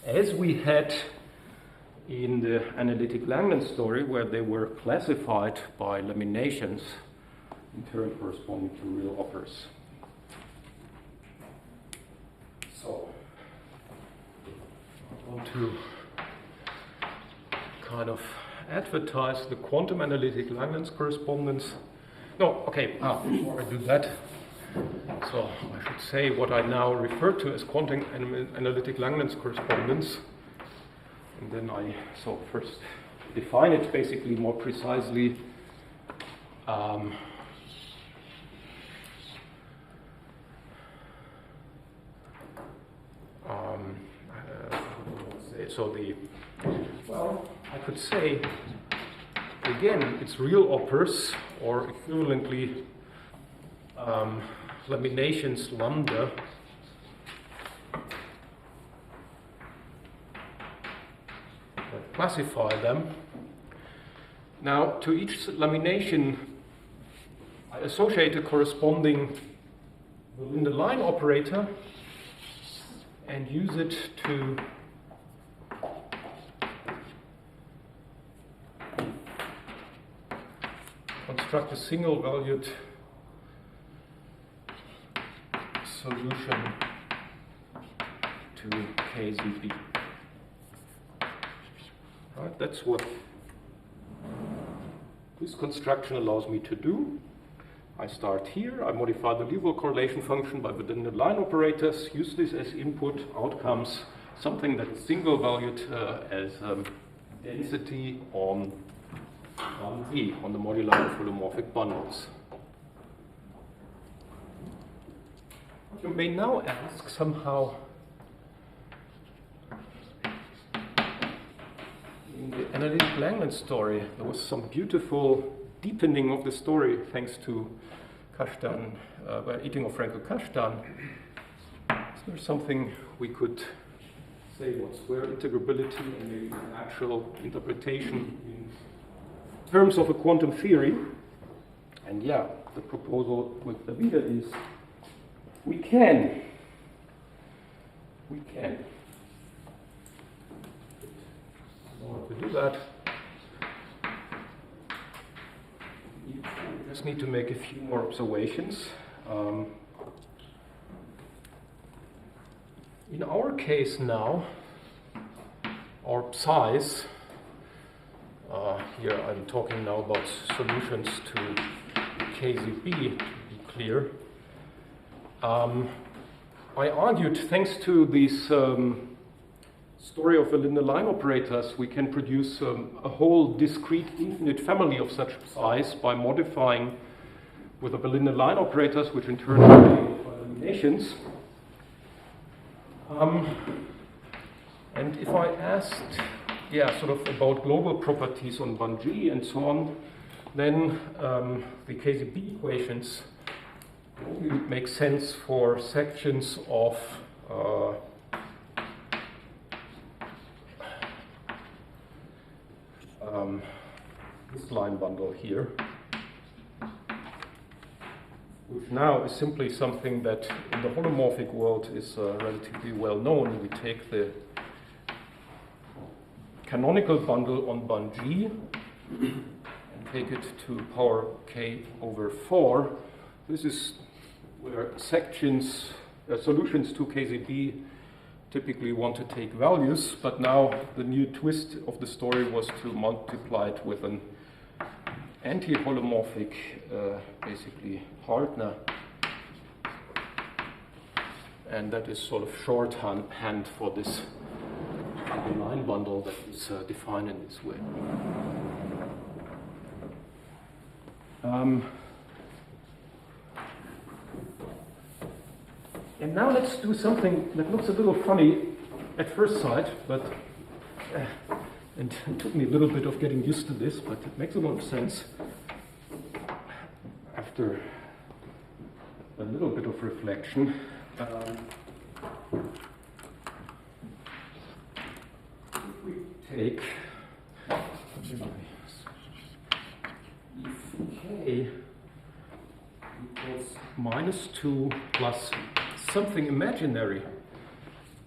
as we had in the Analytic Langlands story, where they were classified by laminations in turn corresponding to real operas. So I want to kind of advertise the quantum Analytic Langlands correspondence. No, okay, before I do that, so I should say what I now refer to as quantum Analytic Langlands correspondence. And then so first define it basically more precisely. Well, I could say, again, it's real operas, or equivalently, laminations lambda. Classify them. Now, to each lamination, I associate a corresponding Berliner line operator and use it to construct a single-valued solution to KZB. Right, that's what this construction allows me to do. I start here, I modify the Liouville correlation function by within the line operators, use this as input, out comes something that is single valued as density on 1D, on the moduli of holomorphic bundles. You may now ask somehow, in the Analytic Langlands story, there was some beautiful deepening of the story thanks to Kashtan, by eating of Frankel Kashtan, is there something we could say what square integrability and maybe an actual interpretation in terms of a quantum theory? And yeah, the proposal with David is we can. In order to do that, you just need to make a few more observations. In our case now, our size, here I'm talking now about solutions to KZB, to be clear. I argued, thanks to this story of the linear line operators, we can produce a whole discrete infinite family of such size by modifying with the linear line operators, which in turn are eliminations. And if I asked, sort of about global properties on Bun-G and so on, then the KZB equations would make sense for sections of this line bundle here, which now is simply something that in the holomorphic world is relatively well known. We take the canonical bundle on Bun-G and take it to power k over 4. This is where sections, solutions to KZB typically want to take values, but now the new twist of the story was to multiply it with an anti-holomorphic, basically Hartner, and that is sort of shorthand for this line bundle that is defined in this way. And now let's do something that looks a little funny at first sight, but and it took me a little bit of getting used to this, but it makes a lot of sense after a little bit of reflection. If we take if k equals -2 plus something imaginary,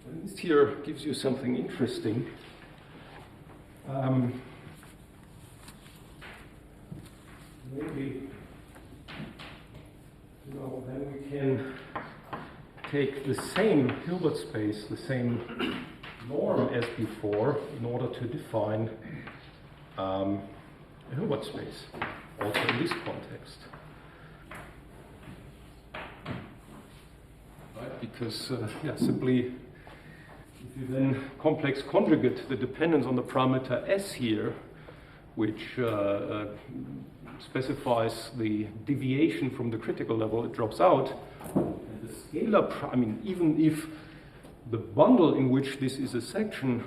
and this here gives you something interesting. Maybe, then we can take the same Hilbert space, the same norm as before, in order to define a Hilbert space, also in this context. Right? Because, simply, if you then complex conjugate the dependence on the parameter S here, which specifies the deviation from the critical level, it drops out. And the scalar, even if the bundle in which this is a section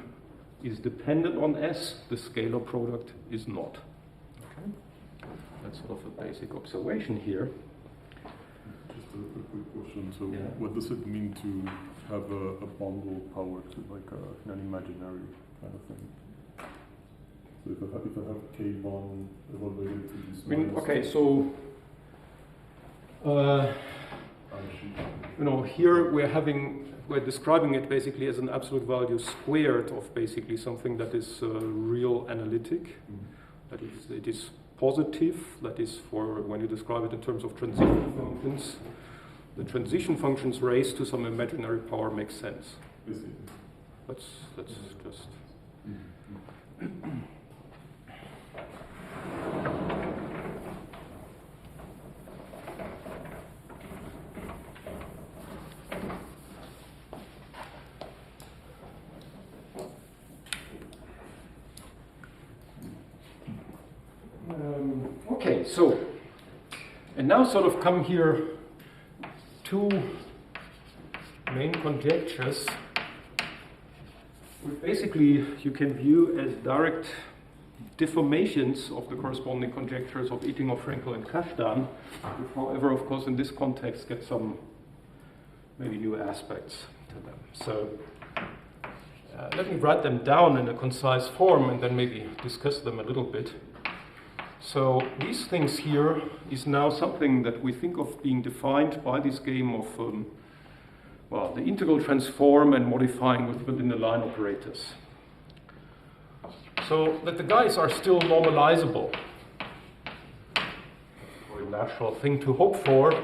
is dependent on S, the scalar product is not. Okay? That's sort of a basic observation here. Just a quick question. So, what does it mean to have a bundle powered to like an imaginary kind of thing? So if I have K1 evaluated to this okay, so here we're describing it basically as an absolute value squared of basically something that is real analytic. Mm-hmm. That is, it is positive. That is for when you describe it in terms of transition functions. The transition functions raised to some imaginary power makes sense. That's just. Mm-hmm. Okay, so, and now sort of come here two main conjectures, which basically you can view as direct deformations of the corresponding conjectures of Ittinger, Frenkel, and Kashdan, which, however, of course, in this context get some maybe new aspects to them. So let me write them down in a concise form and then maybe discuss them a little bit. So these things here is now something that we think of being defined by this game of well, the integral transform and modifying within the line operators. So that the guys are still normalizable. A natural thing to hope for.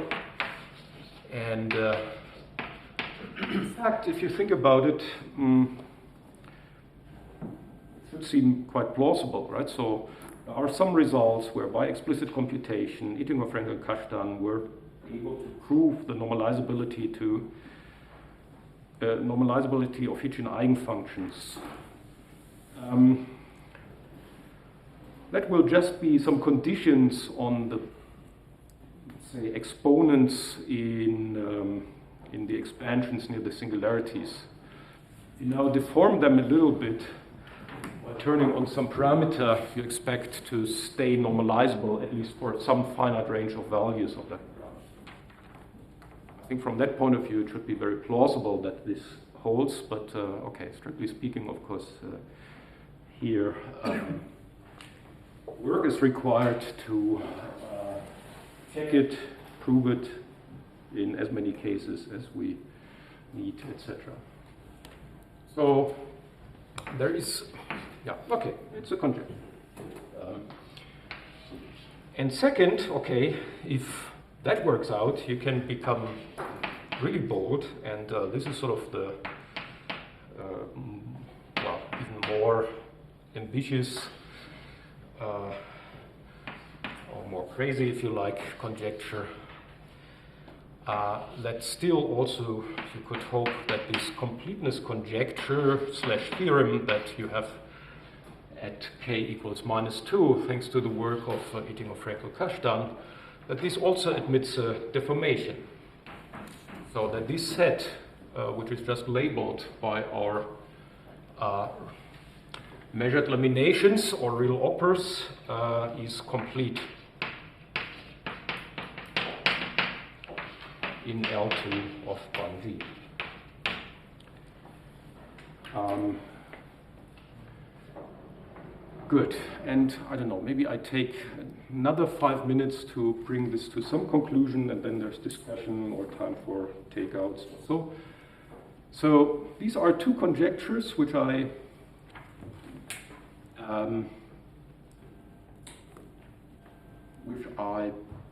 And in fact, if you think about it, it should seem quite plausible, right? So there are some results where by explicit computation, Ittinger, Frenkel, and Kashdan were able to prove the normalizability of Hitchin eigenfunctions. That will just be some conditions on the, say, exponents in the expansions near the singularities. You now deform them a little bit by turning on some parameter you expect to stay normalizable, at least for some finite range of values of that parameter. I think from that point of view, it should be very plausible that this holds, but okay, strictly speaking, of course, here work is required to check it, prove it in as many cases as we need, etc. So there is, yeah, okay, it's a conjecture. And second, okay, if that works out, you can become really bold, and this is sort of the well, even more ambitious or more crazy, if you like, conjecture. That still also you could hope that this completeness conjecture / theorem that you have at k equals -2, thanks to the work of Ittinger, Frenkel, Kashdan, that this also admits a deformation. So that this set, which is just labeled by our measured laminations or real operas, is complete in L2 of 1G. Good, and I don't know, maybe I take another 5 minutes to bring this to some conclusion, and then there's discussion or time for takeouts. So these are two conjectures which I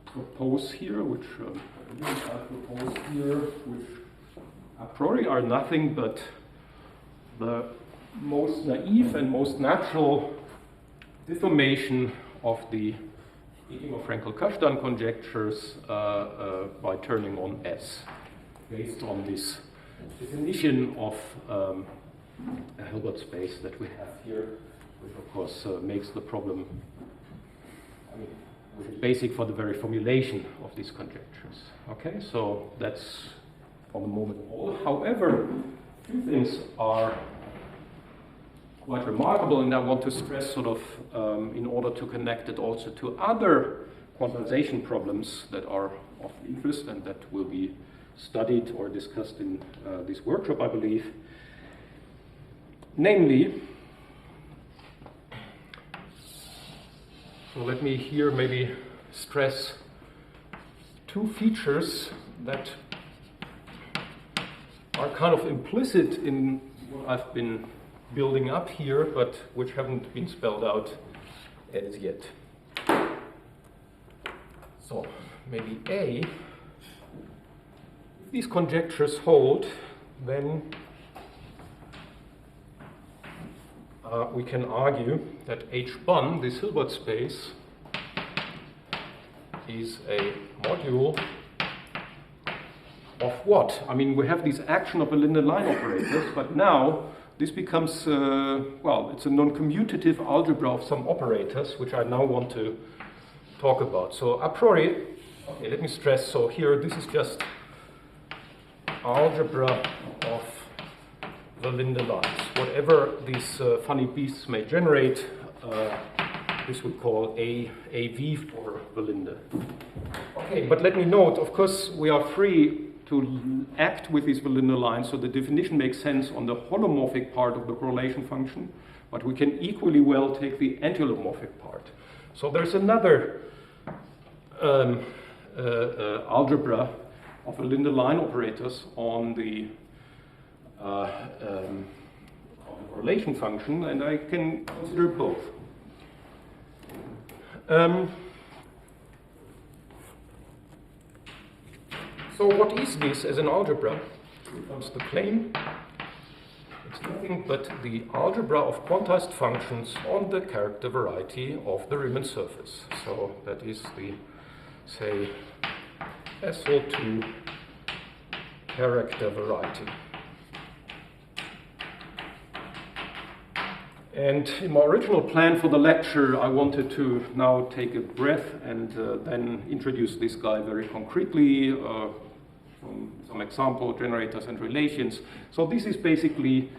propose here, which a priori are nothing but the most naive and most natural deformation of the Ittinger-Frenkel-Kashdan conjectures by turning on S, based on this definition of a Hilbert space that we have here, which of course makes the problem, which is basic for the very formulation of these conjectures. Okay, so that's for the moment all. However, two things are quite remarkable, and I want to stress sort of in order to connect it also to other quantization problems that are of interest and that will be studied or discussed in this workshop, I believe. Namely, so let me here maybe stress two features that are kind of implicit in what I've been building up here, but which haven't been spelled out as yet. So maybe A, if these conjectures hold, then we can argue that H1, this Hilbert space, is a module of what? I mean, we have this action of a linear line operators, but now this becomes, well, it's a non-commutative algebra of some operators, which I now want to talk about. So a priori, okay, let me stress, so here this is just algebra of the Linde lines. Whatever these funny beasts may generate, this we call AV for Verlinde. Okay, but let me note, of course, we are free to act with these Verlinde lines, so the definition makes sense on the holomorphic part of the correlation function, but we can equally well take the anti-holomorphic part. So there's another algebra of Verlinde line operators on the correlation function, and I can consider both. So what is this as an algebra? Here comes the claim. It's nothing but the algebra of quantized functions on the character variety of the Riemann surface. So that is the, say, SL2 character variety. And in my original plan for the lecture, I wanted to now take a breath and then introduce this guy very concretely from some example generators and relations. So this is basically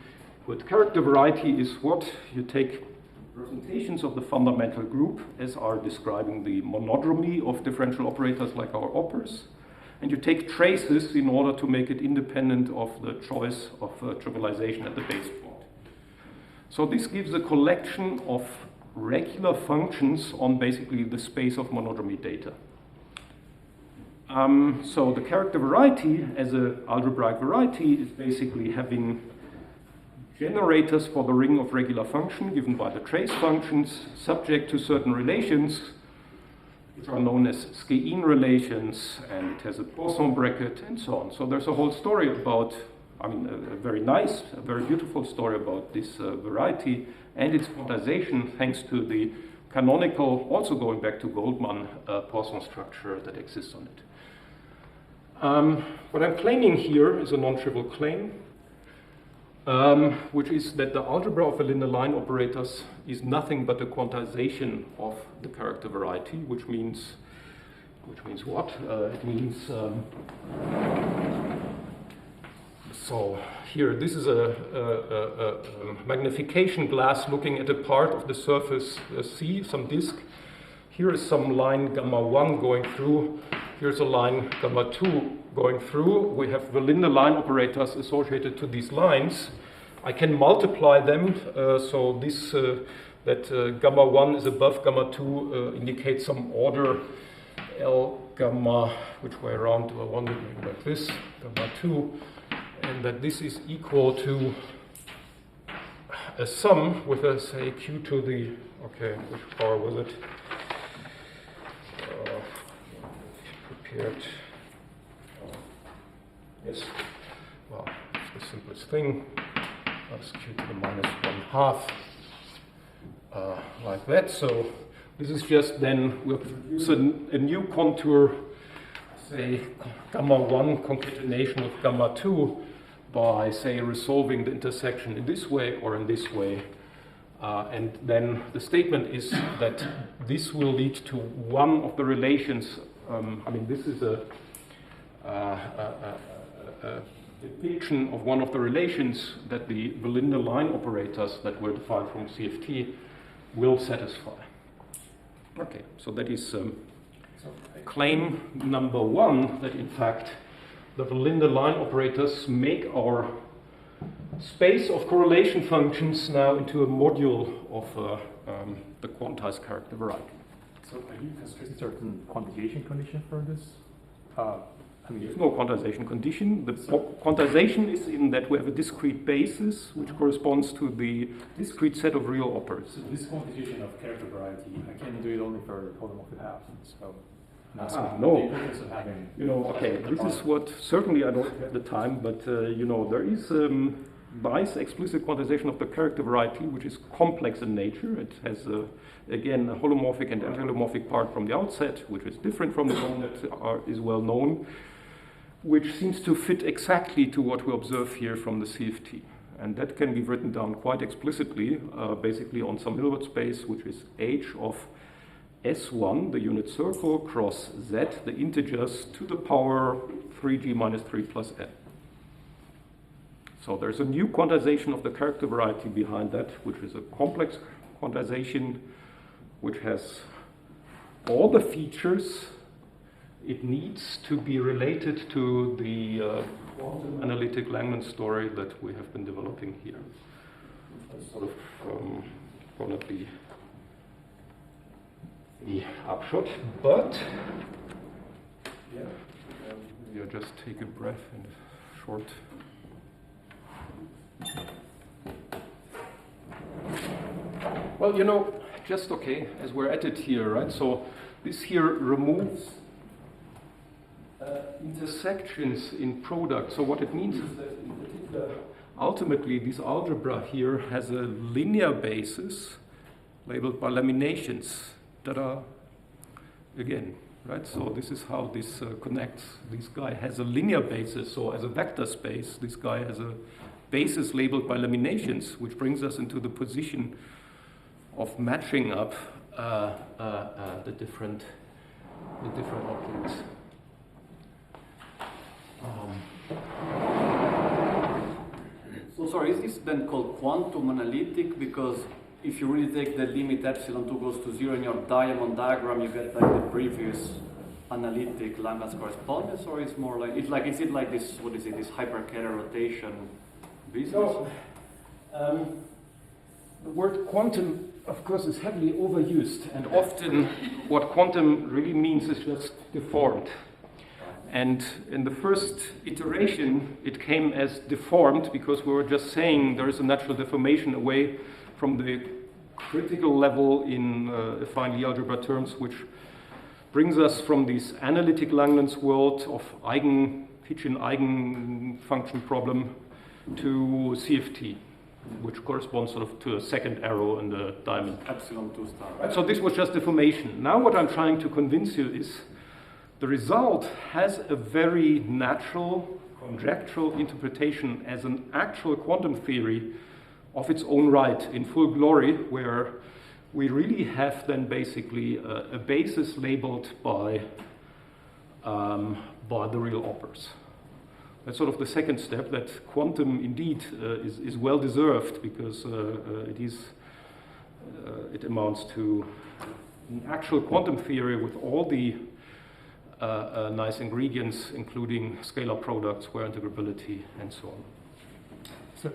what character variety is. What you take representations of the fundamental group as are describing the monodromy of differential operators like our operas, and you take traces in order to make it independent of the choice of trivialization at the base point. So this gives a collection of regular functions on basically the space of monodromy data. So the character variety as an algebraic variety is basically having generators for the ring of regular function given by the trace functions subject to certain relations which are known as Skein relations, and it has a Poisson bracket and so on. So there's a whole story about, a very nice, a very beautiful story about this variety and its quantization thanks to the canonical, also going back to Goldman, Poisson structure that exists on it. What I'm claiming here is a non-trivial claim, which is that the algebra of Verlinde line operators is nothing but a quantization of the character variety, which means what? It means so here, this is a magnification glass looking at a part of the surface C, some disk. Here is some line gamma 1 going through. Here's a line gamma 2 going through. We have Verlinde line operators associated to these lines. I can multiply them, so this that gamma 1 is above gamma 2 indicates some order L gamma, which way around do I want it? Like this, gamma 2, and that this is equal to a sum with a, say, q to the, okay, which power was it? Prepared. Yes, well, it's the simplest thing. That's q to the minus 1/2, like that. So this is just then, we'll produce a new contour, say, gamma 1 concatenation with gamma 2 by, say, resolving the intersection in this way or in this way. And then the statement is that this will lead to one of the relations. This is a depiction of one of the relations that the Verlinde line operators that were defined from CFT will satisfy. Okay, so that is claim number 1, that in fact the Verlinde line operators make our space of correlation functions now into a module of the quantized character variety. So are you considering certain quantization condition for this? There's no quantization condition. The quantization is in that we have a discrete basis which corresponds to the discrete set of real operas. So this quantization of character variety, I can do it only for holomorphic half. So no. The importance of having, okay, this is what, certainly I don't have the time, but there is nice explicit quantization of the character variety, which is complex in nature. It has, again, a holomorphic and anti-holomorphic part from the outset, which is different from the one that is well known, which seems to fit exactly to what we observe here from the CFT. And that can be written down quite explicitly, basically on some Hilbert space, which is H of S1, the unit circle, cross Z, the integers, to the power 3g minus 3 plus n. So there's a new quantization of the character variety behind that, which is a complex quantization which has all the features it needs to be related to the quantum analytic Langlands story that we have been developing here. That's sort of going to be the upshot, but yeah, maybe I just take a breath and a short. Well, you know, just okay, as we're at it here, right? So this here removes intersections in product. So what it means is that in particular, ultimately, this algebra here has a linear basis labeled by laminations that are, again, right? So this is how this connects. This guy has a linear basis, so as a vector space, this guy has a basis labeled by laminations, which brings us into the position of matching up the different objects. So sorry, is this then called quantum analytic? Because if you really take the limit epsilon 2 goes to 0 in your diamond diagram, you get like the previous analytic Langlands correspondence, or is more like is it like this? What is it? This hyperkähler rotation business? So, the word quantum, of course, is heavily overused, and often what quantum really means is just deformed. And in the first iteration, it came as deformed because we were just saying there is a natural deformation away from the critical level in affine Lie algebra terms, which brings us from this analytic Langlands world of Hitchin eigenfunction problem to CFT, which corresponds sort of to a second arrow in the diamond. Epsilon 2 star. Right, so this was just deformation. Now what I'm trying to convince you is the result has a very natural, conjectural interpretation as an actual quantum theory of its own right in full glory, where we really have then basically a basis labeled by the real operas. That's sort of the second step, that quantum indeed is well deserved because it amounts to an actual quantum theory with all the nice ingredients, including scalar products, square integrability, and so on. So,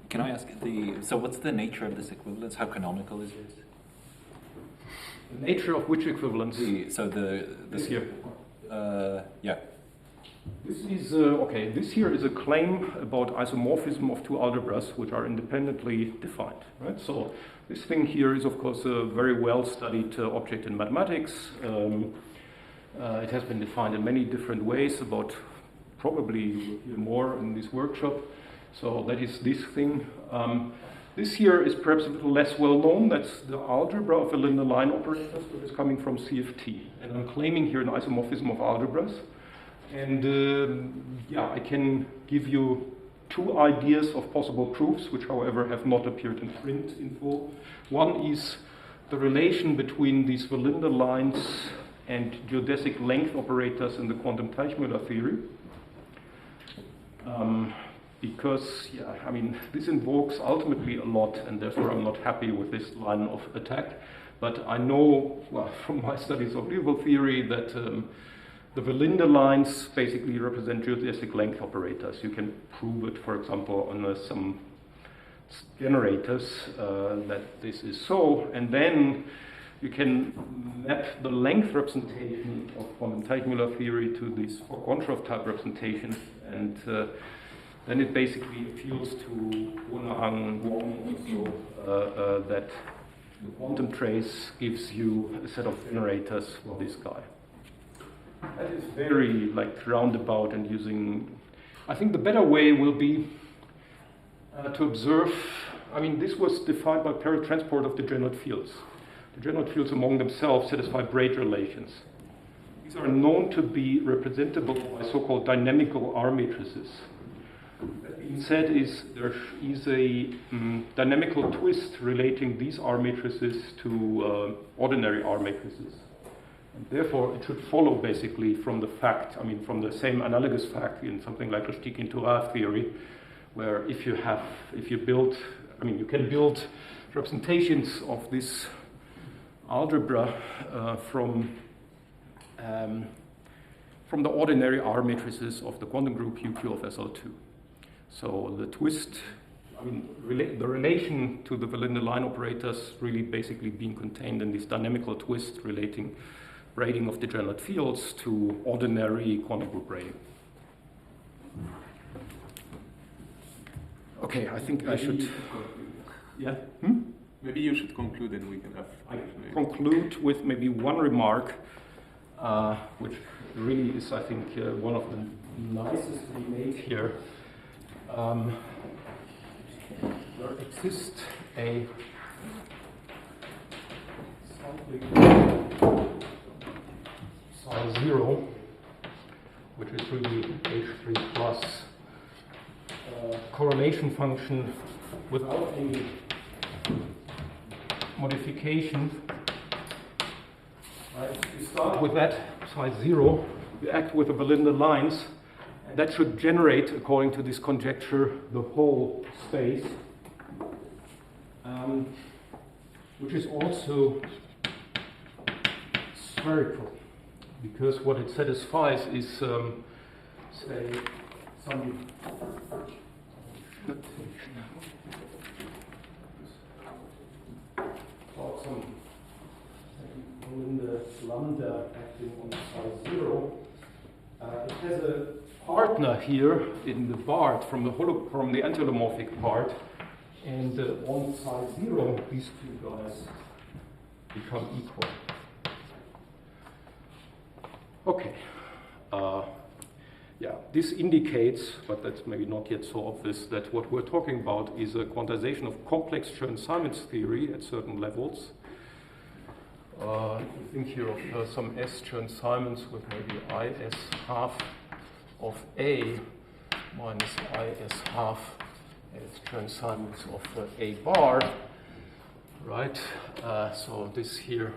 can I ask, so what's the nature of this equivalence? How canonical is it? The nature of which equivalence? This here. Yeah. This is, okay, this here is a claim about isomorphism of two algebras which are independently defined, right? So this thing here is, of course, a very well-studied object in mathematics. It has been defined in many different ways, about probably more in this workshop. So that is this thing. This here is perhaps a little less well known. That's the algebra of a linear line operators, which is coming from CFT. And I'm claiming here an isomorphism of algebras. And yeah, I can give you two ideas of possible proofs, which however have not appeared in print in full. One is the relation between these Verlinder lines and geodesic length operators in the quantum Teichmüller theory. Because, yeah, I mean, this invokes ultimately a lot, and therefore I'm not happy with this line of attack. But I know, well, from my studies of medieval theory that the Verlinder lines basically represent geodesic length operators. You can prove it, for example, on some generators that this is so, and then you can map the length representation of quantum Teichmüller theory to this Kontrov type representation, and then it basically appeals to Wonahang Wong also that the quantum trace gives you a set of generators for this guy. That is very like roundabout and using. I think the better way will be to observe. I mean, this was defined by parallel transport of degenerate fields. Degenerate fields among themselves satisfy braid relations. These are known to be representable by so-called dynamical R matrices. That being said, there is a dynamical twist relating these R matrices to ordinary R matrices. And therefore, it should follow basically from the fact, I mean, from the same analogous fact in something like Rashtikin-Torah theory, where if you build, I mean, you can build representations of this algebra from the ordinary R matrices of the quantum group UQ of SL2. So the twist, I mean, the relation to the Valinde line operators really basically being contained in this dynamical twist relating braiding of degenerate fields to ordinary quantum group braiding. Okay, I think I should. Yeah. Maybe you should conclude, and we can have. I conclude with maybe one remark, which really is, I think, one of the nicest we made here. There exists a cyclic psi 0, which is really H3 plus correlation function without any modification. Right. You start with that psi 0, you act with the Valinde lines, and that should generate, according to this conjecture, the whole space, which is also spherical, because what it satisfies is, say, some Valinde lambda acting on psi 0. It has a partner here in the part from the antilomorphic part, and on psi 0 these two guys become equal. Okay. Yeah, this indicates, but that's maybe not yet so obvious, that what we're talking about is a quantization of complex Chern-Simons theory at certain levels. You think here of some S Chern-Simons with maybe IS half of A minus IS half as Chern-Simons of A bar, right? So this here,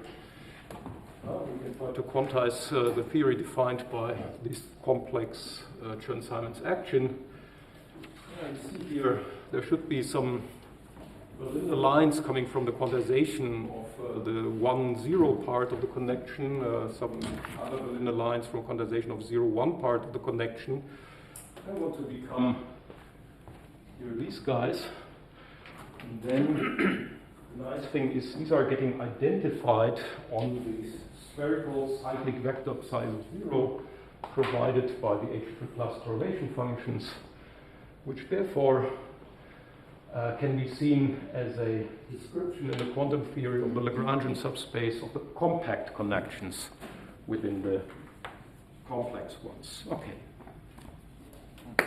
we can try to quantize the theory defined by this complex Chern-Simons action. And see here, there should be some Valinde lines coming from the quantization of the 1-0 part of the connection, some other Valinde lines from quantization of 0-1 part of the connection. I want to become here these guys. And then the nice thing is these are getting identified on these spherical cyclic vector psi 0 provided by the H2 plus correlation functions, which therefore can be seen as a description in the quantum theory of the Lagrangian subspace of the compact connections within the complex ones. Okay. Thank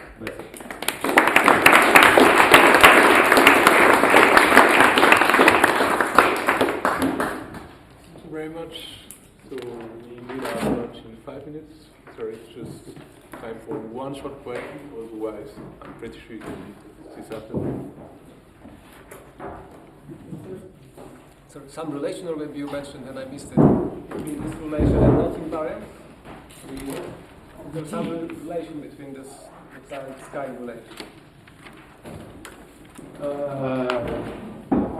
you very much. So we need our lunch in 5 minutes. Sorry, it's just time for one short question. Otherwise, I'm pretty sure you can do this afternoon. So some relation already you mentioned and I missed it. Between this relation and not invariant? There's some relation between this sky relation.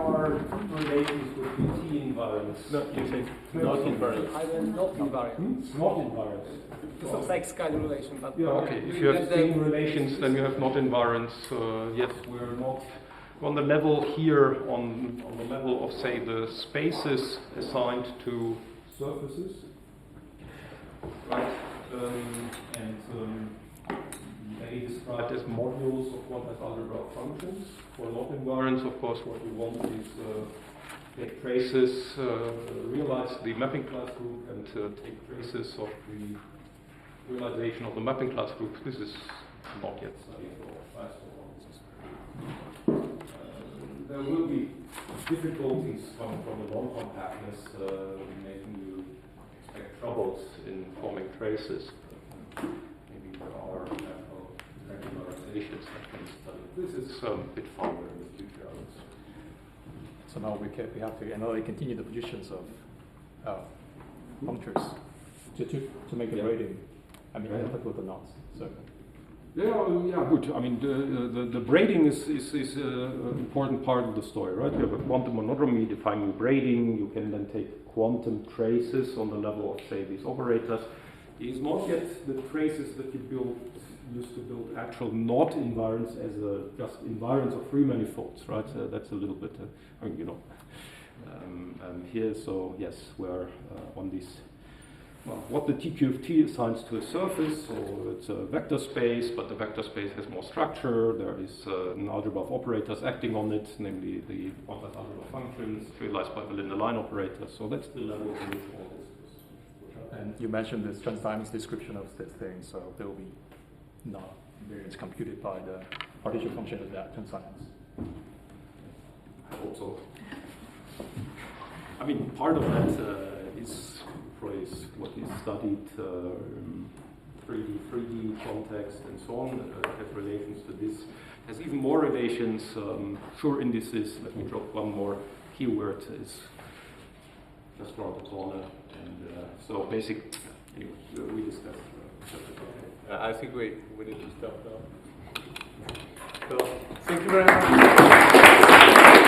Are relations with T invariants? No, you say not invariant. I meant not invariant. It's not invariant. It's a like sky relation, but yeah, okay. If you have string relations, then you have not invariants. Yes, we're not on the level here, on the level of, say, the spaces assigned to surfaces, right? They described as modules of quantized algebraic functions. For not invariants, of course, what we want is take traces, realize the mapping class group, and take traces of the realization of the mapping class group. This is not yet studied or fast. There will be difficulties coming from the non-compactness, making you expect troubles in forming traces. Maybe there are regularizations that can be studied. This is a bit farther in the future. So now we have to analytically continue the positions of punctures to make the braiding. I mean, difficult or not. So Yeah, good. I mean, the braiding is an important part of the story, right? You have a quantum monodromy, define new braiding. You can then take quantum traces on the level of, say, these operators. It is not yet the traces that you used to build actual knot invariants as just invariants of free manifolds, right? That's a little bit, I mean, you know, here. So yes, we're on these. Well, what the TQ of T assigns to a surface, so it's a vector space, but the vector space has more structure. There is an algebra of operators acting on it, namely the quantized algebra of functions realized by the linear line operators. So that's the level in which all this is. And you mentioned this Chern-Simons description of this thing, so there will be non-invariants computed by the partition function of that Chern-Simons. I hope so. I mean, part of that is what is studied in 3D context and so on, has relations to this, has even more relations, Schur indices. Let me drop one more keyword, is just around the corner. And so anyway, we discussed. I think we need to stop now. So, thank you very much.